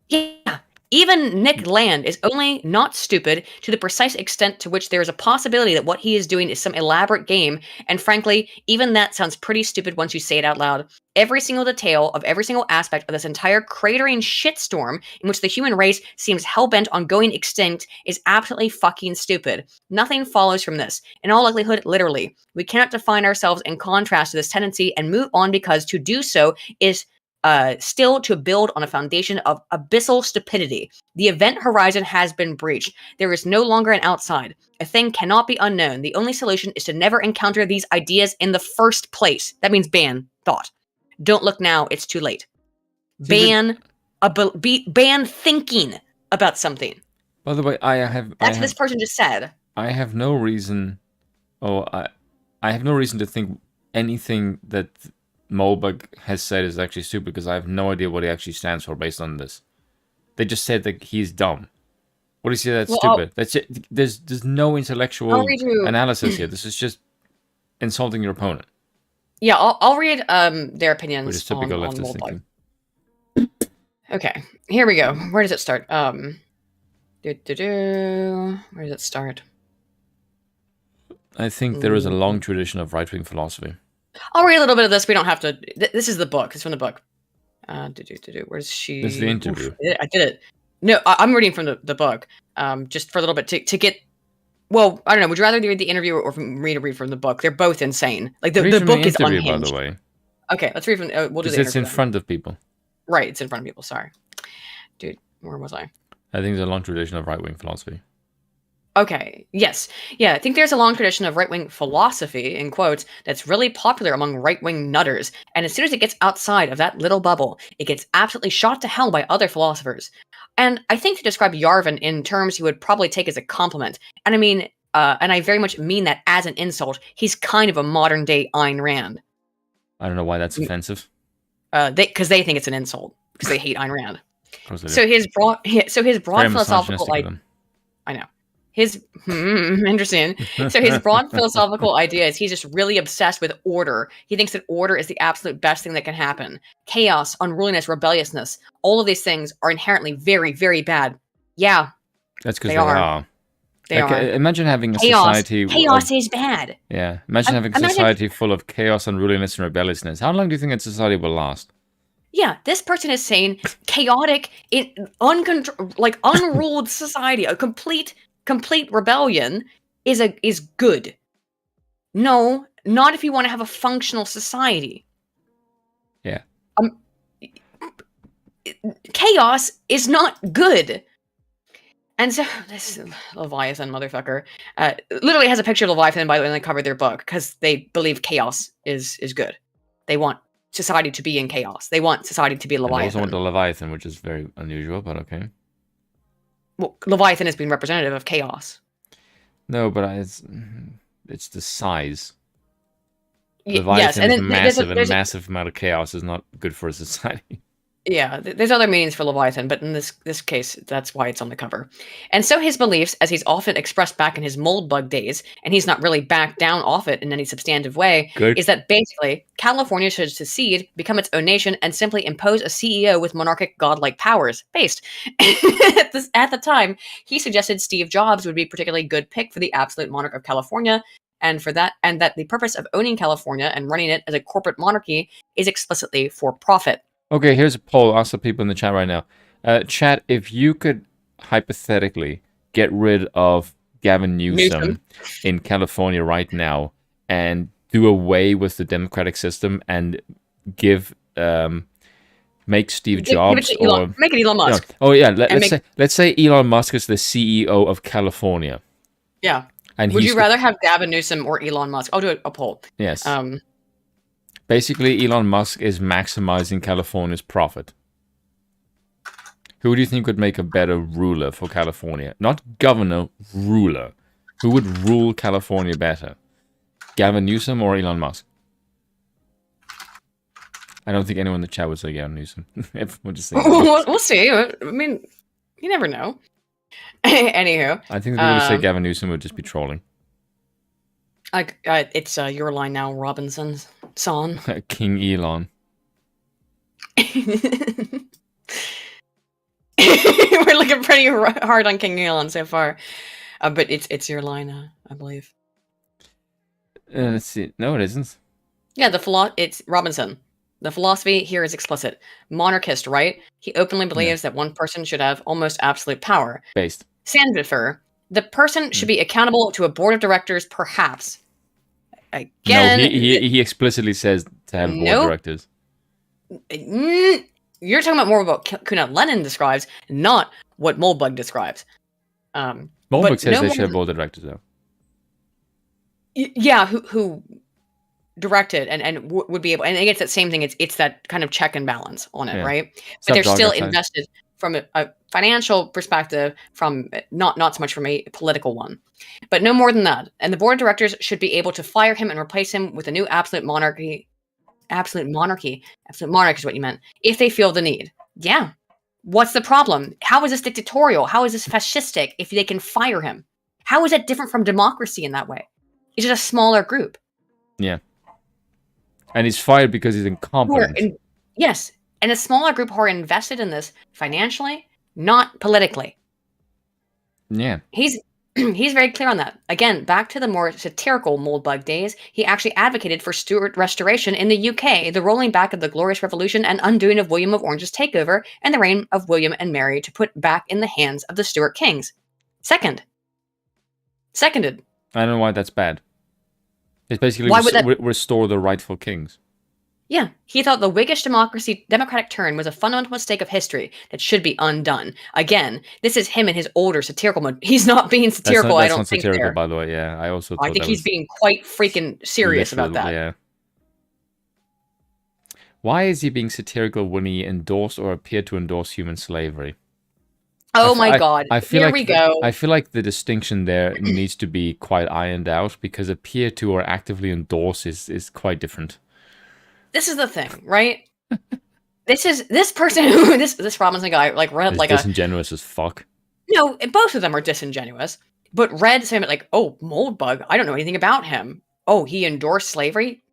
Yeah. Even Nick Land is only not stupid to the precise extent to which there is a possibility that what he is doing is some elaborate game, and frankly, even that sounds pretty stupid once you say it out loud. Every single detail of every single aspect of this entire cratering shitstorm in which the human race seems hell-bent on going extinct is absolutely fucking stupid. Nothing follows from this. In all likelihood, literally. We cannot define ourselves in contrast to this tendency and move on because to do so is still to build on a foundation of abyssal stupidity. The event horizon has been breached. There is no longer an outside. A thing cannot be unknown. The only solution is to never encounter these ideas in the first place. That means ban thought. Don't look now, it's too late. Ban thinking about something. By the way, That's what this person just said. I have no reason I have no reason to think anything that Moldbug has said is actually stupid because I have no idea what he actually stands for based on this. They just said that he's dumb. What do you say that's stupid? That's it. There's no intellectual analysis here. This is just insulting your opponent. Yeah, I'll read their opinions. Which is typical leftist thinking. Okay, here we go. Where does it start? Where does it start? I think there is a long tradition of right-wing philosophy. I'll read a little bit of this. We don't have to. This is the book. It's from the book. Where's she? This is the interview. Oof, I did it. No, I'm reading from the book. Just for a little bit to get. Well, I don't know. Would you rather read the interview or read from the book? They're both insane. Like the book is unhinged. By the way. Okay, let's read from. We'll do the interview. It's in front of people. Right, it's in front of people. Sorry, dude. Where was I? I think there's a long tradition of right-wing philosophy. Okay, yes. Yeah, I think there's a long tradition of right-wing philosophy, in quotes, that's really popular among right-wing nutters. And as soon as it gets outside of that little bubble, it gets absolutely shot to hell by other philosophers. And I think to describe Yarvin in terms he would probably take as a compliment, and I mean, and I very much mean that as an insult, he's kind of a modern-day Ayn Rand. I don't know why that's offensive. Because they think it's an insult, because they hate Ayn Rand. Of course they do. So his broad Very philosophical misogynistic of them. I know. His interesting. So his broad philosophical idea is he's just really obsessed with order. He thinks that order is the absolute best thing that can happen. Chaos, unruliness, rebelliousness, all of these things are inherently very, very bad. Yeah, That's because they they are. are. they Like, are. imagine having a Chaos. society. Chaos is bad. Yeah, imagine having a imagine- society full of chaos, unruliness, and rebelliousness. How long do you think that society will last? Yeah, this person is saying chaotic, unruled society, a complete rebellion is good. No, not if you want to have a functional society. Yeah. Chaos is not good. And so this Leviathan motherfucker literally has a picture of Leviathan, by the way, when they covered their book, because they believe chaos is good. They want society to be in chaos. They want society to be And they also Leviathan. want the Leviathan, which is very unusual, but okay. Well, Leviathan has been representative of chaos. No, but it's the size. Yes, Leviathan and is then massive, and there's a massive amount of chaos is not good for a society. Yeah, there's other meanings for Leviathan, but in this case, that's why it's on the cover. And so his beliefs, as he's often expressed back in his Moldbug days, and he's not really backed down off it in any substantive way, Good. is that basically California should secede, become its own nation, and simply impose a CEO with monarchic godlike powers. Based. At the time, he suggested Steve Jobs would be a particularly good pick for the absolute monarch of California, and that the purpose of owning California and running it as a corporate monarchy is explicitly for profit. Okay, here's a poll. Ask the people in the chat right now. Chat, if you could hypothetically get rid of Gavin Newsom in California right now and do away with the democratic system and make Steve Jobs make it Elon Musk. No. Oh yeah, let's say Elon Musk is the CEO of California. Yeah. And would you rather have Gavin Newsom or Elon Musk? I'll do a poll. Yes. Basically, Elon Musk is maximizing California's profit. Who do you think would make a better ruler for California? Not governor, ruler. Who would rule California better? Gavin Newsom or Elon Musk? I don't think anyone in the chat would say Gavin Newsom. We'll just say we'll see. I mean, you never know. Anywho. I think the people who say Gavin Newsom would just be trolling. It's your line now, Robinson's son. King Elon. We're looking pretty hard on King Elon so far, but it's your line, I believe. Let's see. No, it isn't. Yeah, it's Robinson. The philosophy here is explicit. Monarchist, right? He openly believes that one person should have almost absolute power. Based. Sandifer. The person should be accountable to a board of directors, perhaps. Again, no, he explicitly says to have board of directors. You're talking about more about Kuna Lenin describes, not what Moldbug describes. Moldbug says they should have board of directors, though. Yeah, who directed and would be able, and it's that same thing. It's that kind of check and balance on it, right? But they're still invested from a financial perspective, from not so much from a political one, but no more than that. And the board of directors should be able to fire him and replace him with a new absolute monarch is what you meant, if they feel the need. Yeah. What's the problem? How is this dictatorial? How is this fascistic if they can fire him? How is that different from democracy in that way? Is it a smaller group? Yeah. And he's fired because he's incompetent. Yes. And a smaller group who are invested in this financially, not politically. Yeah. He's very clear on that. Again, back to the more satirical Moldbug days, he actually advocated for Stuart restoration in the UK, the rolling back of the Glorious Revolution and undoing of William of Orange's takeover, and the reign of William and Mary to put back in the hands of the Stuart kings. Seconded. I don't know why that's bad. It's basically restore the rightful kings. Yeah, he thought the Whiggish democratic turn was a fundamental mistake of history that should be undone. Again, this is him in his older satirical mode. He's not being satirical, I That's don't not think, satirical, there. by the way. Yeah, I also I thought think that he's was being quite freaking serious about literal, that. yeah. Why is he being satirical when he endorsed or appeared to endorse human slavery? Oh my god, I feel here like we go. I feel like the distinction there needs to be quite ironed out, because appear to or actively endorse is quite different. This is the thing, right? This person who this Robinson guy read It's like disingenuous as fuck. no, both of them are disingenuous, but read something like, oh, Moldbug, I don't know anything about him. Oh, he endorsed slavery?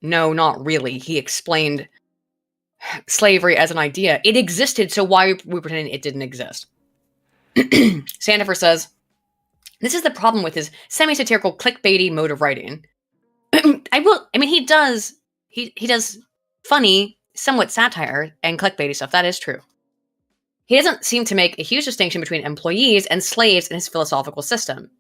No, not really. He explained slavery as an idea. It existed, so why are we pretending it didn't exist? Sandifer says, this is the problem with his semi-satirical clickbaity mode of writing. He does funny, somewhat satire and clickbaity stuff. That is true. He doesn't seem to make a huge distinction between employees and slaves in his philosophical system.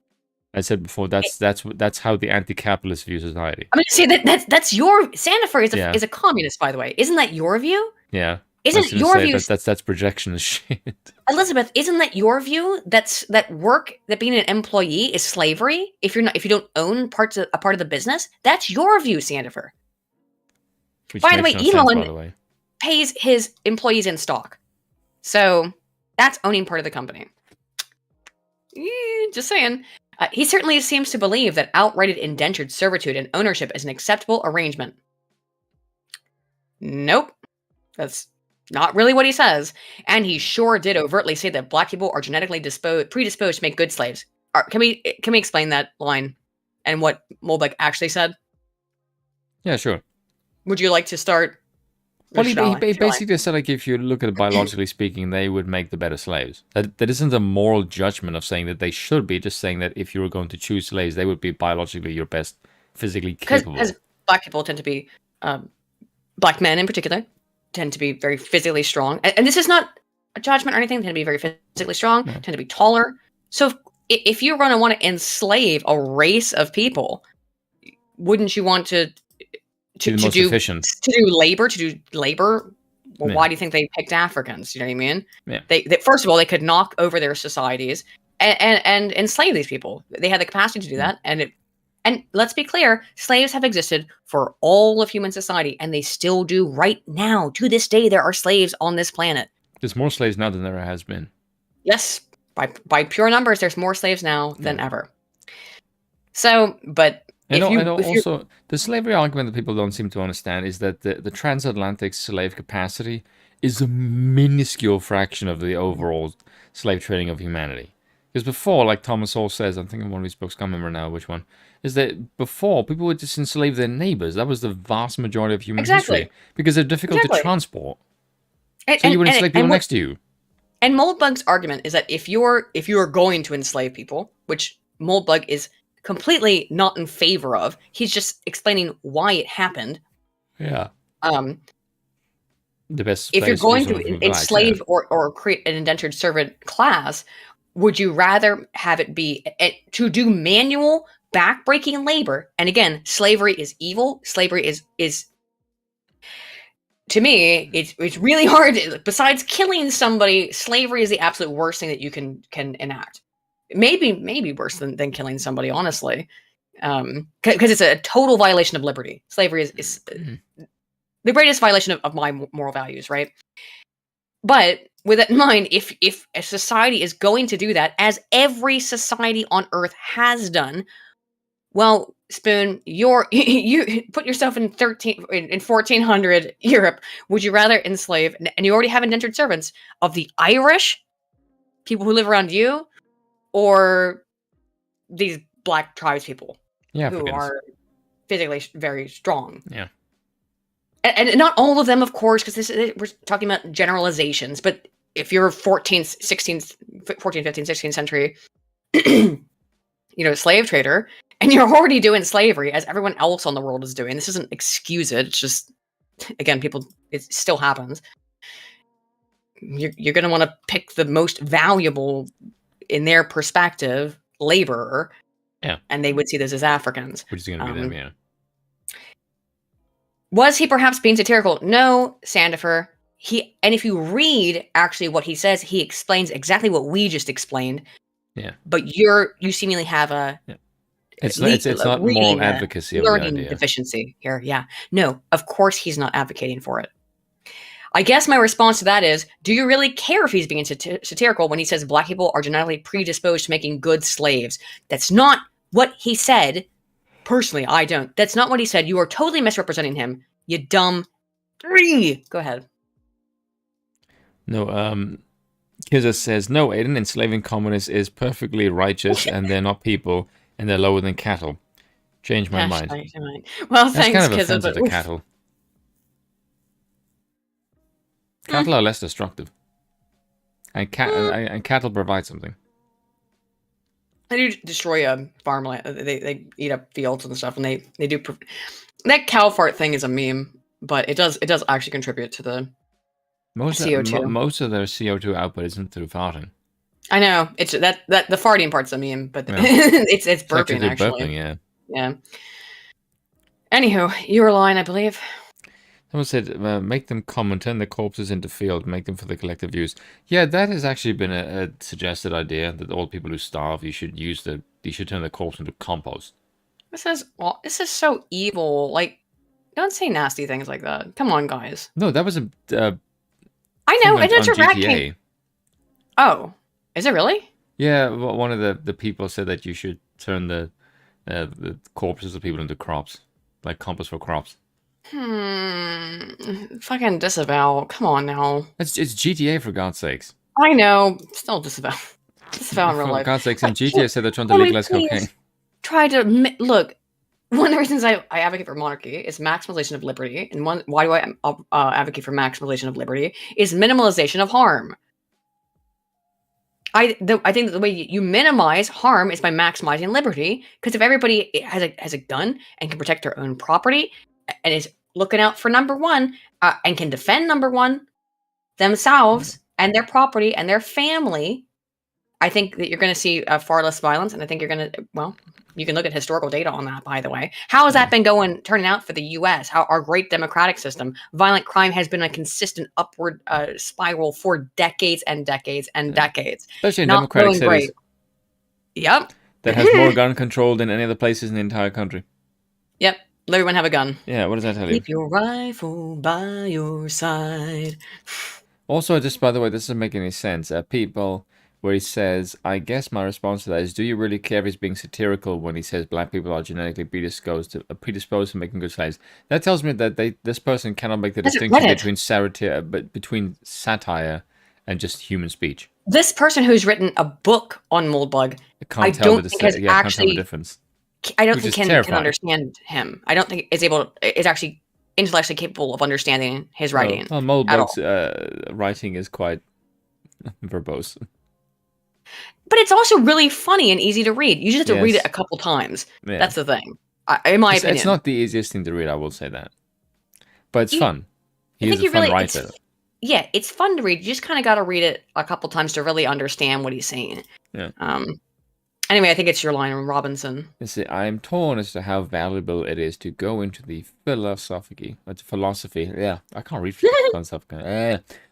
I said before, that's how the anti-capitalist view society. I'm going to say that's your Sandifer is a communist, by the way. Isn't that your view? Yeah. Isn't your view that's projectionist shit? Elizabeth, isn't that your view? That being an employee is slavery? If you don't own a part of the business, that's your view, Sandifer. By the way, Elon pays his employees in stock. So that's owning part of the company. Just saying. He certainly seems to believe that outrighted indentured servitude and ownership is an acceptable arrangement. Nope. That's not really what he says. And he sure did overtly say that black people are genetically predisposed to make good slaves. Can we explain that line and what Moldbug actually said? Yeah, sure. Would you like to start? Well, he basically said, like, if you look at it biologically speaking, they would make the better slaves. That isn't a moral judgment of saying that they should be, just saying that if you were going to choose slaves, they would be biologically your best physically capable. Because black people tend to be, black men in particular, tend to be very physically strong. And this is not a judgment or anything. They tend to be very physically strong, tend to be taller. So if you're going to want to enslave a race of people, wouldn't you want to do labor? Well, why do you think they picked Africans? You know what I mean? Yeah. They first of all, they could knock over their societies and enslave these people. They had the capacity to do that. And let's be clear, slaves have existed for all of human society, and they still do right now. To this day, there are slaves on this planet. There's more slaves now than there has been. Yes, by pure numbers, there's more slaves now than ever. So, but also, the slavery argument that people don't seem to understand is that the transatlantic slave capacity is a minuscule fraction of the overall slave trading of humanity. Because before, like Thomas Sowell says, I'm thinking one of his books, can't remember now which one, is that before, people would just enslave their neighbors. That was the vast majority of human history. Because they're difficult to transport. So you would enslave people next to you. And Moldbug's argument is that if you're going to enslave people, which Moldbug is completely not in favor of, he's just explaining why it happened. Yeah. The best. If you're going to enslave or create an indentured servant class, would you rather have it be to do manual backbreaking labor? And again, slavery is evil. Slavery is to me, it's really hard. Besides killing somebody, slavery is the absolute worst thing that you can enact. Maybe worse than killing somebody, honestly, because it's a total violation of liberty. Slavery is the greatest violation of my moral values, right? But with that in mind, if a society is going to do that, as every society on Earth has done, well, Spoon, you put yourself in 1400 Europe. Would you rather enslave, and you already have indentured servants, of the Irish, people who live around you, or these black tribes people who are physically very strong? Yeah. And not all of them, of course, because we're talking about generalizations. But if you're 14th, 15th, 16th century, slave trader, and you're already doing slavery as everyone else on the world is doing, this doesn't excuse it. It's just, again, it still happens. You're going to want to pick the most valuable, in their perspective, laborer. Yeah. And they would see this as Africans. Which is going to be them, yeah. Was he perhaps being satirical? No, Sandifer. And if you read actually what he says, he explains exactly what we just explained. Yeah. But you seemingly have a It's not moral advocacy of the learning idea. deficiency here. Yeah. No, of course he's not advocating for it. I guess my response to that is, do you really care if he's being satirical when he says black people are genetically predisposed to making good slaves? That's not what he said. Personally, I don't. That's not what he said. You are totally misrepresenting him. You dumb three. Go ahead. No, Kizza says, no, Aiden, enslaving communists is perfectly righteous, and they're not people, and they're lower than cattle. Change my mind. Well, That's thanks, kind of Kizza, offensive to cattle. Cattle are less destructive. And cattle provide something. They do destroy farmland. They eat up fields and stuff, and they do. That cow fart thing is a meme, but it does actually contribute to the CO2. Most of their CO2 output isn't through farting. I know it's that the farting part's a meme, but yeah. it's burping actually. Burping, yeah. Anywho, you were lying, I believe. Someone said, make them common, turn the corpses into field, make them for the collective use. Yeah, that has actually been a suggested idea, that all people who starve, you should turn the corpse into compost. This is so evil. Like, don't say nasty things like that. Come on, guys. No, that was a... I know, it's a rat GTA. king. Oh, is it really? Yeah, one of the people said that you should turn the corpses of people into crops, like compost for crops. Fucking disavow. Come on now. It's GTA, for God's sakes. I know. Still disavow. Disavow in real life. For God's sakes, and GTA said they're trying to legalize cocaine. Try to look. One of the reasons I advocate for monarchy is maximization of liberty, and why do I advocate for maximization of liberty is minimalization of harm. I think that the way you minimize harm is by maximizing liberty, because if everybody has a gun and can protect their own property and is looking out for number one and can defend number one themselves and their property and their family, I think that you're going to see far less violence, and I think you're going to, well, you can look at historical data on that, by the way. How has that been turning out for the U.S.? How our great democratic system, violent crime has been a consistent upward spiral for decades and decades and decades. Especially in democratic cities. Great. Yep. That has more gun control than any other places in the entire country. Yep. Let everyone have a gun. Yeah, what does that tell you? Keep your rifle by your side. Also, just by the way, this doesn't make any sense. People... where he says, I guess my response to that is, do you really care if he's being satirical when he says black people are genetically predisposed to making good slaves? That tells me that this person cannot make the distinction between satire and just human speech. This person who's written a book on Moldbug, I don't think has actually... I don't think can understand him. I don't think is actually intellectually capable of understanding his writing. Well, Moldbug's writing is quite verbose. But it's also really funny and easy to read. You just have to read it a couple times. Yeah. That's the thing. In my opinion. It's not the easiest thing to read, I will say that. But it's fun. He's a fun writer. Yeah, it's fun to read. You just kind of got to read it a couple times to really understand what he's saying. Yeah. Anyway, I think it's your line, Robinson. You see, I'm torn as to how valuable it is to go into the philosophy. Yeah, I can't read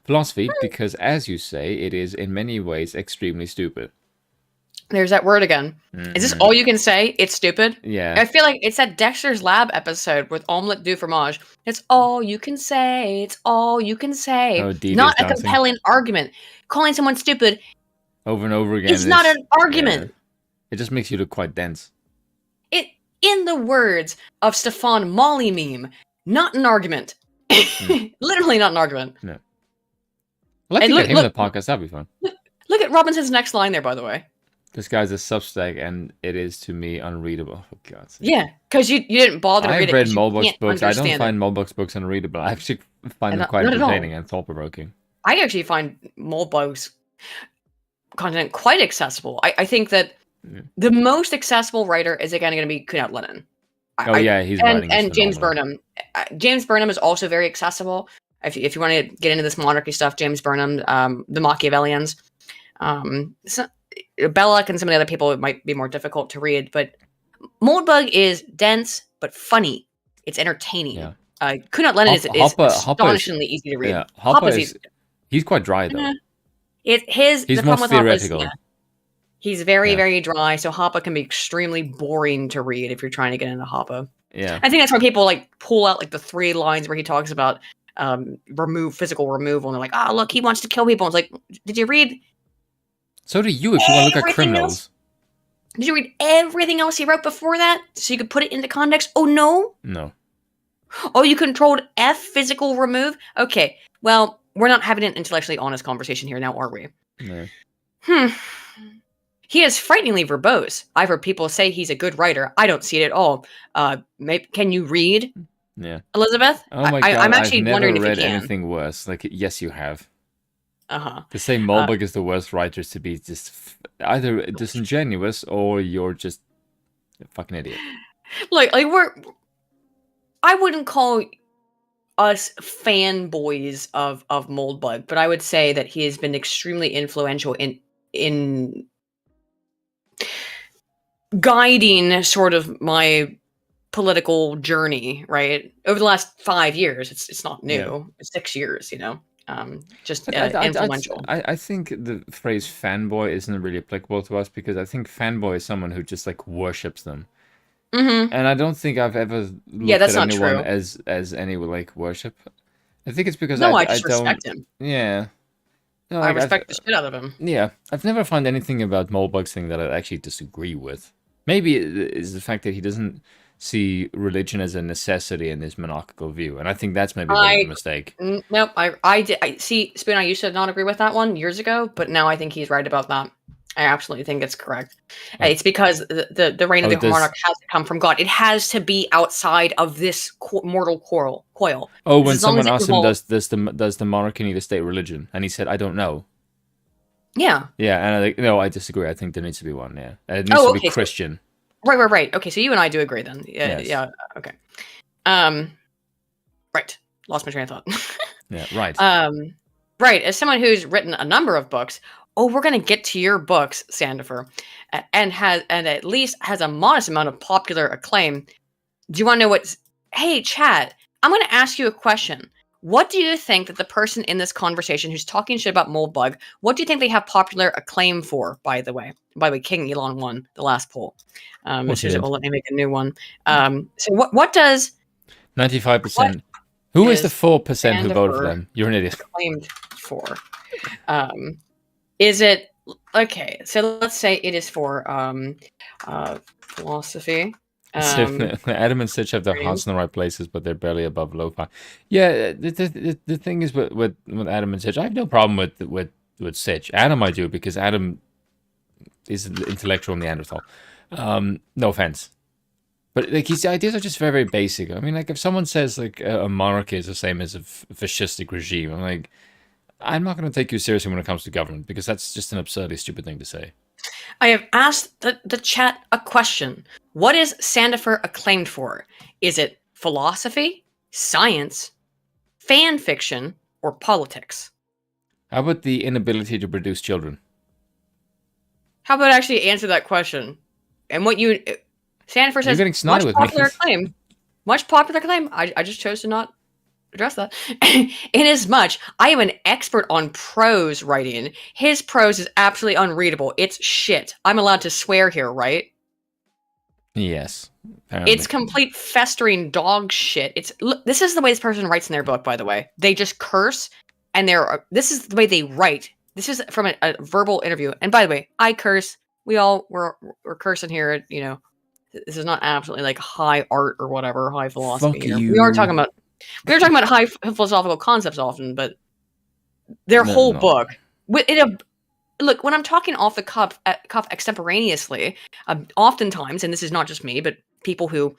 philosophy because, as you say, it is in many ways extremely stupid. There's that word again. Is this all you can say? It's stupid? Yeah. I feel like it's that Dexter's Lab episode with Omelette du Fromage. It's all you can say. It's all you can say. Oh, not a compelling argument. Calling someone stupid over and over again. It's not an argument. Yeah. It just makes you look quite dense. In the words of Stefan Molly meme, not an argument. Literally not an argument. No. I'd like to get him on the podcast. That'd be fun. Look at Robinson's next line there, by the way. This guy's a Substack, and it is to me unreadable. For God's sake. Yeah, because you didn't bother to read it. I've read Molbug's books. I don't find Molbug's books unreadable. I actually find them quite entertaining and thought-provoking. I actually find Molbug's content quite accessible. I think that the most accessible writer is again going to be Kunal Lennon. He's writing. And James Burnham. James Burnham is also very accessible. If you want to get into this monarchy stuff, James Burnham, the Machiavellians, Belloc and some of the other people, it might be more difficult to read. But Moldbug is dense but funny. It's entertaining. Yeah. Kunat Lenin is Hopper is, astonishingly easy to read. yeah, Hopper is easy. he's quite dry though. The He's more problem with Hopper is, theoretical. he's very, Yeah. very dry, so Hopper can be extremely boring to read if you're trying to get into Hopper. Yeah. I think that's why people like pull out like the 3 lines where he talks about physical removal, and they're like, oh look, he wants to kill people. It's like, did you read So do you if you want to look at everything criminals. else? Did you read everything else he wrote before that so you could put it into context? Oh no? No. Oh, you controlled F physical remove? Okay, well, we're not having an intellectually honest conversation here now, are we? No. He is frighteningly verbose. I've heard people say he's a good writer. I don't see it at all. Can you read, Yeah. Elizabeth? Oh my god, I'm actually I've never wondering if you read can. anything worse. Like, yes, you have. Uh-huh. To say Mulbach is the worst writer is to be just either disingenuous or you're just a fucking idiot. Like I wouldn't call us fanboys of Moldbug, but I would say that he has been extremely influential in guiding sort of my political journey, right? Over the last 5 years. It's not new. Yeah. It's 6 years, you know. Just I influential. I think the phrase fanboy isn't really applicable to us because I think fanboy is someone who just like worships them. Mm-hmm. And I don't think I've ever looked that's at not anyone true. as any like worship. I think it's because No, I I just don't respect him. Yeah. No, I like, respect the shit out of him. Yeah, I've never found anything about Mulbug's thing that I actually disagree with. Maybe it is the fact that he doesn't see religion as a necessity in his monarchical view, and I think that's maybe a bit of a mistake. Nope, I did. See, Spoon, I used to not agree with that one years ago, but now I think he's right about that. I absolutely think it's correct. It's because the reign of the monarch has to come from God. It has to be outside of this mortal coil. Oh, when someone asked him, does the monarchy need a state religion? And he said, I don't know. Yeah. Yeah, and I think, no, I disagree. I think there needs to be one, yeah. It needs to be Christian. Right. Okay, so you and I do agree then. Yeah, Yes. yeah, okay. Right. Lost my train of thought. Yeah, right. Right, as someone who's written a number of books, we're going to get to your books, Sandifer, and at least has a modest amount of popular acclaim. Do you want to know what's... Hey, chat, I'm going to ask you a question. What do you think that the person in this conversation who's talking shit about Moldbug, what do you think they have popular acclaim for, by the way? By the way, King Elon won the last poll. Susan will let me make a new one. So what does... 95%. Who is the 4% who voted for them? You're an idiot. Claimed for. Is it... Okay, so let's say it is for philosophy. Adam and Sitch have their hearts in the right places, but they're barely above lo-fi. Yeah, the thing is with Adam and Sitch, I have no problem with Sitch. Adam I do, because Adam is an intellectual Neanderthal. No offense. But like his ideas are just very, very basic. I mean, like if someone says like a monarchy is the same as a fascistic regime, I'm like, I'm not going to take you seriously when it comes to government, because that's just an absurdly stupid thing to say. I have asked the chat a question. What is Sandifer acclaimed for? Is it philosophy, science, fan fiction, or politics? How about the inability to produce children? How about actually answer that question? And what you... Sandifer says, much popular acclaim. Much popular acclaim. I just chose to not address that. Inasmuch, I am an expert on prose writing. His prose is absolutely unreadable. It's shit. I'm allowed to swear here, right? Yes. Apparently. It's complete festering dog shit. This is the way this person writes in their book, by the way. They just curse, and this is the way they write. This is from a verbal interview. And by the way, I curse. We're cursing here, you know. This is not absolutely like high art or whatever, high philosophy. Fuck you. We are talking about high philosophical concepts often, but their whole book. Look, when I'm talking off the cuff extemporaneously, oftentimes, and this is not just me, but people who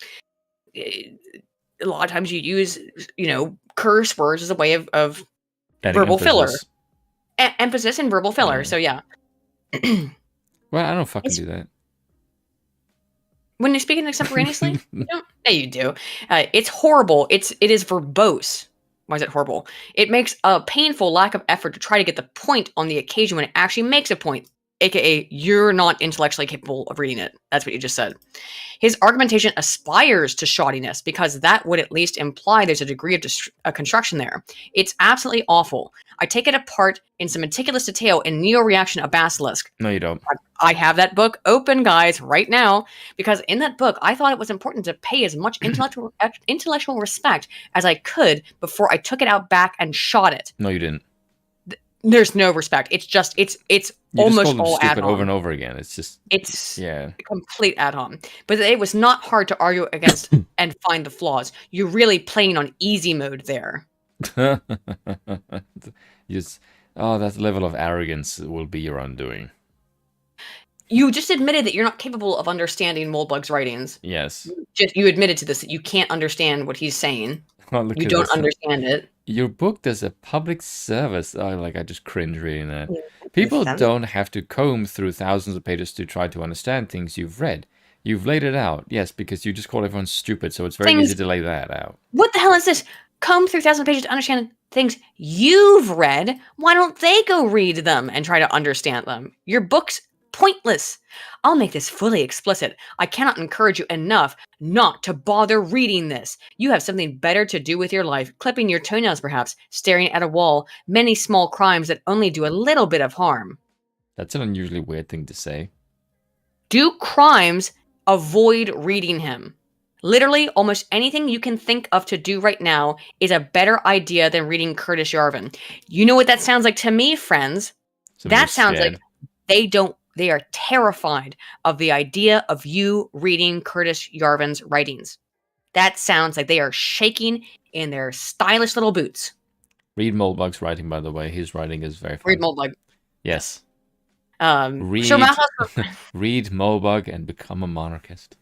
a lot of times you use, curse words as a way of verbal filler, emphasis and verbal filler. So yeah. Well, I don't fucking do that. When you're speaking extemporaneously, you don't. Yeah, you do. It's horrible. It is verbose. Why is it horrible? It makes a painful lack of effort to try to get the point on the occasion when it actually makes a point. aka you're not intellectually capable of reading it. That's what you just said. His argumentation aspires to shoddiness because that would at least imply there's a degree of construction there. It's absolutely awful. I take it apart in some meticulous detail in Neo-Reaction of Basilisk. No, you don't. I have that book open, guys, right now, because in that book, I thought it was important to pay as much intellectual respect as I could before I took it out back and shot it. No, you didn't. There's no respect. It's just, it's You almost just called all them ad stupid hom. over and over again. It's just, It's yeah. complete ad hom. But it was not hard to argue against and find the flaws. You're really playing on easy mode there. Just, that level of arrogance will be your undoing. You just admitted that you're not capable of understanding Moldbug's writings. Yes. You admitted to this, that you can't understand what he's saying. Oh, look You at don't this. understand it. Your book does a public service. I just cringe reading that. Yeah, People understand. don't have to comb through thousands of pages to try to understand things you've read. You've laid it out, yes, because you just call everyone stupid, so it's very easy to lay that out. What the hell is this? Comb through 1,000 pages to understand things you've read. Why don't they go read them and try to understand them? Your book's pointless. I'll make this fully explicit. I cannot encourage you enough not to bother reading this. You have something better to do with your life, clipping your toenails perhaps, staring at a wall, many small crimes that only do a little bit of harm. That's an unusually weird thing to say. Do crimes, avoid reading him. Literally, almost anything you can think of to do right now is a better idea than reading Curtis Yarvin. You know what that sounds like to me, friends? Somebody's That sounds scared. like they are terrified of the idea of you reading Curtis Yarvin's writings. That sounds like they are shaking in their stylish little boots. Read Moldbug's writing, by the way. His writing is very fun. Read Moldbug. Yes. Read, Read Moldbug and become a monarchist.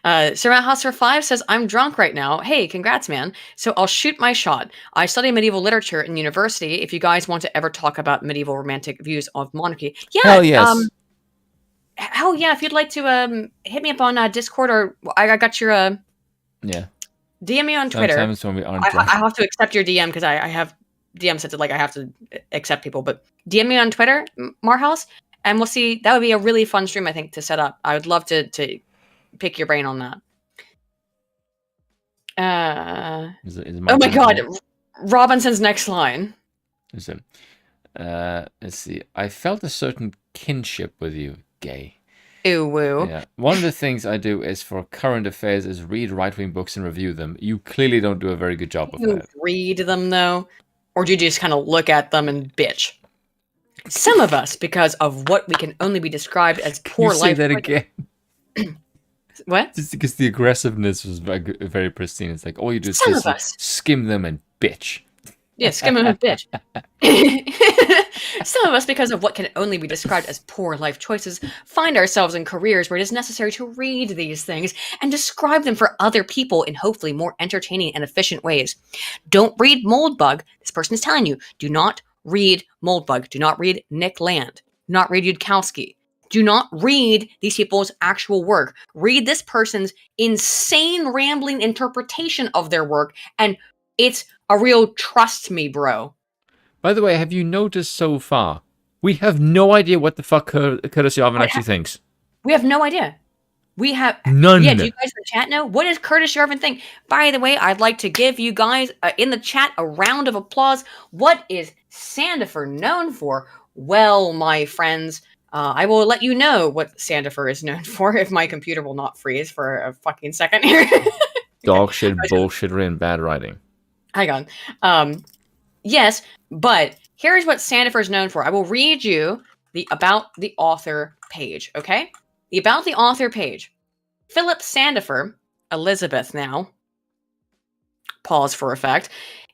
Sir Matt Hosser 5 says, I'm drunk right now. Hey, congrats, man. So I'll shoot my shot. I study medieval literature in university. If you guys want to ever talk about medieval romantic views of monarchy. Yeah. Hell yes. Hell yeah. If you'd like to hit me up on Discord, or I got your yeah. DM me on Twitter. Sometimes when we aren't I drunk. have to accept your DM because I have DM set to like I have to accept people. But DM me on Twitter, Marhouse, and we'll see. That would be a really fun stream, I think, to set up. I would love to pick your brain on that. Is it Oh my god, Robinson's next line. Listen, let's see. I felt a certain kinship with you, gay. Ew woo. Yeah. One of the things I do is for current affairs is read right-wing books and review them. You clearly don't do a very good job of You that. read them though, or do you just kind of look at them and bitch? Some of us, because of what we can only be described as poor You life. say that again. What? Just because the aggressiveness was very pristine. It's like all you do is Some just of us. skim them and bitch. Yeah, skim them a bitch. Some of us, because of what can only be described as poor life choices, find ourselves in careers where it is necessary to read these things and describe them for other people in hopefully more entertaining and efficient ways. Don't read Moldbug. This person is telling you, do not read Moldbug. Do not read Nick Land. Do not read Yudkowsky. Do not read these people's actual work. Read this person's insane rambling interpretation of their work, and it's a real trust me, bro. By the way, have you noticed so far? We have no idea what the fuck Curtis Yarvin actually thinks. We have no idea. We have None. Yeah, do you guys in the chat know? What does Curtis Yarvin think? By the way, I'd like to give you guys in the chat a round of applause. What is Sandifer known for? Well, my friends, I will let you know what Sandifer is known for if my computer will not freeze for a fucking second here. Dog shit, bullshit, and bad writing. Hang on. Yes, but here's what Sandifer is known for. I will read you the About the Author page, okay? The About the Author page. Philip Sandifer, Elizabeth now, pause for effect,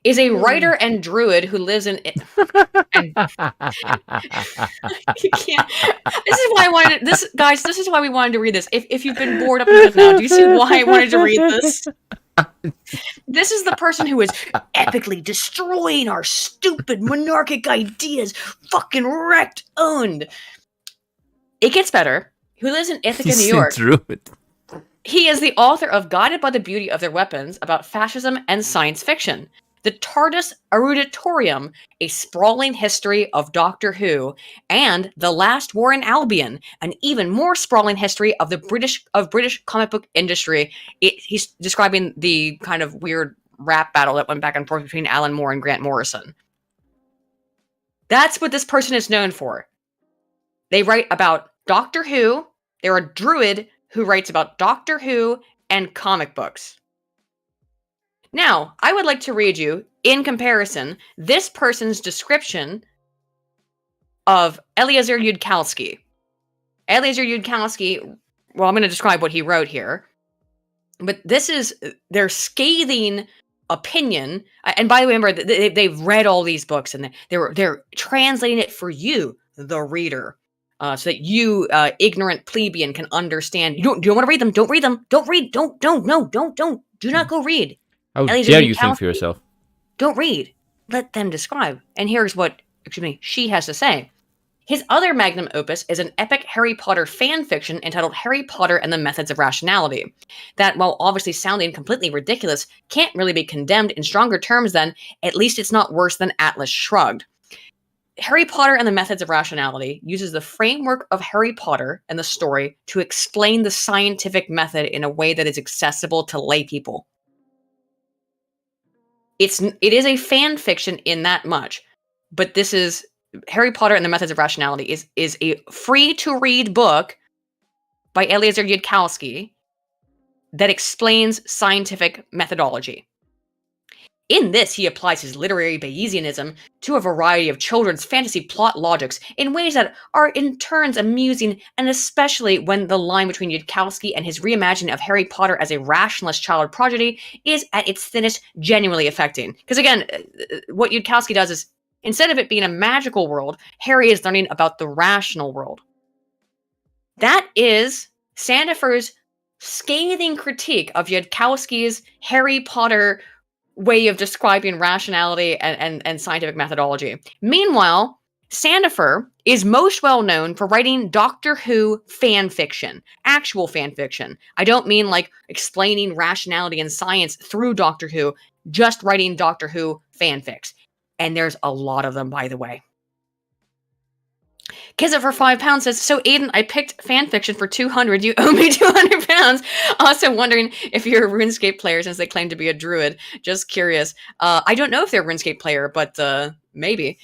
is a writer and druid who lives in... and, you can't. This is why I wanted... Guys, this is why we wanted to read this. If you've been bored up until now, do you see why I wanted to read this? This is the person who is epically destroying our stupid monarchic ideas. Fucking wrecked, owned. It gets better. Who lives in Ithaca, New York. Druid. He is the author of Guided by the Beauty of Their Weapons about fascism and science fiction. the TARDIS Eruditorium, A Sprawling History of Doctor Who, and The Last War in Albion, an even more sprawling history of the British comic book industry. He's describing the kind of weird rap battle that went back and forth between Alan Moore and Grant Morrison. That's what this person is known for. They write about Doctor Who. They're a druid who writes about Doctor Who and comic books. Now, I would like to read you, in comparison, this person's description of Eliezer Yudkowsky. Eliezer Yudkowsky, well, I'm going to describe what he wrote here. But this is their scathing opinion. And by the way, remember, they've read all these books, and they're translating it for you, the reader. So that you, ignorant plebeian, can understand. Do you want to read them? Don't read them. Don't read. Don't. Do not go read. How Eliezer dare you Yudkowsky, think for yourself? Don't read. Let them describe. And here's what, she has to say. His other magnum opus is an epic Harry Potter fan fiction entitled Harry Potter and the Methods of Rationality. That, while obviously sounding completely ridiculous, can't really be condemned in stronger terms than, at least it's not worse than Atlas Shrugged. Harry Potter and the Methods of Rationality uses the framework of Harry Potter and the story to explain the scientific method in a way that is accessible to lay people. It is a fan fiction in that much, but this is Harry Potter and the Methods of Rationality is a free to read book by Eliezer Yudkowsky that explains scientific methodology. In this, he applies his literary Bayesianism to a variety of children's fantasy plot logics in ways that are in turns amusing, and especially when the line between Yudkowsky and his reimagining of Harry Potter as a rationalist child prodigy is at its thinnest, genuinely affecting. Because again, what Yudkowsky does is, instead of it being a magical world, Harry is learning about the rational world. That is Sandifer's scathing critique of Yudkowsky's Harry Potter way of describing rationality and scientific methodology. Meanwhile, Sandifer is most well known for writing Doctor Who fan fiction, actual fan fiction. I don't mean like explaining rationality and science through Doctor Who, just writing Doctor Who fanfics. And there's a lot of them, by the way. Kiss It for £5 says, so Aiden, I picked fanfiction for 200. You owe me 200 pounds. Also wondering if you're a RuneScape player since they claim to be a druid. Just curious. I don't know if they're a RuneScape player, but maybe.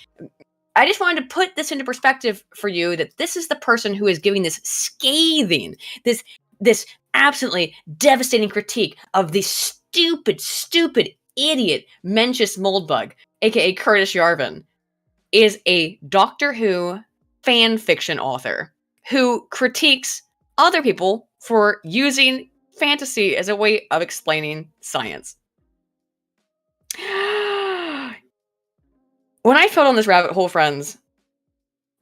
I just wanted to put this into perspective for you, that this is the person who is giving this scathing, this absolutely devastating critique of the stupid idiot Mencius Moldbug, aka Curtis Yarvin, is a Doctor Who fan fiction author who critiques other people for using fantasy as a way of explaining science. When I fell on this rabbit hole, friends,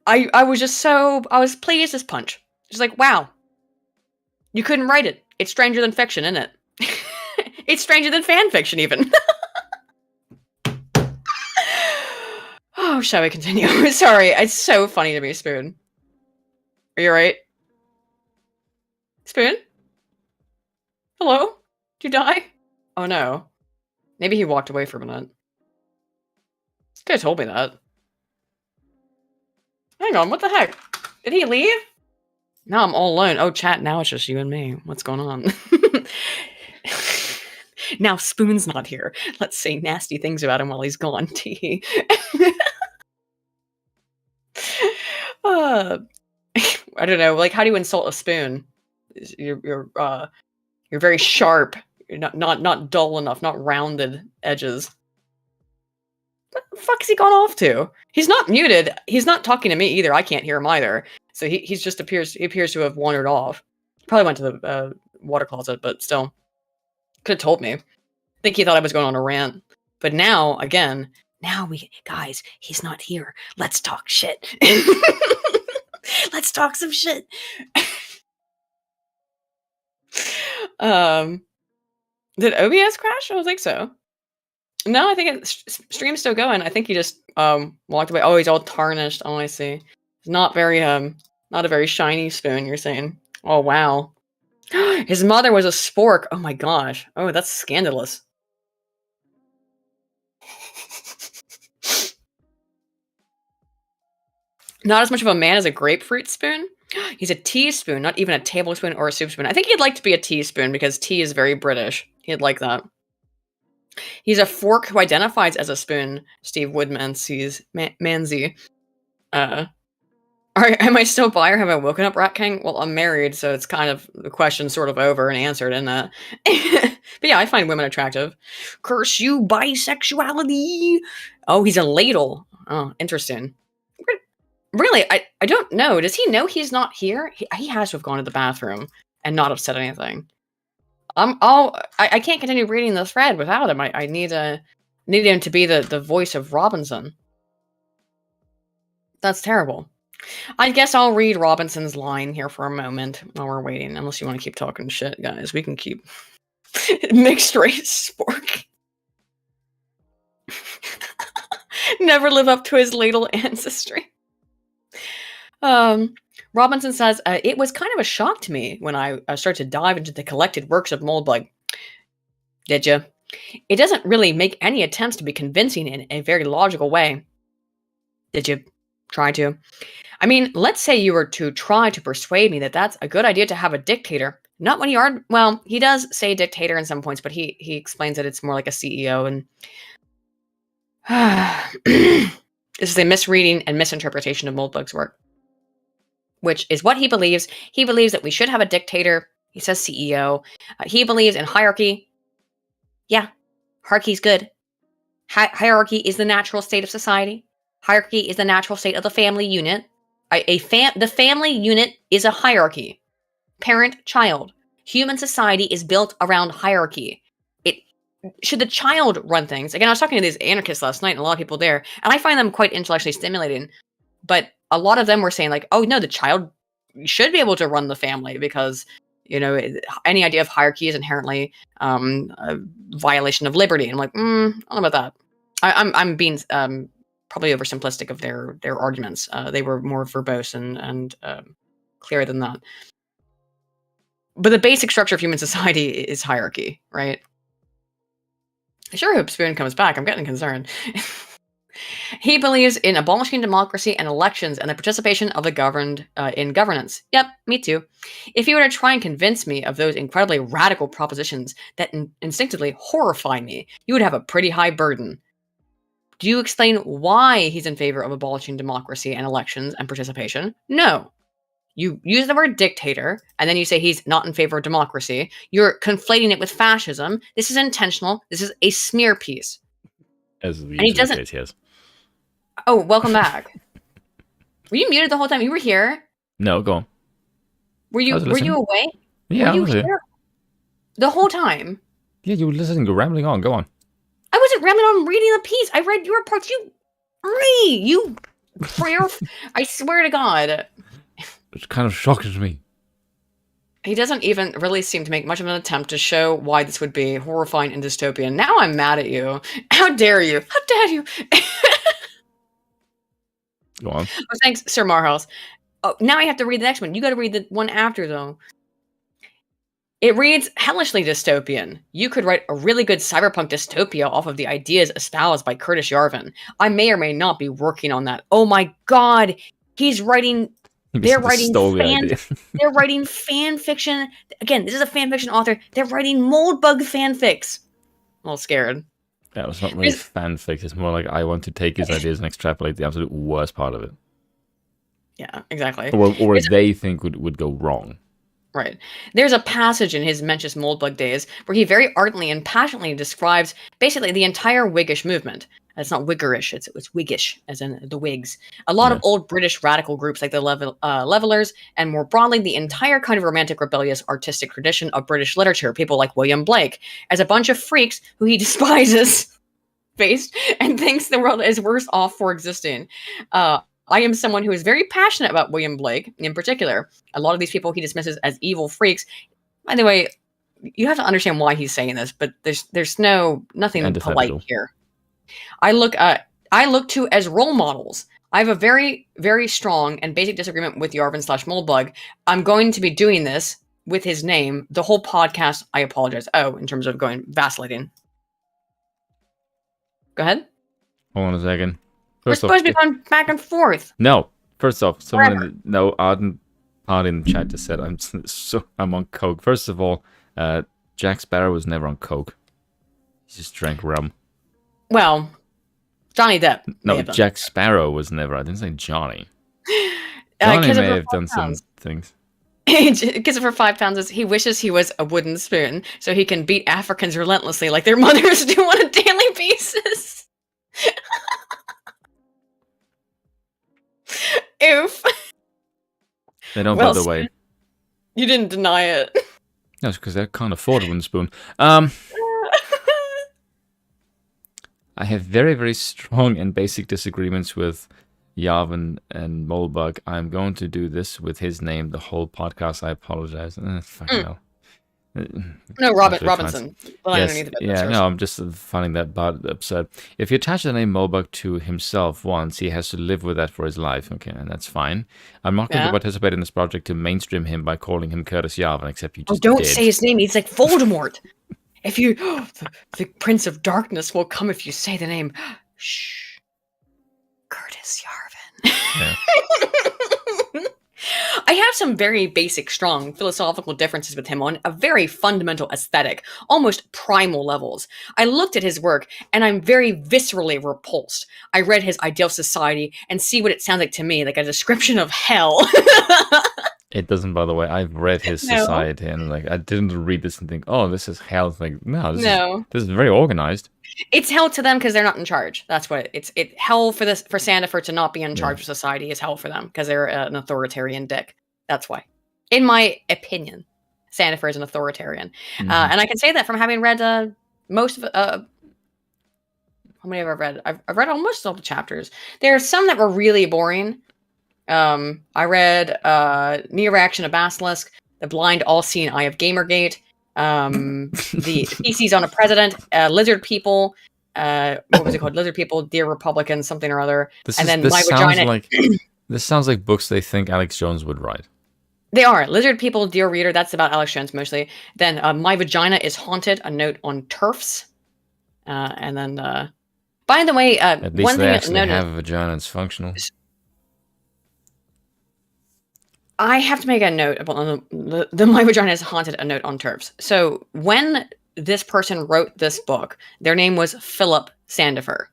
I was pleased as punch. Just like, wow, you couldn't write it. It's stranger than fiction, isn't it? It's stranger than fan fiction, even. Oh, shall we continue? Sorry, it's so funny to me, Spoon. Are you alright? Spoon? Hello? Did you die? Oh no. Maybe he walked away for a minute. This guy told me that. Hang on, what the heck? Did he leave? Now I'm all alone. Oh, chat, now it's just you and me. What's going on? Now Spoon's not here. Let's say nasty things about him while he's gone. Tee. I don't know. Like, how do you insult a spoon? You're very sharp. You're not dull enough. Not rounded edges. What the fuck has he gone off to? He's not muted. He's not talking to me either. I can't hear him either. So he appears to have wandered off. Probably went to the water closet, but still. Could have told me. I think he thought I was going on a rant. But now, again, guys, he's not here. Let's talk shit. Let's talk some shit. Did OBS crash? I don't think so. No, I think stream's still going. I think he just walked away. Oh, he's all tarnished. Oh, I see. Not a very shiny spoon, you're saying. Oh, wow. His mother was a spork. Oh my gosh. Oh, that's scandalous. Not as much of a man as a grapefruit spoon. He's a teaspoon, not even a tablespoon or a soup spoon. I think he'd like to be a teaspoon because tea is very British. He'd like that. He's a fork who identifies as a spoon. Steve Woodman sees Manzi. Am I still bi or have I woken up, Rat King? Well, I'm married, so it's kind of the question sort of over and answered, isn't it? But yeah, I find women attractive. Curse you, bisexuality! Oh, he's a ladle. Oh, interesting. Really, I don't know. Does he know he's not here? He has to have gone to the bathroom and not have said anything. I can't continue reading the thread without him. I need him to be the voice of Robinson. That's terrible. I guess I'll read Robinson's line here for a moment while we're waiting. Unless you want to keep talking shit, guys. We can keep mixed race spork. Never live up to his ladle ancestry. Robinson says, it was kind of a shock to me when I started to dive into the collected works of Moldbug. Did you? It doesn't really make any attempts to be convincing in a very logical way. Did you try to? I mean, let's say you were to try to persuade me that that's a good idea to have a dictator. Not when you are, well, he does say dictator in some points, but he explains that it's more like a CEO. And this is a misreading and misinterpretation of Moldbug's work, which is what he believes. He believes that we should have a dictator. He says CEO. He believes in hierarchy. Yeah, hierarchy's good. Hierarchy is the natural state of society. Hierarchy is the natural state of the family unit. The family unit is a hierarchy. Parent-child. Human society is built around hierarchy. Should the child run things? Again, I was talking to these anarchists last night, and a lot of people there, and I find them quite intellectually stimulating. But a lot of them were saying, like, oh, no, the child should be able to run the family because, any idea of hierarchy is inherently a violation of liberty. And I'm like, I don't know about that. I'm being probably oversimplistic of their arguments. They were more verbose and clearer than that. But the basic structure of human society is hierarchy, right? I sure hope Spoon comes back. I'm getting concerned. He believes in abolishing democracy and elections and the participation of the governed in governance. Yep, me too. If you were to try and convince me of those incredibly radical propositions that instinctively horrify me, you would have a pretty high burden. Do you explain why he's in favor of abolishing democracy and elections and participation? No. You use the word dictator, and then you say he's not in favor of democracy. You're conflating it with fascism. This is intentional. This is a smear piece. As the case, yes. Oh, welcome back. Were you muted the whole time? You were here? No, go on. Were you away? Yeah, were you here? The whole time? Yeah, you were listening, rambling on. Go on. I wasn't rambling on reading the piece. I read your parts. You prayer. I swear to God. It's kind of shocking to me. He doesn't even really seem to make much of an attempt to show why this would be horrifying and dystopian. Now I'm mad at you. How dare you? How dare you? Go on. Oh, thanks, Sir Marhouse. Oh, now I have to read the next one. You got to read the one after, though. It reads hellishly dystopian. You could write a really good cyberpunk dystopia off of the ideas espoused by Curtis Yarvin. I may or may not be working on that. Oh my God, he's writing. They're writing they're writing fan fiction. Again, this is a fan fiction author. They're writing Moldbug fanfics. I'm all scared. Yeah, it's not really fanfic. It's more like I want to take his ideas and extrapolate the absolute worst part of it. Yeah, exactly. Or they think would go wrong. Right. There's a passage in his Mencius Moldbug days where he very ardently and passionately describes basically the entire Whiggish movement. It's not Whiggerish, it's Whiggish, as in the Whigs. A lot of old British radical groups like the Levellers, and more broadly, the entire kind of romantic, rebellious, artistic tradition of British literature, people like William Blake, as a bunch of freaks who he despises, based, and thinks the world is worse off for existing. I am someone who is very passionate about William Blake in particular. A lot of these people he dismisses as evil freaks. By the way, you have to understand why he's saying this, but there's nothing polite here. I look to as role models. I have a very, very strong and basic disagreement with Yarvin / Moldbug. I'm going to be doing this with his name. The whole podcast, I apologize. Oh, in terms of vacillating. Go ahead. Hold on a second. We're supposed to be going back and forth. No. First off, Arden in the chat just said I'm on coke. First of all, Jack Sparrow was never on coke. He just drank rum. Well, Johnny Depp. No, Jack Sparrow was never. I didn't say Johnny. Johnny may have done some things. Because for £5, he wishes he was a wooden spoon so he can beat Africans relentlessly like their mothers do on a daily basis. Oof. They don't, by the way. You didn't deny it. That's because they can't afford a wooden spoon. I have very, very strong and basic disagreements with Yavin and Molbug. I'm going to do this with his name the whole podcast. I apologize. Fucking hell. No, Robinson. I'm just finding that absurd. If you attach the name Molbug to himself once, he has to live with that for his life. Okay, and that's fine. I'm not going to participate in this project to mainstream him by calling him Curtis Yavin, except you just don't say his name. He's like Voldemort. If you, the Prince of Darkness will come if you say the name. Shh, Curtis Yarvin. Yeah. I have some very basic, strong philosophical differences with him on a very fundamental aesthetic, almost primal levels. I looked at his work and I'm very viscerally repulsed. I read his Ideal Society and see what it sounds like to me, like a description of hell. It doesn't, by the way. I've read his society and I didn't read this and think, oh, this is hell. It's like, this is very organized. It's hell to them because they're not in charge. That's what it's hell for Sandifer to not be in charge of society is hell for them because they're an authoritarian dick. That's why, in my opinion, Sandifer is an authoritarian, and I can say that from having read most of. How many have I read? I've read almost all the chapters. There are some that were really boring. I read Near-Reaction of Basilisk, The Blind All-Seeing Eye of Gamergate, the Feces on a President, Lizard People, what was it called? Lizard People, Dear Republicans, something or other. This sounds like books they think Alex Jones would write. They are. Lizard People, Dear Reader, that's about Alex Jones mostly. Then My Vagina is Haunted, a note on TERFs. And then, by the way, at least they actually have a vagina, it's functional. I have to make a note about the My Vagina is Haunted, a note on TERFs. So when this person wrote this book, their name was Philip Sandifer.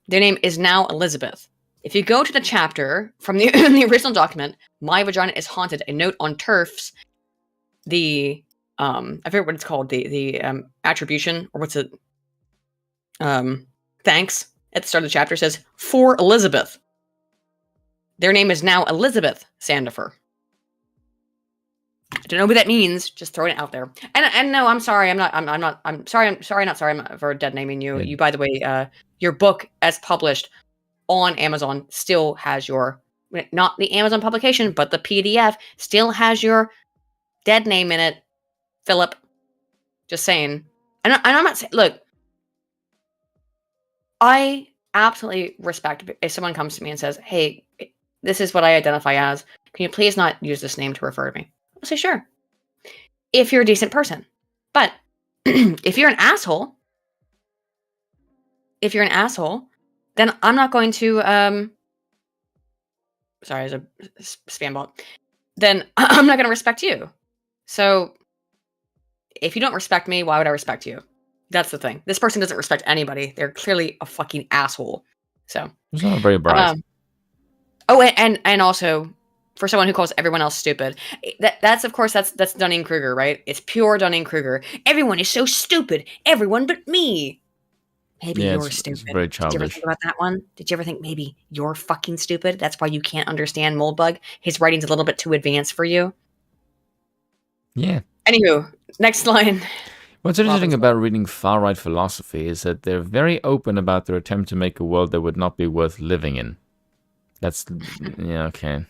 Their name is now Elizabeth. If you go to the chapter from the original document, My Vagina is Haunted, a note on TERFs, I forget what it's called, the attribution, or what's it? Thanks, at the start of the chapter says, for Elizabeth. Their name is now Elizabeth Sandifer. I don't know what that means. Just throwing it out there. And no, I'm sorry. I'm sorry for dead naming you. You, by the way, your book as published on Amazon still has your, not the Amazon publication, but the PDF still has your dead name in it. Philip. Just saying. And I'm not saying, look, I absolutely respect if someone comes to me and says, hey, this is what I identify as. Can you please not use this name to refer to me? I'll say, sure. If you're a decent person. But if you're an asshole, then I'm not going to, sorry, as a spam bot, then I'm not going to respect you. So if you don't respect me, why would I respect you? That's the thing. This person doesn't respect anybody. They're clearly a fucking asshole. So. It's not very bright. And also, for someone who calls everyone else stupid, that's Dunning-Kruger, right? It's pure Dunning-Kruger. Everyone is so stupid. Everyone but me. Maybe you're stupid. It's very childish. Did you ever think about that one? Did you ever think maybe you're fucking stupid? That's why you can't understand Moldbug? His writing's a little bit too advanced for you? Yeah. Anywho, next line. What's interesting about reading far-right philosophy is that they're very open about their attempt to make a world that would not be worth living in. That's, yeah, okay.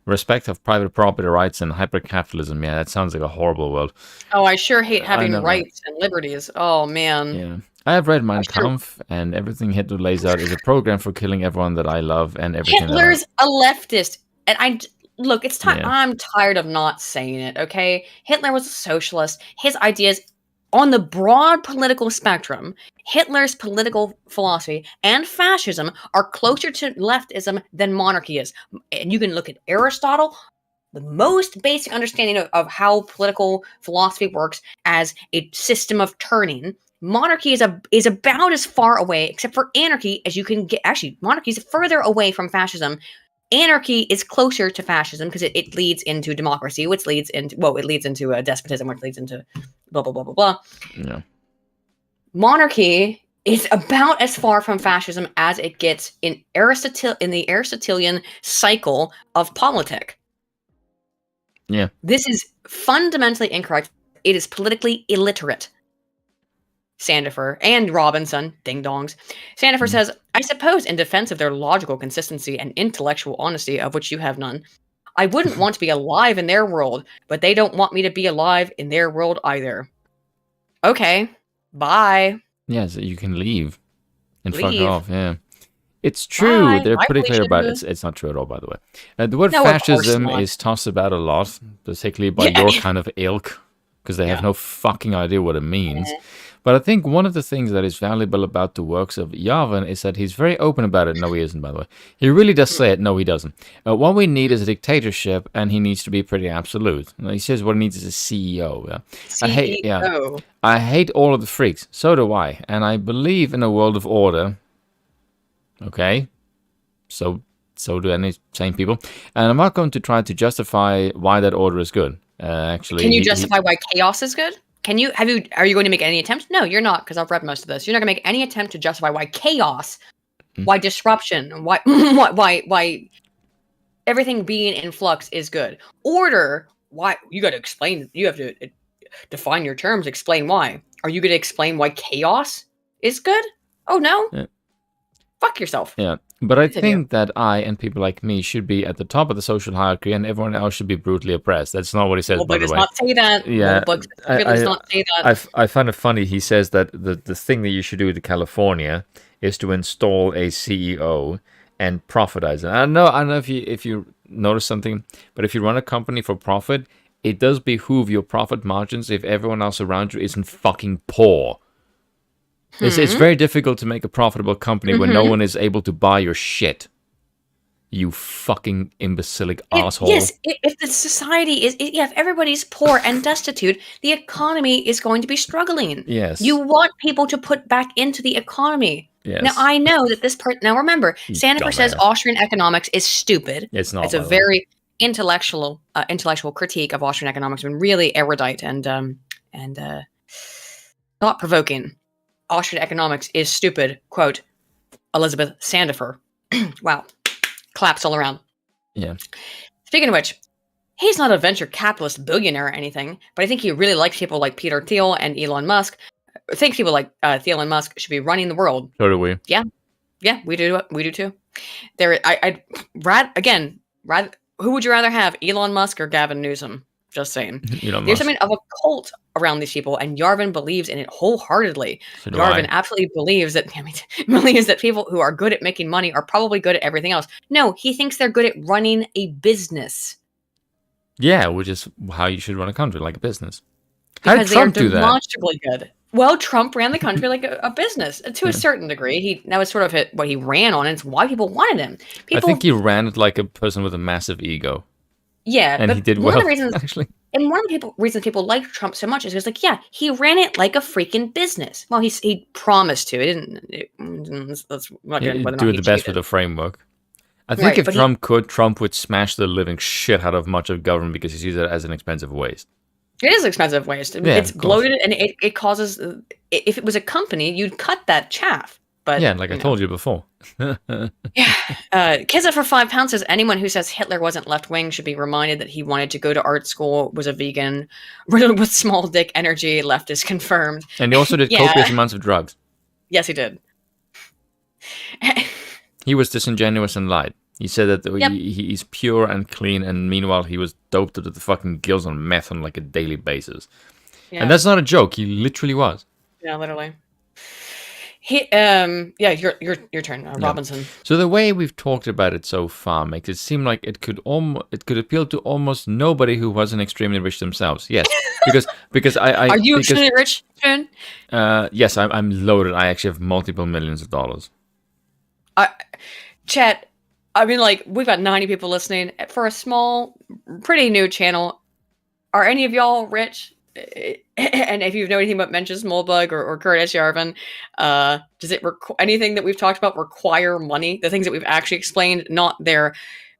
Respect of private property rights and hyper-capitalism. Yeah, that sounds like a horrible world. Oh, I sure hate having rights and liberties. Oh, man. Yeah. I have read Mein Kampf, and everything Hitler lays out is a program for killing everyone that I love and everything. Hitler's a leftist. And look, it's time. Yeah. I'm tired of not saying it, okay? Hitler was a socialist. His ideas On the broad political spectrum, Hitler's political philosophy and fascism are closer to leftism than monarchy is. And you can look at Aristotle, the most basic understanding of how political philosophy works as a system of turning. Monarchy is about as far away, except for anarchy, as you can get. Actually, monarchy is further away from fascism. Anarchy is closer to fascism because it leads into democracy, which leads into despotism, which leads into blah blah blah blah blah. Yeah. Monarchy is about as far from fascism as it gets in the Aristotelian cycle of politic. Yeah. This is fundamentally incorrect. It is politically illiterate. Sandifer and Robinson, ding-dongs. Sandifer says, I suppose in defense of their logical consistency and intellectual honesty, of which you have none, I wouldn't want to be alive in their world, but they don't want me to be alive in their world either. Okay, bye. Yeah, so you can leave and fuck Leave. off, yeah. It's true. Bye. They're I pretty clear believe about it. it. It's not true at all, by the way. The word No, of course fascism not. is tossed about a lot, particularly by Yeah. your kind of ilk, because they have no fucking idea what it means. But I think one of the things that is valuable about the works of Yavin is that he's very open about it. No, he isn't, by the way. He really does say it. No, he doesn't. What we need is a dictatorship, and he needs to be pretty absolute. He says what he needs is a CEO. CEO. I hate all of the freaks. So do I. And I believe in a world of order. Okay? So do any sane people. And I'm not going to try to justify why that order is good. Actually, Can you justify why chaos is good? Are you going to make any attempt? No, you're not, because I've read most of this. You're not going to make any attempt to justify why chaos, why disruption, why everything being in flux is good. Order, why you got to explain. You have to define your terms. Explain why. Are you going to explain why chaos is good? Oh no. Yeah. Fuck yourself. Yeah, but I think that I and people like me should be at the top of the social hierarchy, and everyone else should be brutally oppressed. That's not what he says, by the does way. not say that. Yeah, Does not say that. I find it funny. He says that the thing that you should do to California is to install a CEO and profitize it. I don't know if you notice something, but if you run a company for profit, it does behoove your profit margins if everyone else around you isn't fucking poor. It's very difficult to make a profitable company when no one is able to buy your shit. You fucking imbecilic asshole. Yes, if the society if everybody's poor and destitute, the economy is going to be struggling. Yes. You want people to put back into the economy. Yes. Now, I know that this part. Now, remember, Sandifer says dumbass. Austrian economics is stupid. It's not. It's a by the way. very intellectual critique of Austrian economics, and really erudite and thought-provoking. Austrian economics is stupid. Quote, Elizabeth Sandifer. Wow. Claps all around. Yeah. Speaking of which, he's not a venture capitalist billionaire or anything, but I think he really likes people like Peter Thiel and Elon Musk. I think people like Thiel and Musk should be running the world. So do we. Yeah, we do too. Who would you rather have, Elon Musk or Gavin Newsom? Just saying. There's something of a cult around these people, and Yarvin believes in it wholeheartedly. So do Yarvin I. absolutely believes that people who are good at making money are probably good at everything else. No, he thinks they're good at running a business. Yeah, which is how you should run a country, like a business. How did Because Trump they are do that? demonstrably good. Well, Trump ran the country like a business to a certain degree. That was sort of what he ran on, and it's why people wanted him. I think he ran it like a person with a massive ego. Yeah, And but he did one well, of the reasons, actually. and one of the reasons people like Trump so much is because, he ran it like a freaking business. Well, he promised to. It didn't. That's not Yeah, good. Whether or do not it he the best cheated. with the framework. I think Right, if but Trump would smash the living shit out of much of government because he sees it as an expensive waste. It is expensive waste. Yeah, It's of course. bloated, and it causes. If it was a company, you'd cut that chaff. But Yeah, like I told you before. Kizza for £5 says anyone who says Hitler wasn't left wing should be reminded that he wanted to go to art school, was a vegan, riddled with small dick energy, leftist confirmed. And he also did Yeah. copious amounts of drugs. Yes, he did. He was disingenuous and lied. He said that Yep. he's pure and clean, and meanwhile he was doped to the fucking gills on meth on like a daily basis. Yeah. And that's not a joke. He literally was. Yeah, literally. Yeah, your turn, Robinson. So the way we've talked about it so far makes it seem like it could appeal to almost nobody who wasn't extremely rich themselves. Yes, because Are you extremely rich, June? Yes, I'm loaded. I actually have multiple millions of dollars. Chat. I mean, like, we've got 90 people listening for a small, pretty new channel. Are any of y'all rich? And if you know anything about Mencius Moldbug or Curtis Yarvin, does it anything that we've talked about require money? The things that we've actually explained, not their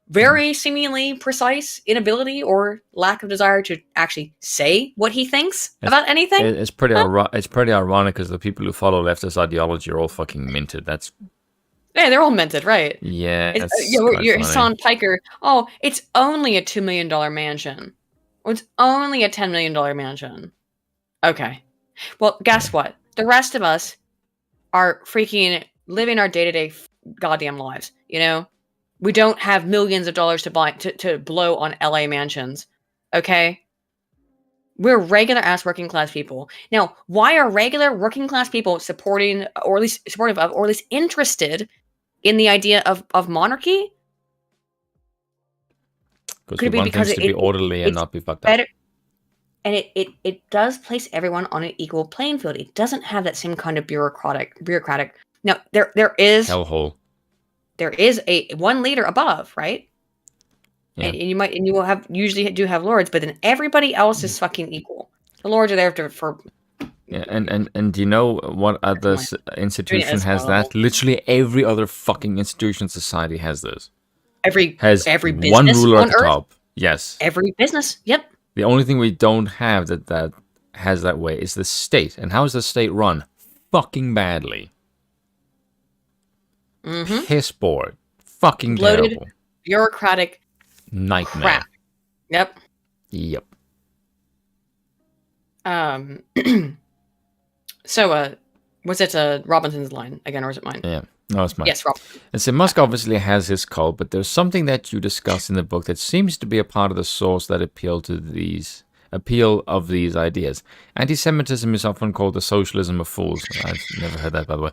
very seemingly precise inability or lack of desire to actually say what he thinks about anything. It's pretty ironic because the people who follow leftist ideology are all fucking minted. That's Yeah, they're all minted, right? yeah. You're Hassan Piker. Oh, it's only a $2 million mansion. Or it's only a $10 million mansion. Okay. Well, guess what? The rest of us are freaking living our day-to-day goddamn lives, you know? We don't have millions of dollars to blow on LA mansions. Okay? We're regular ass working class people. Now, why are regular working class people supporting or at least supportive of or at least interested in the idea of monarchy? Could it be because it, to be orderly and not be fucked up? And it does place everyone on an equal playing field. It doesn't have that same kind of bureaucratic. Now there is hellhole. There is a one leader above, right? Yeah. And you will usually do have lords, but then everybody else is fucking equal. The lords are there for. Yeah, and do you know what other institution has that? Literally every other fucking institution in society has this. Every business one ruler on at the Earth, top. Yes. Every business. Yep. The only thing we don't have that has that way is the state. And how is the state run? Fucking badly. Mm-hmm. Piss board. Fucking bloated, terrible. Bureaucratic nightmare. Crap. Yep. Yep. So, was it Robinson's line again, or is it mine? Yeah. No, it's mine. Yes, Rob. And so Musk obviously has his cult, but there's something that you discuss in the book that seems to be a part of the source that appeal of these ideas. Anti-Semitism is often called the socialism of fools. I've never heard that, by the way.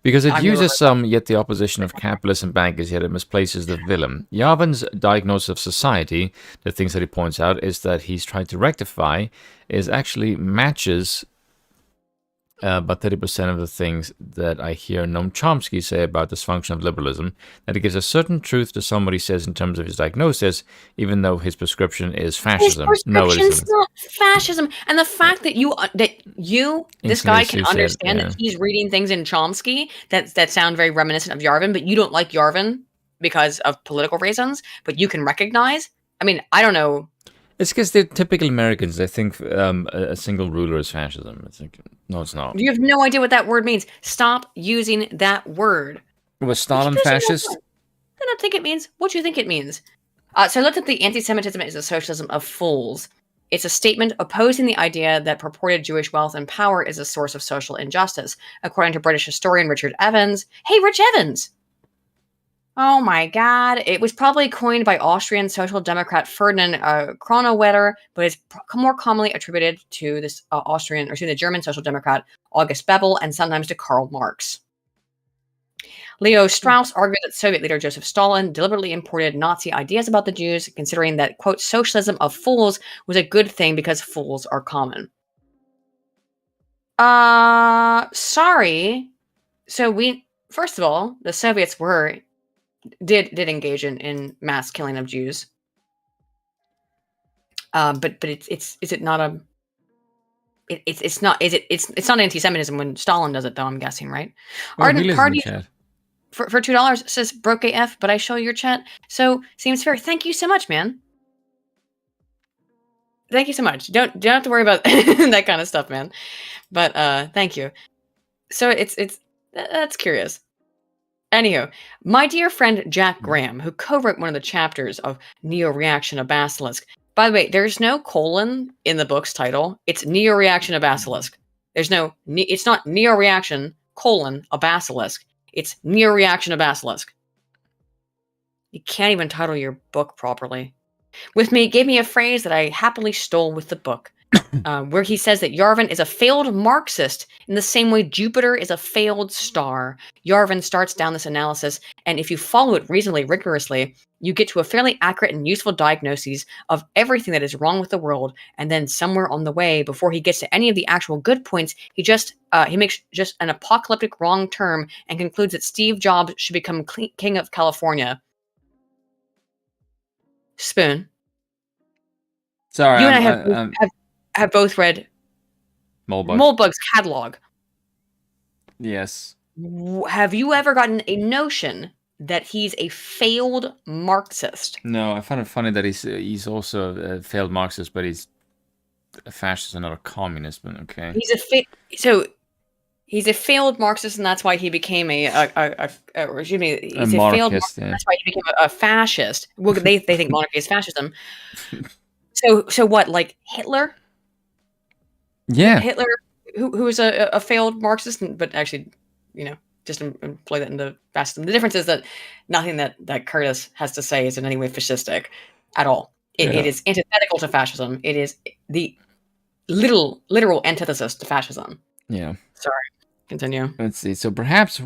Because it uses some, yet the opposition of capitalists and bankers, yet it misplaces the villain. Yarvin's diagnosis of society, the things that he points out, is that he's trying to rectify, is actually matches about 30% of the things that I hear Noam Chomsky say about dysfunction of liberalism, that he gives a certain truth to somebody says in terms of his diagnosis, even though his prescription is fascism. His prescription's not fascism. And the fact that this guy can understand that he's reading things in Chomsky that sound very reminiscent of Yarvin, but you don't like Yarvin because of political reasons, but you can recognize. I mean, I don't know. It's because they're typical Americans. They think a single ruler is fascism. It's like, no, it's not. You have no idea what that word means. Stop using that word. Was Stalin fascist? I don't think it means what you think it means. So I looked at the anti-Semitism is a socialism of fools. It's a statement opposing the idea that purported Jewish wealth and power is a source of social injustice, according to British historian Richard Evans. Hey, Rich Evans! Oh my God. It was probably coined by Austrian Social Democrat Ferdinand Kronewetter, but is more commonly attributed to this the German Social Democrat August Bebel and sometimes to Karl Marx. Leo Strauss argued that Soviet leader Joseph Stalin deliberately imported Nazi ideas about the Jews, considering that, quote, socialism of fools was a good thing because fools are common. Sorry. So first of all, the Soviets did engage in mass killing of Jews. But it's not anti-Semitism when Stalin does it though, I'm guessing, right? Ardent Party for $2 says broke AF, but I show your chat. So seems fair. Thank you so much, man. Thank you so much. Don't have to worry about that kind of stuff, man. But thank you. So that's curious. Anyhow, my dear friend Jack Graham, who co-wrote one of the chapters of Neo-Reaction of Basilisk. By the way, there's no colon in the book's title. It's Neo-Reaction of Basilisk. It's not Neo-Reaction, a Basilisk. It's Neo-Reaction of Basilisk. You can't even title your book properly. With me, gave me a phrase that I happily stole with the book. where he says that Yarvin is a failed Marxist in the same way Jupiter is a failed star. Yarvin starts down this analysis, and if you follow it reasonably rigorously, you get to a fairly accurate and useful diagnosis of everything that is wrong with the world. And then somewhere on the way, before he gets to any of the actual good points, he makes just an apocalyptic wrong turn and concludes that Steve Jobs should become king of California. Spoon. Sorry, You and I have both read Moldbug. Moldbug's catalog. Yes. Have you ever gotten a notion that he's a failed Marxist? No, I find it funny that he's also a failed Marxist, but he's a fascist and not a communist. But okay. He's a failed Marxist, and that's why he became he's a failed Marxist, yeah. that's why he became a fascist. Well, they think monarchy is fascism. So what? Like Hitler? Yeah. Hitler, who was a failed Marxist, but actually, just employ that into fascism. The difference is that nothing that Curtis has to say is in any way fascistic at all. It is antithetical to fascism. It is the literal antithesis to fascism. Yeah. Sorry. Continue. Let's see. So perhaps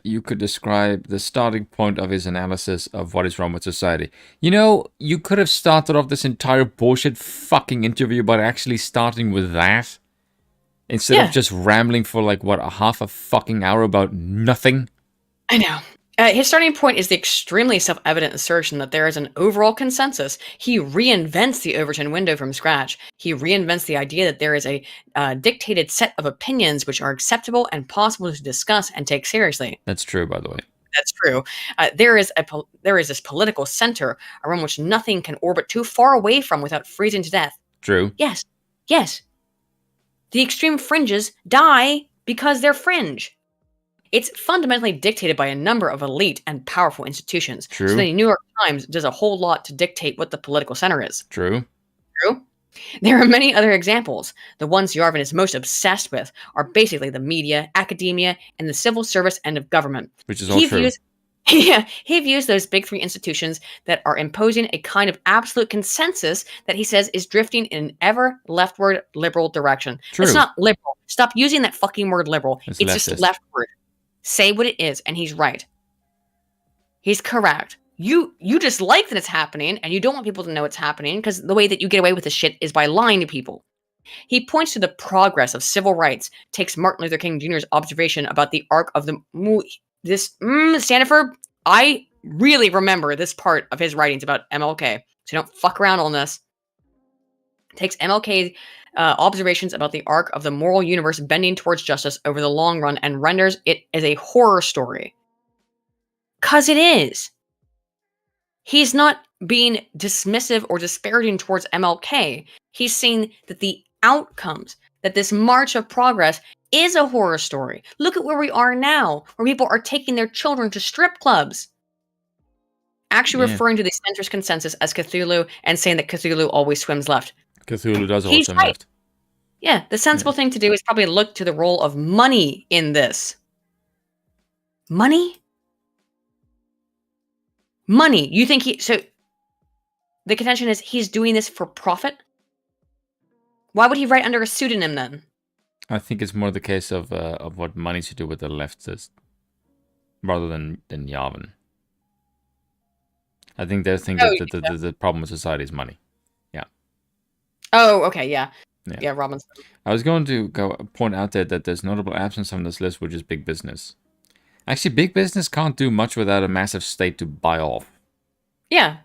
you could describe the starting point of his analysis of what is wrong with society. You could have started off this entire bullshit fucking interview by actually starting with that. Instead of just rambling for a half a fucking hour about nothing. I know. His starting point is the extremely self-evident assertion that there is an overall consensus. He reinvents the Overton window from scratch. He reinvents the idea that there is a dictated set of opinions which are acceptable and possible to discuss and take seriously. That's true, by the way. That's true. There is this political center around which nothing can orbit too far away from without freezing to death. True. Yes. The extreme fringes die because they're fringe. It's fundamentally dictated by a number of elite and powerful institutions. True. So the New York Times does a whole lot to dictate what the political center is. True. There are many other examples. The ones Yarvin is most obsessed with are basically the media, academia, and the civil service end of government. Which is all true. He views those big three institutions that are imposing a kind of absolute consensus that he says is drifting in an ever leftward liberal direction. True. It's not liberal. Stop using that fucking word liberal. It's just leftward. Say what it is, and he's right. He's correct. You just like that it's happening, and you don't want people to know it's happening, because the way that you get away with this shit is by lying to people. He points to the progress of civil rights, takes Martin Luther King Jr.'s observation about the arc of the... Stanford, I really remember this part of his writings about MLK, so don't fuck around on this. Takes MLK observations about the arc of the moral universe bending towards justice over the long run and renders it as a horror story. 'Cause it is. He's not being dismissive or disparaging towards MLK. He's saying that the outcomes, that this march of progress is a horror story. Look at where we are now, where people are taking their children to strip clubs. Actually referring to the centrist consensus as Cthulhu and saying that Cthulhu always swims left. Cthulhu does always swim left. Yeah, the sensible thing to do is probably look to the role of money in this. Money? Money. You think so the contention is he's doing this for profit? Why would he write under a pseudonym then? I think it's more the case of what money to do with the leftists, rather than Yarvin. I think they're thinking that the problem with society is money. Yeah. Oh, okay, yeah. Robinson. I was going to point out there that there's notable absence on this list, which is big business. Actually, big business can't do much without a massive state to buy off. Yeah.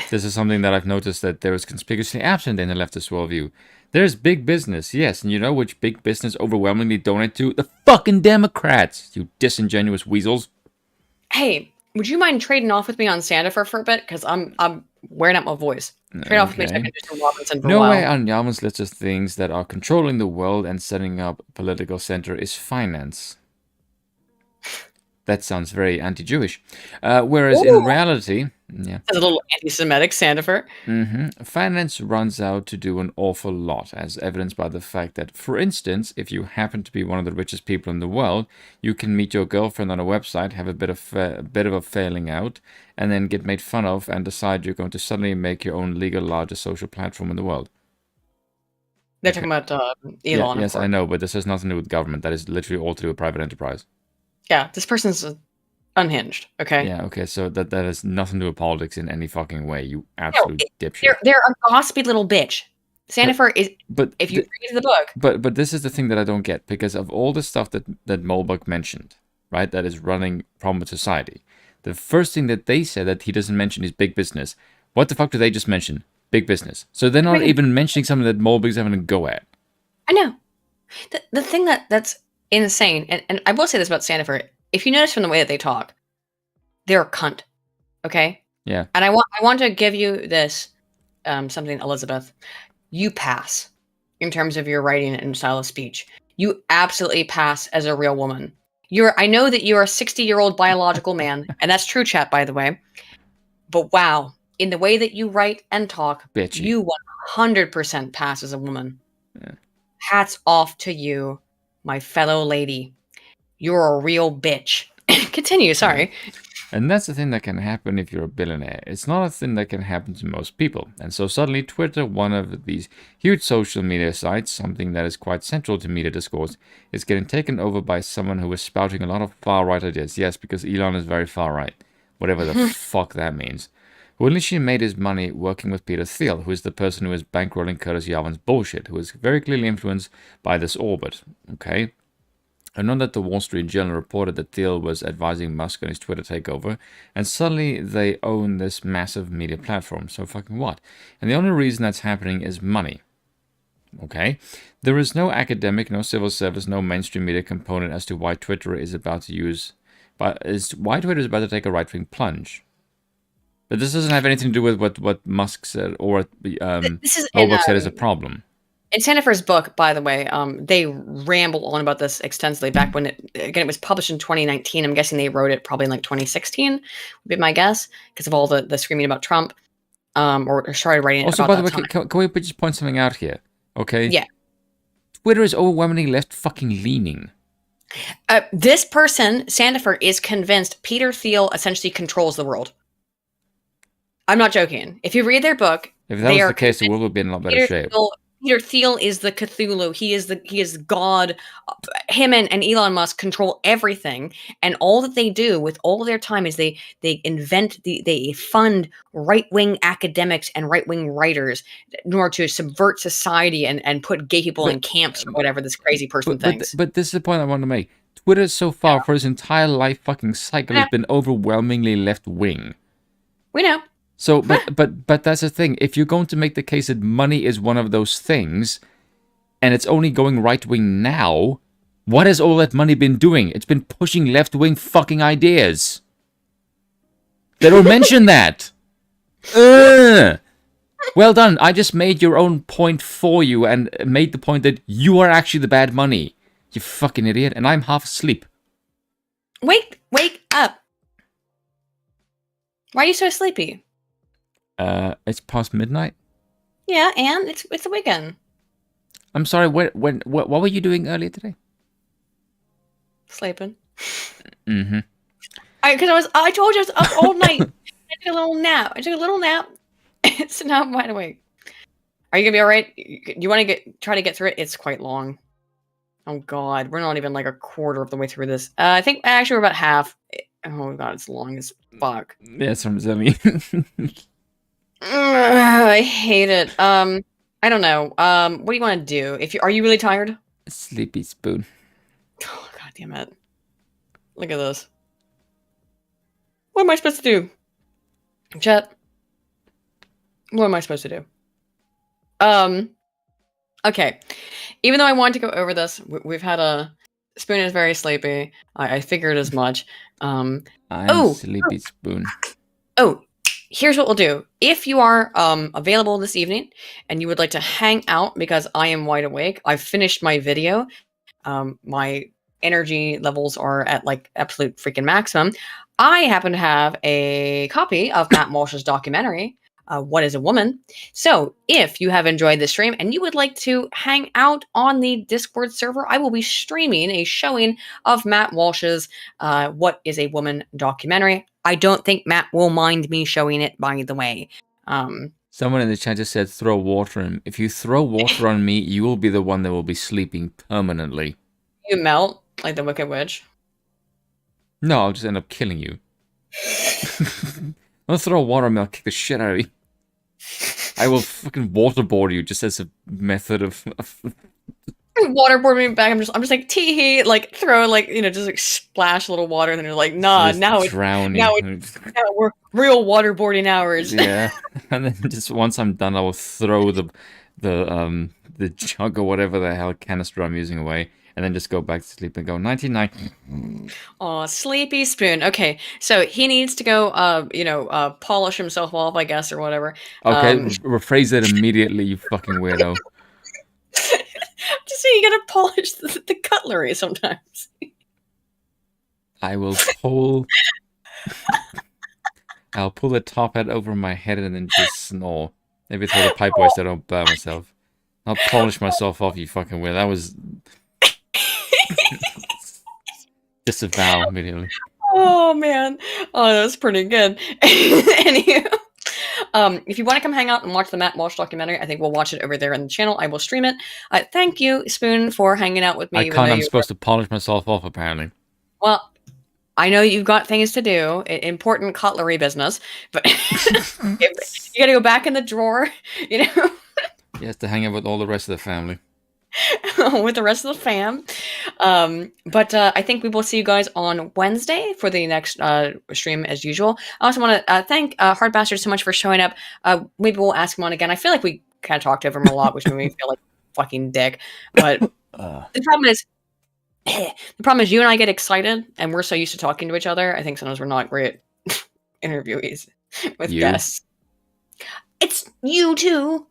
This is something that I've noticed that there is conspicuously absent in the leftist worldview. There's big business, yes, and you know which big business overwhelmingly donate to? The fucking Democrats, you disingenuous weasels. Hey, would you mind trading off with me on Sandifer for a bit? Because I'm wearing out my voice. Trade off with me so I can do some Robinson for a while. No way on Yarvin's list of things that are controlling the world and setting up a political center is finance. That sounds very anti-Jewish. Whereas in reality... Yeah. That's a little anti-Semitic, Sandifer. Finance runs out to do an awful lot, as evidenced by the fact that, for instance, if you happen to be one of the richest people in the world, you can meet your girlfriend on a website, have a bit of a failing out, and then get made fun of and decide you're going to suddenly make your own legal largest social platform in the world. They're talking about Elon, of Yes, I course. know, but this has nothing to do with government. That is literally all to do with private enterprise. Yeah, this person's unhinged. Okay. Yeah, okay, so that has nothing to do with politics in any fucking way, you No, absolute dipshit. they're a gossipy little bitch. Sandifer is. But If you read the book, but this is the thing that I don't get, because of all the stuff that Mulbuck mentioned, right, that is running problem with society, the first thing that they said that he doesn't mention is big business. What the fuck do they just mention? Big business. So they're not even mentioning something that Mulbuck's having a go at. I know. The thing that's insane, and I will say this about Sandifer, if you notice from the way that they talk, they're a cunt. Okay? Yeah. And I want to give you this something, Elizabeth. You pass in terms of your writing and style of speech. You absolutely pass as a real woman. I know that you're a 60-year-old biological man, and that's true, chat, by the way. But wow, in the way that you write and talk, Bitchy. you 100% pass as a woman. Yeah. Hats off to you, my fellow lady. You're a real bitch. Continue, sorry. And that's the thing that can happen if you're a billionaire. It's not a thing that can happen to most people. And so suddenly Twitter, one of these huge social media sites, something that is quite central to media discourse, is getting taken over by someone who is spouting a lot of far-right ideas. Yes, because Elon is very far-right. Whatever the fuck that means. Who initially made his money working with Peter Thiel, who is the person who is bankrolling Curtis Yarvin's bullshit, who is very clearly influenced by this orbit. Okay? I know that the Wall Street Journal reported that Thiel was advising Musk on his Twitter takeover, and suddenly they own this massive media platform. So fucking what? And the only reason that's happening is money. Okay? There is no academic, no civil service, no mainstream media component as to why Twitter is about to why Twitter is about to take a right-wing plunge. But this doesn't have anything to do with what Musk said or what Mulbuck said is a problem. In Sandifer's book, by the way, they ramble on about this extensively back when it was published in 2019. I'm guessing they wrote it probably in like 2016, would be my guess, because of all the screaming about Trump, or started writing it also, about by the that way, time. can we just point something out here? Okay? Yeah. Twitter is overwhelmingly left fucking leaning. This person, Sandifer, is convinced Peter Thiel essentially controls the world. I'm not joking. If you read their book, If that was the case, the world would be in a lot better shape. Peter Thiel is the Cthulhu. He is God. Him and Elon Musk control everything, and all that they do with all of their time is they fund right-wing academics and right-wing writers in order to subvert society and put gay people in camps or whatever this crazy person thinks. But this is the point I want to make. Twitter so far for his entire life fucking cycle has been overwhelmingly left-wing. We know. So, but that's the thing. If you're going to make the case that money is one of those things, and it's only going right-wing now, what has all that money been doing? It's been pushing left-wing fucking ideas. They don't mention that. Well done. I just made your own point for you and made the point that you are actually the bad money. You fucking idiot. And I'm half asleep. Wake up. Why are you so sleepy? It's past midnight. Yeah, and it's the weekend. I'm sorry. What were you doing earlier today? Sleeping. Mm-hmm. I told you I was up all night. I took a little nap. So now I'm wide awake. Are you gonna be all right? You want to try to get through it? It's quite long. Oh God, we're not even like a quarter of the way through this. I think actually we're about half. Oh God, it's long as fuck. Yeah, some Zemi. I hate it. I don't know. What do you want to do? Are you really tired? Sleepy spoon. Oh, God damn it. Look at this. What am I supposed to do? Chat. What am I supposed to do? Okay. Even though I want to go over this, we've had a Spoon is very sleepy. I figured as much. I'm sleepy spoon. Oh, here's what we'll do. If you are available this evening and you would like to hang out because I am wide awake, I've finished my video. My energy levels are at like absolute freaking maximum. I happen to have a copy of Matt Walsh's documentary, What is a Woman? So if you have enjoyed this stream and you would like to hang out on the Discord server, I will be streaming a showing of Matt Walsh's What is a Woman documentary. I don't think Matt will mind me showing it, by the way. Someone in the chat just said throw water on him. If you throw water on me, you will be the one that will be sleeping permanently. You melt like the Wicked Witch. No, I'll just end up killing you. I'll throw water on me, I'll kick the shit out of you. I will fucking waterboard you just as a method of Waterboard me back. I'm just like tee hee, like throw like just like splash a little water, and then you're like, nah, just now it's drown now you. now we're real waterboarding hours. Yeah, and then just once I'm done, I will throw the jug or whatever the hell canister I'm using away, and then just go back to sleep and go 99. Aw, sleepy Spoon. Okay, so he needs to go, polish himself off, I guess, or whatever. Okay, rephrase it immediately, you fucking weirdo. Just so you gotta polish the cutlery sometimes. I will pull. I'll pull the top hat over my head and then just snore. Maybe throw the pipe away so I don't burn myself. I'll polish myself off, you fucking weirdo. That was. Disavow immediately. Oh man, that was pretty good. Anywho, if you want to come hang out and watch the Matt Walsh documentary, I think we'll watch it over there on the channel. I will stream it. Thank you, Spoon, for hanging out with me. I can't. I'm supposed to polish myself off, apparently. Well, I know you've got things to do, important cutlery business, but you gotta go back in the drawer, He has to hang out with all the rest of the family. with the rest of the fam. But I think we will see you guys on Wednesday for the next stream as usual. I also want to thank Hard Bastard so much for showing up. Maybe we'll ask him on again. I feel like we kind of talked over him a lot, which made me feel like fucking dick. But the problem is you and I get excited and we're so used to talking to each other. I think sometimes we're not great interviewees with guests. It's you too.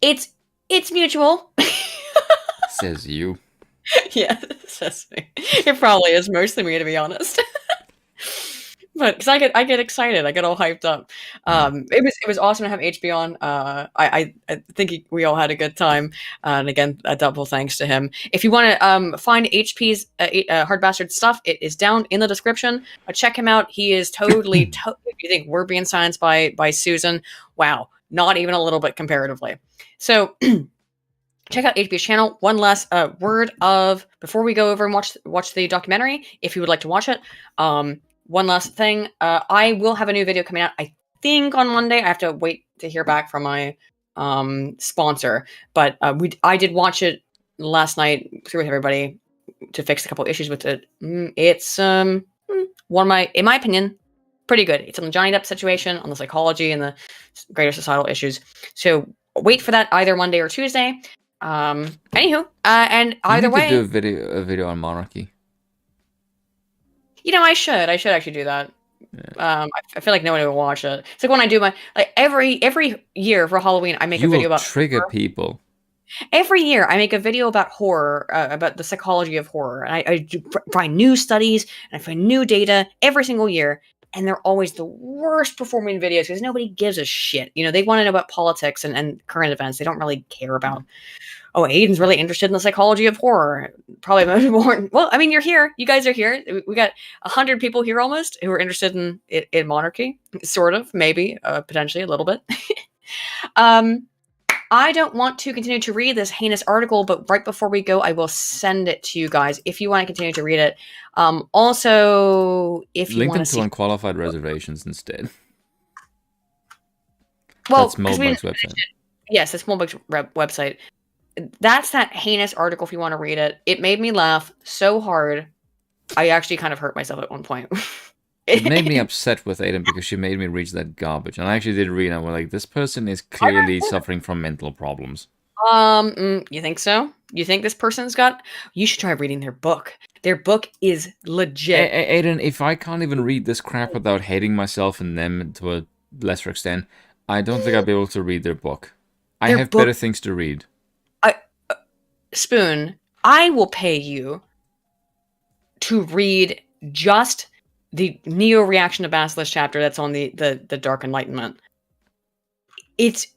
It's mutual. Says you. Yeah, says me. It probably is mostly me, to be honest. But because I get excited, I get all hyped up. It was awesome to have HB on. I think we all had a good time. And again, a double thanks to him. If you want to find HP's Hard Bastard stuff, it is down in the description. Check him out. He is totally. If you think we're being silenced by Susan, wow, not even a little bit comparatively. So. Check out HB's channel. One last word of before we go over and watch the documentary, if you would like to watch it. One last thing. I will have a new video coming out, I think on Monday. I have to wait to hear back from my sponsor. But I did watch it last night through with everybody to fix a couple issues with it. It's one of my, in my opinion, pretty good. It's on the Johnny Depp situation, on the psychology and the greater societal issues. So wait for that either Monday or Tuesday. Anywho, and either way, do a video on Monarchy. I should actually do that. Yeah. I feel like no one will watch it. It's like when I do my every year for Halloween, I make a video about trigger horror. People. Every year, I make a video about horror, about the psychology of horror, and I find new studies and I find new data every single year. And they're always the worst performing videos because nobody gives a shit. They want to know about politics and current events. They don't really care about, Aiden's really interested in the psychology of horror. Probably most important. Well, I mean, you're here. You guys are here. We got 100 people here almost who are interested in Monarchy. Sort of, maybe, potentially a little bit. I don't want to continue to read this heinous article, but right before we go, I will send it to you guys if you want to continue to read it. Also, if you link want them to to see unqualified reservations instead. Well, that's Smallbug's website. Yes, it's Smallbug's website. That's that heinous article if you want to read it. It made me laugh so hard. I actually kind of hurt myself at one point. It made me upset with Aiden because she made me read that garbage. And I actually did read it and we're like, this person is clearly suffering from mental problems. You think so? You think this person's got... You should try reading their book. Their book is legit. Aiden, if I can't even read this crap without hating myself and them to a lesser extent, I don't think I'll be able to read their book. I have better things to read. Spoon, I will pay you to read just the Neo-Reaction to Basilisk chapter that's on the Dark Enlightenment. It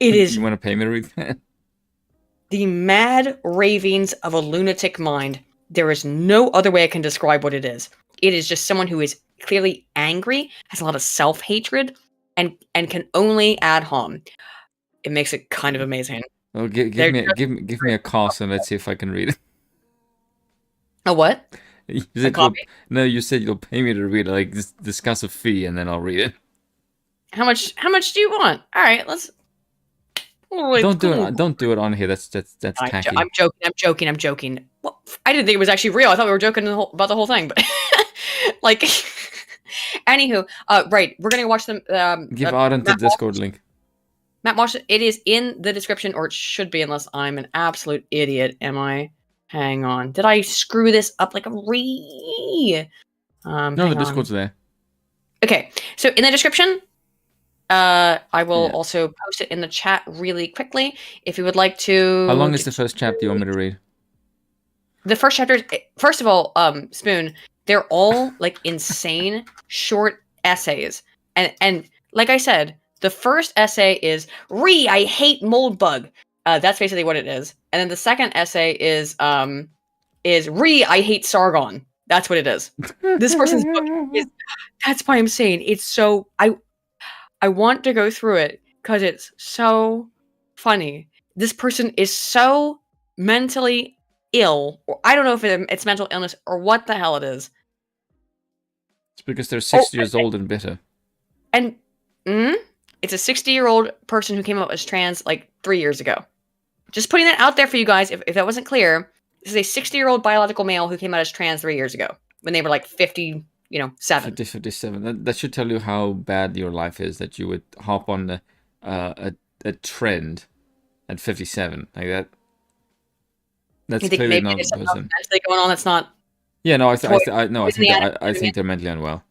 is... You want to pay me to read that? The mad ravings of a lunatic mind. There is no other way I can describe what it is. It is just someone who is clearly angry, has a lot of self-hatred, and can only add harm. It makes it kind of amazing. Well, give me a cost and let's see if I can read it. A what? You A said copy? you said you'll pay me to read it. Like discuss a fee and then I'll read it. How much do you want? All right, let's. Oh, Don't do it on here. That's tacky. I'm joking. Well, I didn't think it was actually real. I thought we were joking about the whole thing, but like, anywho, right, we're gonna watch them. Give Arden the Discord link. Matt Walsh, it is in the description, or it should be, unless I'm an absolute idiot. Am I? Hang on. Did I screw this up like a re? No, the Discord's there. Okay, so in the description, I will also post it in the chat really quickly if you would like to. How long is the first chapter you want me to read? The first chapter, first of all, Spoon, they're all like insane short essays, and like I said, the first essay is I hate mold bug. That's basically what it is. And then the second essay is I hate Sargon. That's what it is. This person's book is. That's why I'm saying it's so. I want to go through it because it's so funny. This person is so mentally ill, or I don't know if it's mental illness or what the hell it is. It's because they're 60 years old and bitter. And it's a 60-year-old person who came out as trans like 3 years ago. Just putting that out there for you guys, if that wasn't clear. This is a 60-year-old biological male who came out as trans 3 years ago when they were like 57. 57. That should tell you how bad your life is, that you would hop on a trend at 57 like that. That's clearly not a person. Mentally going on. That's not. Yeah, no, I think they're mentally unwell.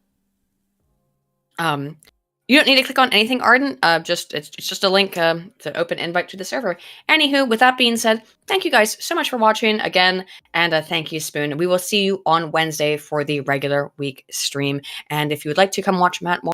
You don't need to click on anything, Arden. It's just a link to open invite to the server. Anywho, with that being said, thank you guys so much for watching again, and thank you, Spoon. We will see you on Wednesday for the regular week stream. And if you would like to come watch Matt